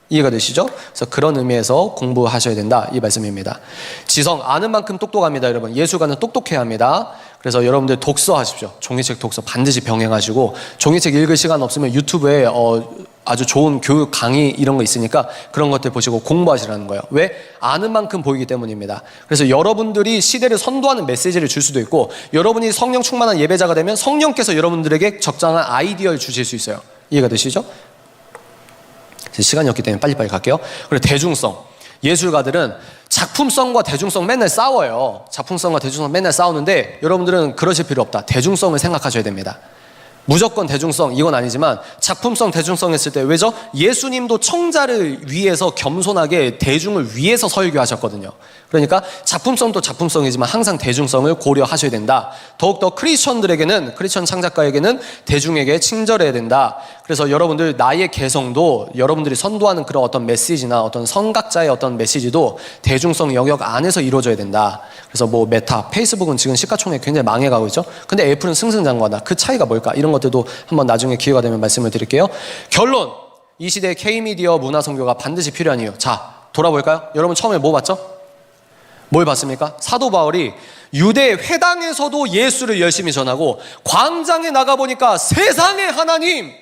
이해가 되시죠? 그래서 그런 의미에서 공부하셔야 된다 이 말씀입니다. 지성 아는 만큼 똑똑합니다. 여러분 예술가는 똑똑해야 합니다. 그래서 여러분들 독서하십시오. 종이책 독서 반드시 병행하시고 종이책 읽을 시간 없으면 유튜브에 아주 좋은 교육 강의 이런 거 있으니까 그런 것들 보시고 공부하시라는 거예요. 왜? 아는 만큼 보이기 때문입니다. 그래서 여러분들이 시대를 선도하는 메시지를 줄 수도 있고 여러분이 성령 충만한 예배자가 되면 성령께서 여러분들에게 적당한 아이디어를 주실 수 있어요. 이해가 되시죠? 시간이 없기 때문에 빨리빨리 갈게요. 그리고 대중성. 예술가들은 작품성과 대중성 맨날 싸워요. 작품성과 대중성 맨날 싸우는데 여러분들은 그러실 필요 없다. 대중성을 생각하셔야 됩니다. 무조건 대중성 이건 아니지만 작품성 대중성 했을 때 왜죠? 예수님도 청자를 위해서 겸손하게 대중을 위해서 설교하셨거든요. 그러니까 작품성도 작품성이지만 항상 대중성을 고려하셔야 된다. 더욱더 크리스천들에게는 크리스천 창작가에게는 대중에게 친절해야 된다. 그래서 여러분들 나의 개성도 여러분들이 선도하는 그런 어떤 메시지나 어떤 선각자의 어떤 메시지도 대중성 영역 안에서 이루어져야 된다. 그래서 뭐 메타, 페이스북은 지금 시가총액 굉장히 망해가고 있죠. 근데 애플은 승승장구하다. 그 차이가 뭘까? 이런 것들도 한번 나중에 기회가 되면 말씀을 드릴게요. 결론! 이 시대에 K미디어 문화선교가 반드시 필요한 이유. 자, 돌아볼까요? 여러분 처음에 뭐 봤죠? 뭘 봤습니까? 사도 바울이 유대 회당에서도 예수를 열심히 전하고 광장에 나가보니까 세상의 하나님,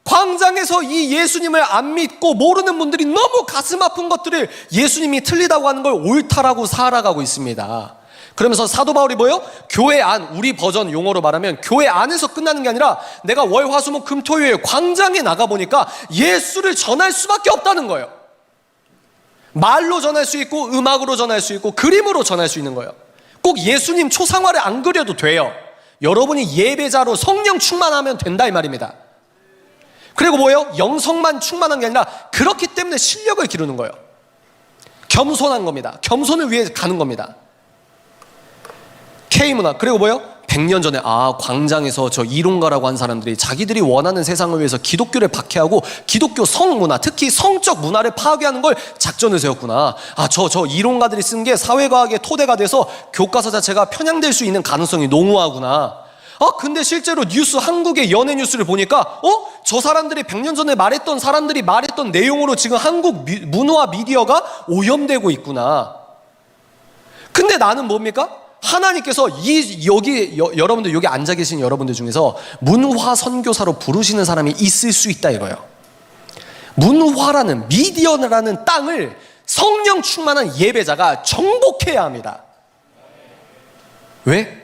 광장에서 이 예수님을 안 믿고 모르는 분들이 너무 가슴 아픈 것들을 예수님이 틀리다고 하는 걸 옳다라고 살아가고 있습니다. 그러면서 사도 바울이 뭐예요? 교회 안, 우리 버전 용어로 말하면 교회 안에서 끝나는 게 아니라 내가 월, 화, 수, 목, 금, 토, 일 광장에 나가보니까 예수를 전할 수밖에 없다는 거예요. 말로 전할 수 있고 음악으로 전할 수 있고 그림으로 전할 수 있는 거예요. 꼭 예수님 초상화를 안 그려도 돼요. 여러분이 예배자로 성령 충만하면 된다 이 말입니다. 그리고 뭐예요? 영성만 충만한 게 아니라 그렇기 때문에 실력을 기르는 거예요. 겸손한 겁니다. 겸손을 위해 가는 겁니다. K문화. 그리고 뭐예요? 100년 전에 광장에서 저 이론가라고 한 사람들이 자기들이 원하는 세상을 위해서 기독교를 박해하고 기독교 성문화, 특히 성적 문화를 파괴하는 걸 작전을 세웠구나. 저 이론가들이 쓴 게 사회과학의 토대가 돼서 교과서 자체가 편향될 수 있는 가능성이 농후하구나. 근데 실제로 뉴스, 한국의 연예 뉴스를 보니까 저 사람들이 100년 전에 말했던 사람들이 말했던 내용으로 지금 한국 문화 미디어가 오염되고 있구나. 근데 나는 뭡니까? 하나님께서 여러분들 여기 앉아 계신 여러분들 중에서 문화 선교사로 부르시는 사람이 있을 수 있다 이거예요. 문화라는 미디어라는 땅을 성령 충만한 예배자가 정복해야 합니다. 왜?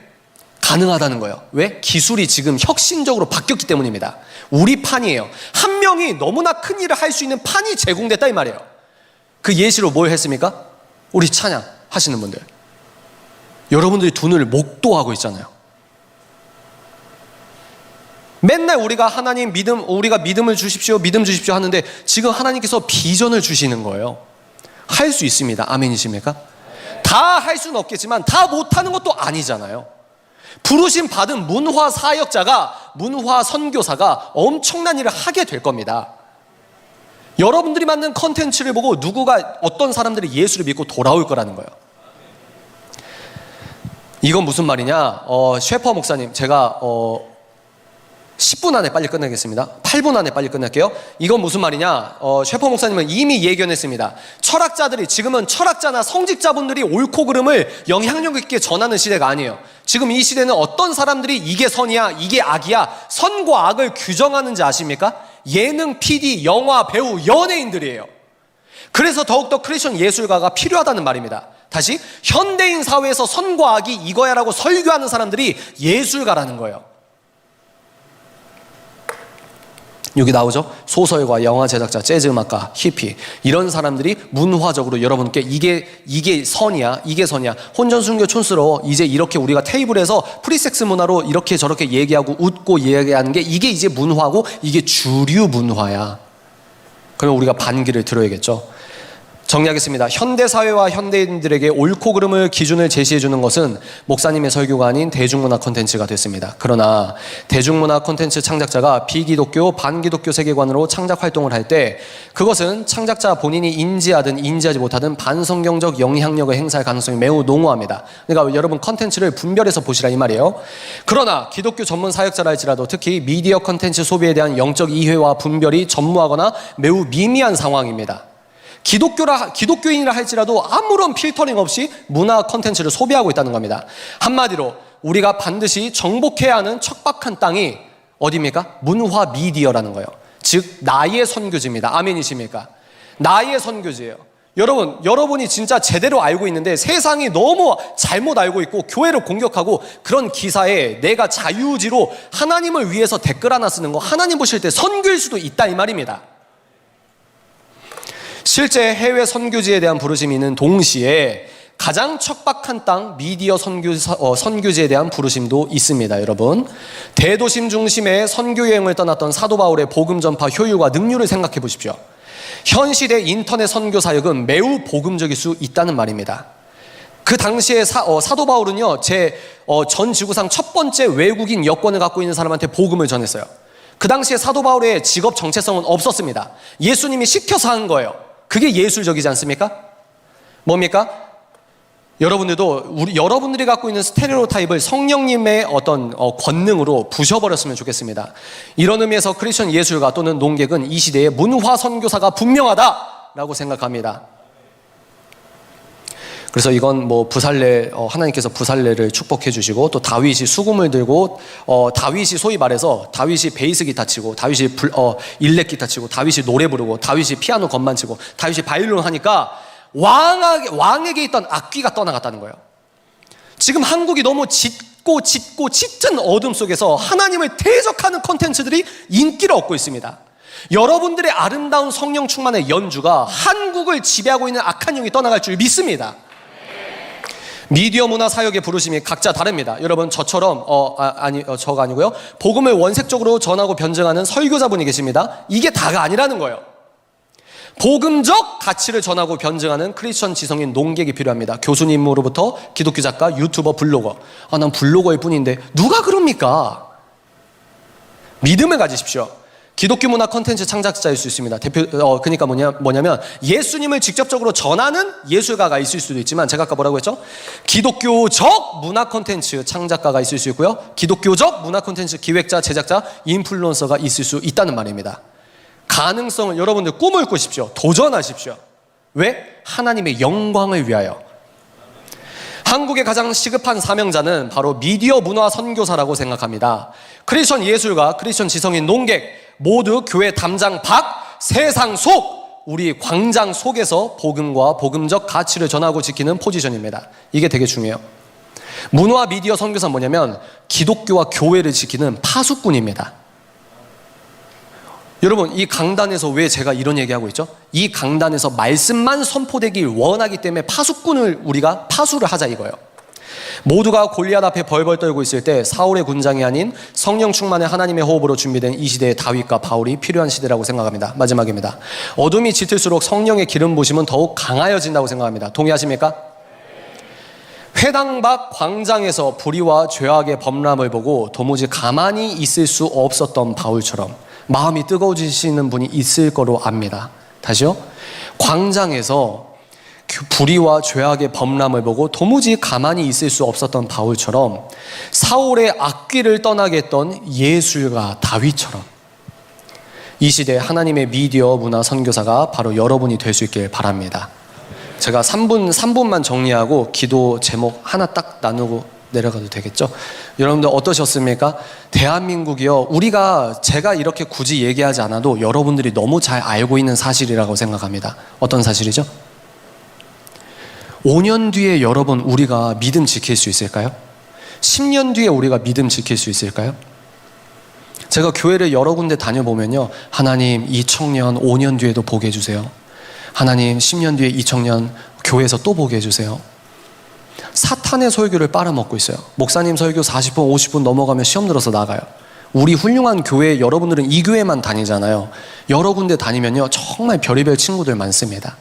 가능하다는 거예요. 왜? 기술이 지금 혁신적으로 바뀌었기 때문입니다. 우리 판이에요. 한 명이 너무나 큰 일을 할 수 있는 판이 제공됐다 이 말이에요. 그 예시로 뭘 했습니까? 우리 찬양 하시는 분들, 여러분들이 눈을 목도하고 있잖아요. 맨날 우리가 하나님 우리가 믿음을 주십시오, 믿음 주십시오 하는데 지금 하나님께서 비전을 주시는 거예요. 할 수 있습니다. 아멘이십니까? 다 할 수는 없겠지만 다 못하는 것도 아니잖아요. 부르심 받은 문화 사역자가, 문화 선교사가 엄청난 일을 하게 될 겁니다. 여러분들이 만든 컨텐츠를 보고 어떤 사람들이 예수를 믿고 돌아올 거라는 거예요. 이건 무슨 말이냐? 셰퍼 목사님, 제가 10분 안에 빨리 끝내겠습니다. 8분 안에 빨리 끝낼게요. 이건 무슨 말이냐? 셰퍼 목사님은 이미 예견했습니다. 지금은 철학자나 성직자분들이 옳고 그름을 영향력 있게 전하는 시대가 아니에요. 지금 이 시대는 어떤 사람들이 이게 선이야, 이게 악이야, 선과 악을 규정하는지 아십니까? 예능, PD, 영화, 배우, 연예인들이에요. 그래서 더욱더 크리스천 예술가가 필요하다는 말입니다. 다시, 현대인 사회에서 선과 악이 이거야 라고 설교하는 사람들이 예술가라는 거예요. 여기 나오죠? 소설가, 영화 제작자, 재즈 음악가, 히피, 이런 사람들이 문화적으로 여러분께 이게 선이야, 이게 선이야, 혼전순교 촌스러워, 이제 이렇게 우리가 테이블에서 프리섹스 문화로 이렇게 저렇게 얘기하고 웃고 얘기하는 게 이게 이제 문화고 이게 주류 문화야. 그럼 우리가 반기를 들어야겠죠. 정리하겠습니다. 현대사회와 현대인들에게 옳고 그름을 기준을 제시해주는 것은 목사님의 설교가 아닌 대중문화 콘텐츠가 됐습니다. 그러나 대중문화 콘텐츠 창작자가 비기독교, 반기독교 세계관으로 창작 활동을 할 때 그것은 창작자 본인이 인지하든 인지하지 못하든 반성경적 영향력을 행사할 가능성이 매우 농후합니다. 그러니까 여러분 콘텐츠를 분별해서 보시라 이 말이에요. 그러나 기독교 전문 사역자라 할지라도 특히 미디어 콘텐츠 소비에 대한 영적 이해와 분별이 전무하거나 매우 미미한 상황입니다. 기독교인이라 할지라도 아무런 필터링 없이 문화 컨텐츠를 소비하고 있다는 겁니다. 한마디로 우리가 반드시 정복해야 하는 척박한 땅이 어디입니까? 문화 미디어라는 거예요. 즉 나의 선교지입니다. 아멘이십니까? 나의 선교지예요. 여러분이 진짜 제대로 알고 있는데 세상이 너무 잘못 알고 있고 교회를 공격하고 그런 기사에 내가 자유지로 하나님을 위해서 댓글 하나 쓰는 거 하나님 보실 때 선교일 수도 있다 이 말입니다. 실제 해외 선교지에 대한 부르심이 있는 동시에 가장 척박한 땅 미디어 선교지에 대한 부르심도 있습니다. 여러분, 대도심 중심의 선교 여행을 떠났던 사도 바울의 복음 전파 효율과 능률을 생각해 보십시오. 현 시대 인터넷 선교 사역은 매우 복음적일 수 있다는 말입니다. 그 당시에 사도 바울은요, 전 지구상 첫 번째 외국인 여권을 갖고 있는 사람한테 복음을 전했어요. 그 당시에 사도 바울의 직업 정체성은 없었습니다. 예수님이 시켜서 한 거예요. 그게 예술적이지 않습니까? 뭡니까? 여러분들이 갖고 있는 스테레오타입을 성령님의 어떤 권능으로 부셔버렸으면 좋겠습니다. 이런 의미에서 크리스천 예술가 또는 농객은 이 시대의 문화 선교사가 분명하다라고 생각합니다. 그래서 이건 하나님께서 부살레를 축복해 주시고 또 다윗이 수금을 들고 다윗이 소위 말해서 다윗이 베이스 기타 치고 다윗이 일렉 기타 치고 다윗이 노래 부르고 다윗이 피아노 건반 치고 다윗이 바이올린 하니까 왕에게 있던 악귀가 떠나갔다는 거예요. 지금 한국이 너무 짙은 어둠 속에서 하나님을 대적하는 콘텐츠들이 인기를 얻고 있습니다. 여러분들의 아름다운 성령 충만의 연주가 한국을 지배하고 있는 악한 영이 떠나갈 줄 믿습니다. 미디어 문화 사역의 부르심이 각자 다릅니다. 여러분 저처럼 저가 아니고요. 복음을 원색적으로 전하고 변증하는 설교자분이 계십니다. 이게 다가 아니라는 거예요. 복음적 가치를 전하고 변증하는 크리스천 지성인 농객이 필요합니다. 교수님으로부터 기독교 작가, 유튜버, 블로거. 난 블로거일 뿐인데 누가 그럽니까? 믿음을 가지십시오. 기독교 문화 컨텐츠 창작자일 수 있습니다. 그러니까 뭐냐면 예수님을 직접적으로 전하는 예술가가 있을 수도 있지만 제가 아까 뭐라고 했죠? 기독교적 문화 컨텐츠 창작가가 있을 수 있고요. 기독교적 문화 컨텐츠 기획자, 제작자, 인플루언서가 있을 수 있다는 말입니다. 가능성을 여러분들 꿈을 꾸십시오. 도전하십시오. 왜? 하나님의 영광을 위하여. 한국의 가장 시급한 사명자는 바로 미디어 문화 선교사라고 생각합니다. 크리스천 예술가, 크리스천 지성인, 농객 모두 교회 담장 밖, 세상 속, 우리 광장 속에서 복음과 복음적 가치를 전하고 지키는 포지션입니다. 이게 되게 중요해요. 문화 미디어 선교사는 뭐냐면 기독교와 교회를 지키는 파수꾼입니다. 여러분, 이 강단에서 왜 제가 이런 얘기하고 있죠? 이 강단에서 말씀만 선포되길 원하기 때문에 파수꾼을 우리가 파수를 하자 이거예요. 모두가 골리앗 앞에 벌벌 떨고 있을 때 사울의 군장이 아닌 성령 충만의 하나님의 호흡으로 준비된 이 시대에 다윗과 바울이 필요한 시대라고 생각합니다. 마지막입니다. 어둠이 짙을수록 성령의 기름 부심은 더욱 강하여진다고 생각합니다. 동의하십니까? 회당 밖 광장에서 불의와 죄악의 범람을 보고 도무지 가만히 있을 수 없었던 바울처럼 마음이 뜨거워지시는 분이 있을 거로 압니다. 다시요. 광장에서 불의와 죄악의 범람을 보고 도무지 가만히 있을 수 없었던 바울처럼 사울의 악귀를 떠나게 했던 예술가 다윗처럼 이 시대 하나님의 미디어 문화 선교사가 바로 여러분이 될 수 있길 바랍니다. 제가 3분만 정리하고 기도 제목 하나 딱 나누고 내려가도 되겠죠? 여러분들 어떠셨습니까? 대한민국이요, 제가 이렇게 굳이 얘기하지 않아도 여러분들이 너무 잘 알고 있는 사실이라고 생각합니다. 어떤 사실이죠? 5년 뒤에 여러분, 우리가 믿음 지킬 수 있을까요? 10년 뒤에 우리가 믿음 지킬 수 있을까요? 제가 교회를 여러 군데 다녀보면요, 하나님 이 청년 5년 뒤에도 보게 해주세요. 하나님 10년 뒤에 이 청년 교회에서 또 보게 해주세요. 사탄의 설교를 빨아먹고 있어요. 목사님 설교 40분 50분 넘어가면 시험 들어서 나가요. 우리 훌륭한 교회, 여러분들은 이 교회만 다니잖아요. 여러 군데 다니면요 정말 별의별 친구들 많습니다.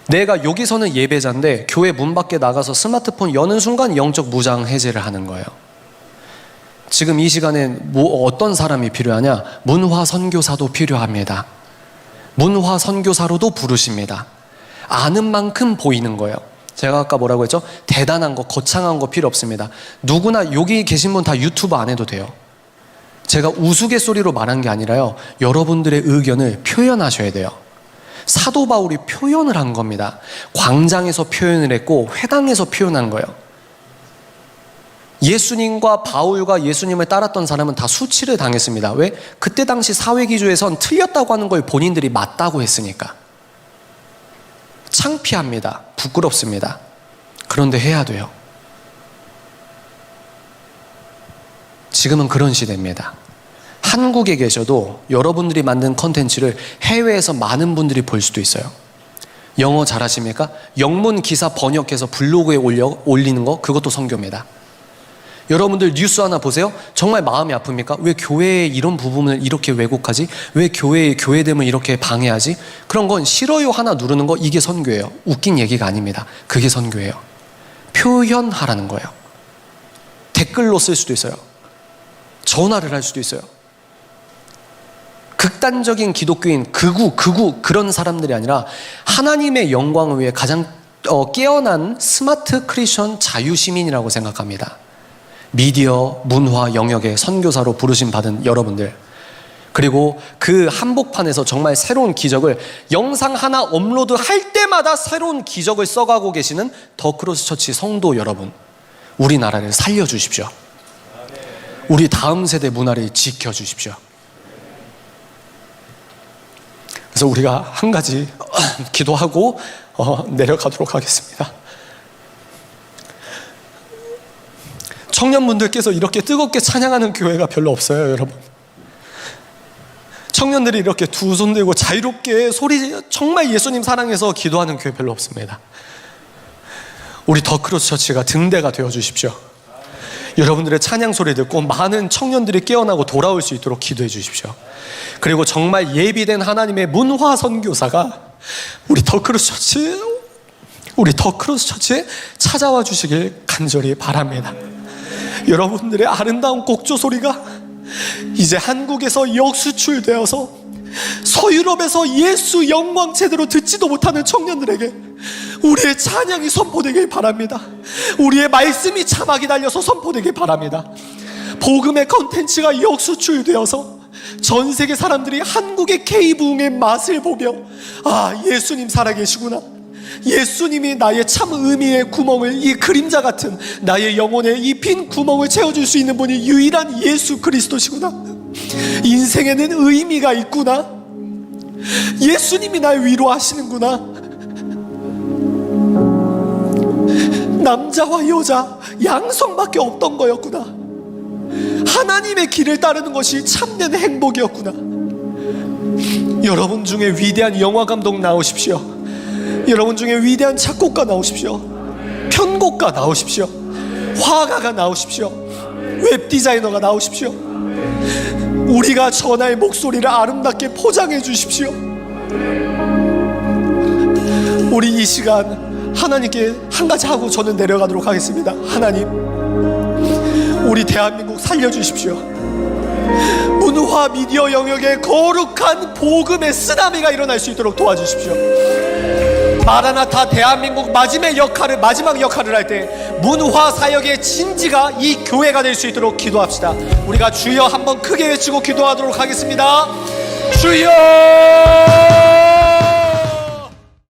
내가 여기서는 예배자인데 교회 문 밖에 나가서 스마트폰 여는 순간 영적 무장 해제를 하는 거예요. 지금 이 시간에 어떤 사람이 필요하냐? 문화 선교사도 필요합니다. 문화 선교사로도 부르십니다. 아는 만큼 보이는 거예요. 제가 아까 뭐라고 했죠? 대단한 거, 거창한 거 필요 없습니다. 누구나 여기 계신 분 다 유튜브 안 해도 돼요. 제가 우스갯소리로 말한 게 아니라요, 여러분들의 의견을 표현하셔야 돼요. 사도 바울이 표현을 한 겁니다. 광장에서 표현을 했고 회당에서 표현한 거예요. 예수님과 바울과 예수님을 따랐던 사람은 다 수치를 당했습니다. 왜? 그때 당시 사회기조에선 틀렸다고 하는 걸 본인들이 맞다고 했으니까. 창피합니다. 부끄럽습니다. 그런데 해야 돼요. 지금은 그런 시대입니다. 한국에 계셔도 여러분들이 만든 컨텐츠를 해외에서 많은 분들이 볼 수도 있어요. 영어 잘하십니까? 영문 기사 번역해서 블로그에 올리는 거, 그것도 선교입니다. 여러분들 뉴스 하나 보세요. 정말 마음이 아픕니까? 왜 교회의 이런 부분을 이렇게 왜곡하지? 왜 교회의 교회됨을 이렇게 방해하지? 그런 건 싫어요 하나 누르는 거, 이게 선교예요. 웃긴 얘기가 아닙니다. 그게 선교예요. 표현하라는 거예요. 댓글로 쓸 수도 있어요. 전화를 할 수도 있어요. 극단적인 기독교인, 극우 그런 사람들이 아니라 하나님의 영광을 위해 가장 깨어난 스마트 크리스천 자유시민이라고 생각합니다. 미디어, 문화 영역의 선교사로 부르심 받은 여러분들, 그리고 그 한복판에서 정말 새로운 기적을 영상 하나 업로드할 때마다 새로운 기적을 써가고 계시는 더 크로스 처치 성도 여러분, 우리나라를 살려주십시오. 우리 다음 세대 문화를 지켜주십시오. 그래서 우리가 한 가지 기도하고 내려가도록 하겠습니다. 청년분들께서 이렇게 뜨겁게 찬양하는 교회가 별로 없어요, 여러분. 청년들이 이렇게 두 손 들고 자유롭게 정말 예수님 사랑해서 기도하는 교회 별로 없습니다. 우리 더 크로스 처치가 등대가 되어 주십시오. 여러분들의 찬양 소리 듣고 많은 청년들이 깨어나고 돌아올 수 있도록 기도해 주십시오. 그리고 정말 예비된 하나님의 문화 선교사가 우리 더 크로스 처치에 찾아와 주시길 간절히 바랍니다. 여러분들의 아름다운 곡조 소리가 이제 한국에서 역수출되어서 서유럽에서 예수 영광 제대로 듣지도 못하는 청년들에게 우리의 찬양이 선포되길 바랍니다. 우리의 말씀이 자막이 달려서 선포되길 바랍니다. 복음의 컨텐츠가 역수출되어서 전 세계 사람들이 한국의 K부흥의 맛을 보며, 아, 예수님 살아계시구나, 예수님이 나의 참 의미의 구멍을, 이 그림자 같은 나의 영혼의 이 빈 구멍을 채워줄 수 있는 분이 유일한 예수 그리스도시구나. 인생에는 의미가 있구나. 예수님이 날 위로하시는구나. 남자와 여자 양성밖에 없던 거였구나. 하나님의 길을 따르는 것이 참된 행복이었구나. 여러분 중에 위대한 영화 감독 나오십시오. 여러분 중에 위대한 작곡가 나오십시오. 편곡가 나오십시오. 화가가 나오십시오. 웹디자이너가 나오십시오. 우리가 전할 목소리를 아름답게 포장해 주십시오. 우리 이 시간 하나님께 한 가지 하고 저는 내려가도록 하겠습니다. 하나님, 우리 대한민국 살려주십시오. 문화 미디어 영역에 거룩한 복음의 쓰나미가 일어날 수 있도록 도와주십시오. 마라나타 대한민국 마지막 역할을 할 때 문화 사역의 진지가 이 교회가 될 수 있도록 기도합시다. 우리가 주여 한번 크게 외치고 기도하도록 하겠습니다. 주여!